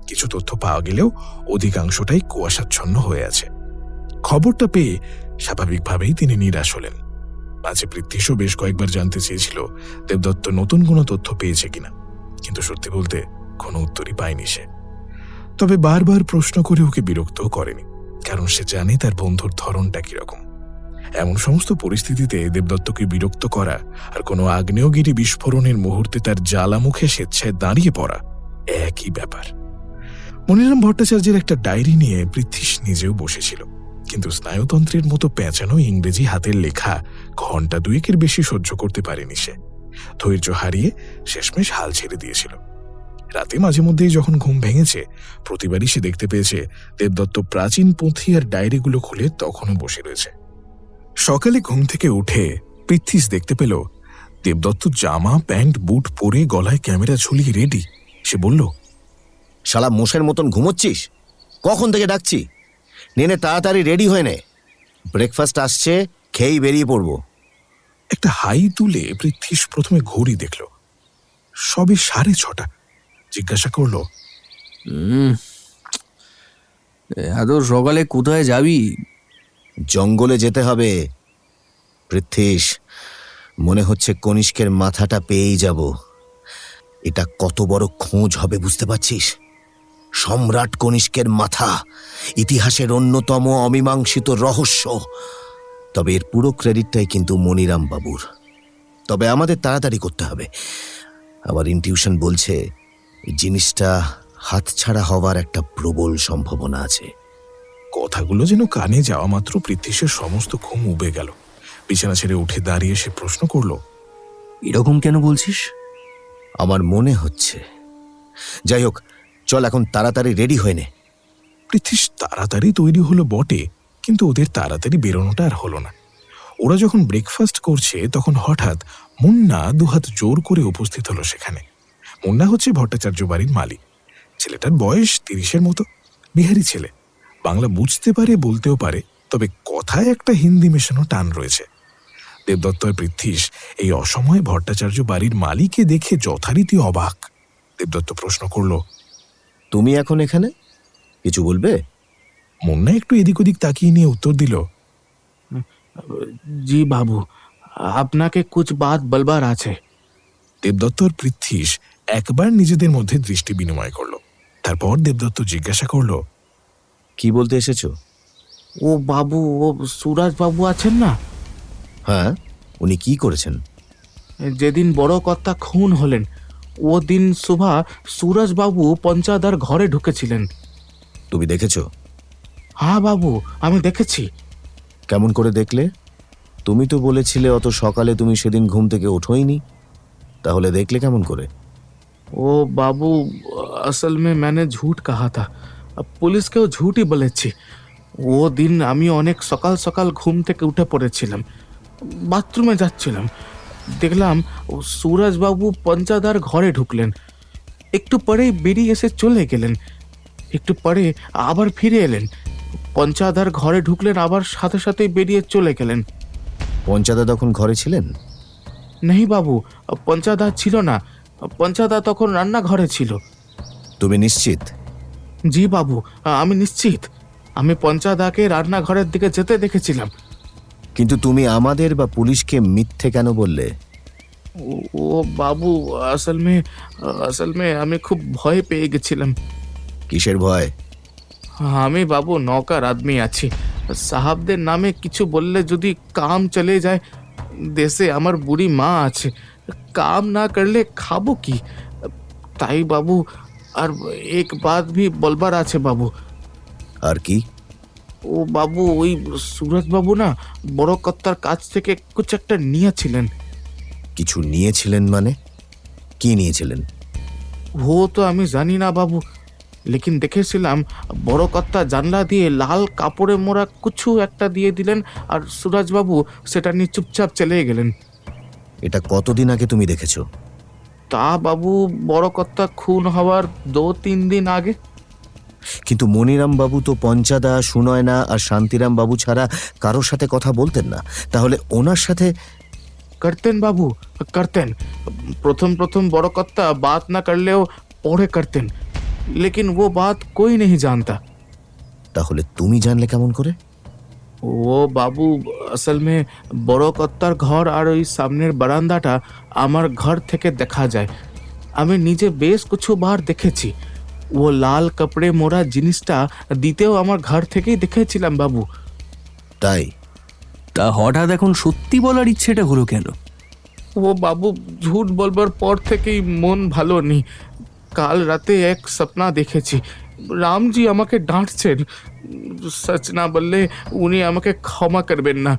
কিছু তথ্য পাওয়া গেলেও অধিকাংশটাই কুয়াশাচ্ছন্ন হয়ে আছে। খবরটা পেয়ে স্বাভাবিকভাবেই তিনি নিরাশ হলেন। মাঝে পৃথ্বীশও বেশ কয়েকবার জানতে চেয়েছিল দেবদত্ত নতুন কোনো তথ্য পেয়েছে কিনা, কিন্তু সত্যি বলতে কোনো উত্তরই পায়নি সে। তবে বারবার প্রশ্ন করে ওকে বিরক্তও করেনি, কারণ সে জানে তার বন্ধুর ধরনটা কিরকম। এমন সমস্ত পরিস্থিতিতে দেবদত্তকে বিরক্ত করা আর কোনো আগ্নেয়গিরি বিস্ফোরণের মুহূর্তে তার জ্বালামুখে স্বেচ্ছায় দাঁড়িয়ে পড়া একই ব্যাপার। মনিরাম ভট্টাচার্যের একটা ডায়েরি নিয়ে পৃথ্বীশ নিজেও বসেছিল, কিন্তু স্নায়ুতন্ত্রের মতো পেঁচানো ইংরেজি হাতের লেখা ঘন্টা 2 বেশি সহ্য করতে পারেনি সে। ধৈর্য হারিয়ে শেষমেশ হাল ছেড়ে দিয়েছিল। রাতে মাঝে মধ্যেই যখন ঘুম ভেঙেছে, প্রতিবারই সে দেখতে পেয়েছে দেবদত্ত প্রাচীন পুঁথি আর ডায়েরিগুলো খুলে তখনও বসে রয়েছে। সকালে ঘুম থেকে উঠে পৃথ্বীশ দেখতে পেল দেবদত্ত জামা প্যান্ট বুট পরে গলায় ক্যামেরা ঝুলিয়ে রেডি। সে বলল, শালা মোষের মতন ঘুমোচ্ছিস? কখন থেকে ডাকছি? নেনে তাড়াতাড়ি রেডি হয়ে নে, ব্রেকফাস্ট আসছে, খেয়েই বেরিয়ে পড়বো। একটা হাই তুলে পৃথ্বীশ প্রথমে ঘড়ি দেখল, সবে 6:30। জিজ্ঞাসা করল, এত সকালে কোথায় যাবি? জঙ্গলে যেতে হবে পৃথ্বীশ। মনে হচ্ছে কনিষ্কের মাথাটা পেয়েই যাব। এটা কত বড় খোঁজ হবে বুঝতে পারছিস? সম্রাট কনিষ্কের মাথা, ইতিহাসের অন্যতম অমীমাংসিত রহস্য। তবে এর পুরো ক্রেডিটটাই কিন্তু মনিরাম বাবুর। তবে আমাদের তাড়াতাড়ি করতে হবে। আমার ইনটিউশন বলছে এই জিনিসটা হাতছাড়া হওয়ার একটা প্রবল সম্ভাবনা আছে। কথাগুলো যেন কানে যাওয়া মাত্র পৃথ্বীশের সমস্ত ঘুম উবে গেল। বিছানা ছেড়ে উঠে দাঁড়িয়ে সে প্রশ্ন করল, এরকম কেন বলছিস? আমার মনে হচ্ছে। যাই হোক, চল এখন তাড়াতাড়ি রেডি হয়ে নে। পৃথিস তাড়াতাড়ি তৈরি হলো বটে, কিন্তু ওদের তাড়াতাড়ি বেরোনোটা আর হলো না। ওরা যখন ব্রেকফাস্ট করছে তখন হঠাৎ মুন্না দুহাত জোর করে উপস্থিত হলো সেখানে। মুন্না হচ্ছে ভট্টাচার্য বাড়ির মালিক। ছেলেটার বয়স 30-এর মতো, বিহারি ছেলে। বাংলা বুঝতে পারে, বলতেও পারে, তবে কথায় একটা হিন্দি মেশানো টান রয়েছে। দেবদত্ত আর পৃথ্বীশ এই অসময়ে ভট্টাচার্য বাড়ির মালিককে দেখে যথারীতি অবাক। দেবদত্ত প্রশ্ন করল, তুমি এখন এখানে কিছু বলবে? মুন্না একটু এদিক ওদিক তাকিয়ে নিয়ে উত্তর দিল, জি বাবু, আপনাকে কুছ বাত বলবার আছে। দেবদত্ত আর পৃথ্বীশ একবার নিজেদের মধ্যে দৃষ্টি বিনিময় করল। তারপর দেবদত্ত জিজ্ঞাসা করল, কি বলতে এসেছো? ও বাবু, ও সুরাজ বাবু আছেন না, হ্যাঁ, উনি কি করেছেন? যেদিন বড় কর্তা খুন হলেন ও দিন সুভা সুরজ বাবু পঞ্চাদার ঘরে ঢুকেছিলেন। তুমি দেখেছো? হ্যাঁ বাবু, আমি দেখেছি। কেমন করে দেখলে? তুমি তো বলেছিলে অত সকালে তুমি সেদিন ঘুম থেকে ওঠোইনি, তাহলে দেখলে কেমন করে? ও বাবু, असल में मैंने झूठ कहा था, পুলিশকেও ঝুটই বলেছি। ও দিন আমি অনেক সকাল সকাল ঘুম থেকে উঠে পড়েছিলাম, বাথরুমে যাচ্ছিলাম, দেখলাম সুরজবাবু পঞ্চাদার ঘরে ঢুকলেন, একটু পরেই বেরিয়ে এসে চলে গেলেন, একটু পরে আবার ফিরে এলেন, পঞ্চাদার ঘরে ঢুকলেন, আবার সাথে সাথে বেরিয়ে চলে গেলেন। পঞ্চাদা তখন ঘরে ছিলেন? নেই বাবু, পঞ্চাদা ছিল না, পঞ্চাদা তখন রান্নাঘরে ছিল। তুমি নিশ্চিত? জি বাবু, আমি নিশ্চিত। আমি পঞ্চাদাকে রান্নাঘরের দিকে যেতে দেখেছিলাম। কিন্তু তুমি আমাদের বা পুলিশকে মিথ্যে কেন বললে? ও বাবু, আসল মে আমি খুব ভয় পেয়ে গেছিলাম। কিসের ভয়? আমি বাবু নৌকার আদমি আছি, সাহাবদের নামে কিছু বললে যদি কাম চলে যায়, দেশে আমার বুড়ি মা আছে, কাম না করলে খাবো কি? তাই বাবু, আর এক বাত ভি বলবার আছে বাবু। আর কি? ও বাবু, ওই সুরজ বাবু না বড় কর্তার কাছ থেকে কিছু একটা নিয়েছিলেন। কিছু নিয়েছিলেন মানে? কি নিয়েছিলেন? ও তো আমি জানি না বাবু, লেকিন দেখেছিলাম বড় কর্তা জানলা দিয়ে লাল কাপড়ে মোড়া কিছু একটা দিয়ে দিলেন, আর সুরজবাবু সেটা নিয়ে চুপচাপ চলে গেলেন। এটা কতদিন আগে তুমি দেখেছো? তা বাবু, বড় কর্তা খুন হওয়ার 2-3 দিন আগে। কিন্তু মনিরাম বাবু তো পঞ্চাদা, সুনয়না আর শান্তিরাম বাবু ছাড়া কারোর সাথে কথা বলতেন না, তাহলে ওনার সাথে? করতেন বাবু, করতেন। প্রথম প্রথম বড় কর্তা বাত না করলেও পরে করতেন, लेकिन वो बात कोई नहीं जानता। তাহলে তুমি জানলে কেমন করে? ও বাবু, असल में বড় কর্তার ঘর আর ওই সামনের বারান্দাটা আমার ঘর থেকে দেখা যায়। আমি নিজে বেশ কিছু বার দেখেছি। ও লাল কাপড়ে মোড়া জিনিসটা দিতেও আমার ঘর থেকেই দেখেছিলাম বাবু। তাই? তা হঠাৎ এখন সত্যি বলার ইচ্ছেটা হলো কেন? ও বাবু, ঝুট বলবার পর থেকেই মন ভালো নেই। কাল রাতে এক স্বপ্ন দেখেছি, রামজি আমাকে ডাঁটছেন। সচ না বললে উনি আমাকে ক্ষমা করবেন না,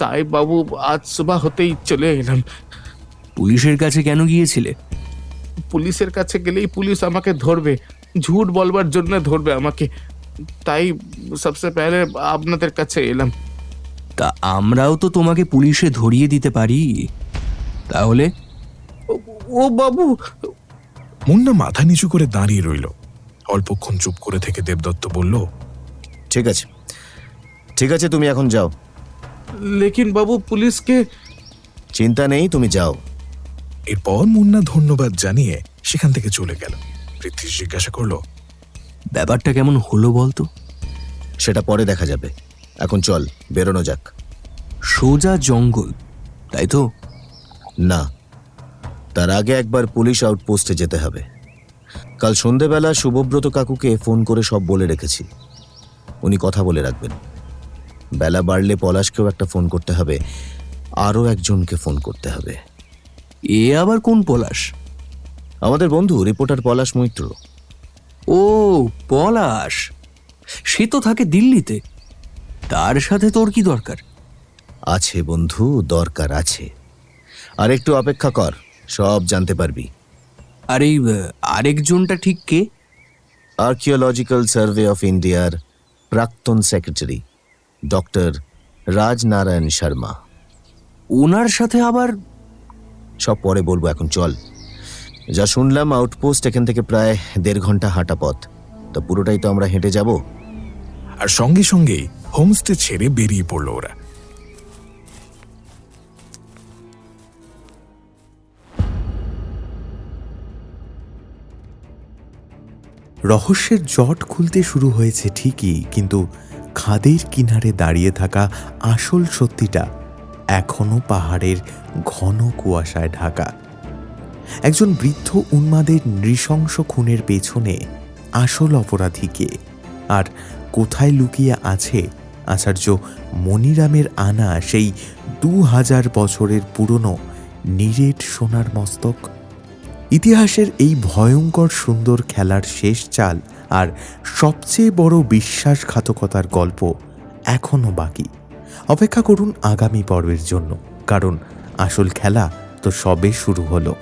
তাই বাবু আজ সুবহ হতেই চলে এলাম। পুলিশের কাছে কেন গিয়েছিলে? পুলিশের কাছে গেলেই পুলিশ আমাকে ধরবে, ঝুট বলবার জন্য ধরবে আমাকে, তাই সবসে পহলে আপনাদের কাছে এলাম। তা আমরাও তো তোমাকে পুলিশে ধরিয়ে দিতে পারি, তাহলে? ও বাবু, মুন্না মাথা নিচু করে দাঁড়িয়ে রইল। অল্পক্ষণ চুপ করে থেকে দেবদত্ত বলল, ঠিক আছে, ঠিক আছে, তুমি এখন যাও। লেকিন বাবু, পুলিশকে? চিন্তা নেই, তুমি যাও। এরপর মুন্না ধন্যবাদ জানিয়ে সেখান থেকে চলে গেল। পৃথ্বী জিজ্ঞাসা করল, ব্যাপারটা কেমন হলো বলতো? সেটা পরে দেখা যাবে, এখন চল, বেরোনো যাক। সোজা জঙ্গল, তাই তো? না, তার আগে একবার পুলিশ আউটপোস্টে যেতে হবে। কাল সন্ধেবেলা শুভব্রত কাকুকে ফোন করে সব বলে রেখেছি, উনি কথা বলে রাখবেন। বেলা বাড়লে পলাশকেও একটা ফোন করতে হবে, আরও একজনকে ফোন করতে হবে। এ আবার কোন পলাশ? আমাদের বন্ধু রিপোর্টার পলাশ মৈত্র। ও পলাশ, সে তো থাকে দিল্লিতে, তার সাথে তোর কি দরকার? আছে বন্ধু, দরকার আছে। আর একটু অপেক্ষা কর, সব জানতে পারবি। আর এই আরেকজনটা ঠিক কে? আর্কিওলজিক্যাল সার্ভে অফ ইন্ডিয়ার প্রাক্তন সেক্রেটারি ডক্টর রাজনারায়ণ শর্মা। ওনার সাথে আবার? সব পরে বলবো, এখন চল। যা শুনলাম আউটপোস্ট এখান থেকে প্রায় 1.5 ঘন্টা হাঁটা পথ, তো পুরোটাই তো আমরা হেঁটে যাব। আর সঙ্গে সঙ্গেই হোমস্টে ছেড়ে বেরিয়ে পড়ল ওরা। রহস্যের জট খুলতে শুরু হয়েছে ঠিকই, কিন্তু খাদের কিনারে দাঁড়িয়ে থাকা আসল সত্যিটা এখনো পাহাড়ের ঘন কুয়াশায় ঢাকা। একজন বৃদ্ধ উন্মাদের নৃশংস খুনের পেছনে আসল অপরাধীকে, আর কোথায় লুকিয়ে আছে আচার্য মনিরামের আনা সেই 2000 বছরের পুরনো নিরেট সোনার মস্তক? ইতিহাসের এই ভয়ঙ্কর সুন্দর খেলার শেষ চাল আর সবচেয়ে বড় বিশ্বাসঘাতকতার গল্প এখনও বাকি। অপেক্ষা করুন আগামী পর্বের জন্য, কারণ আসল খেলা তো সবে শুরু হলো।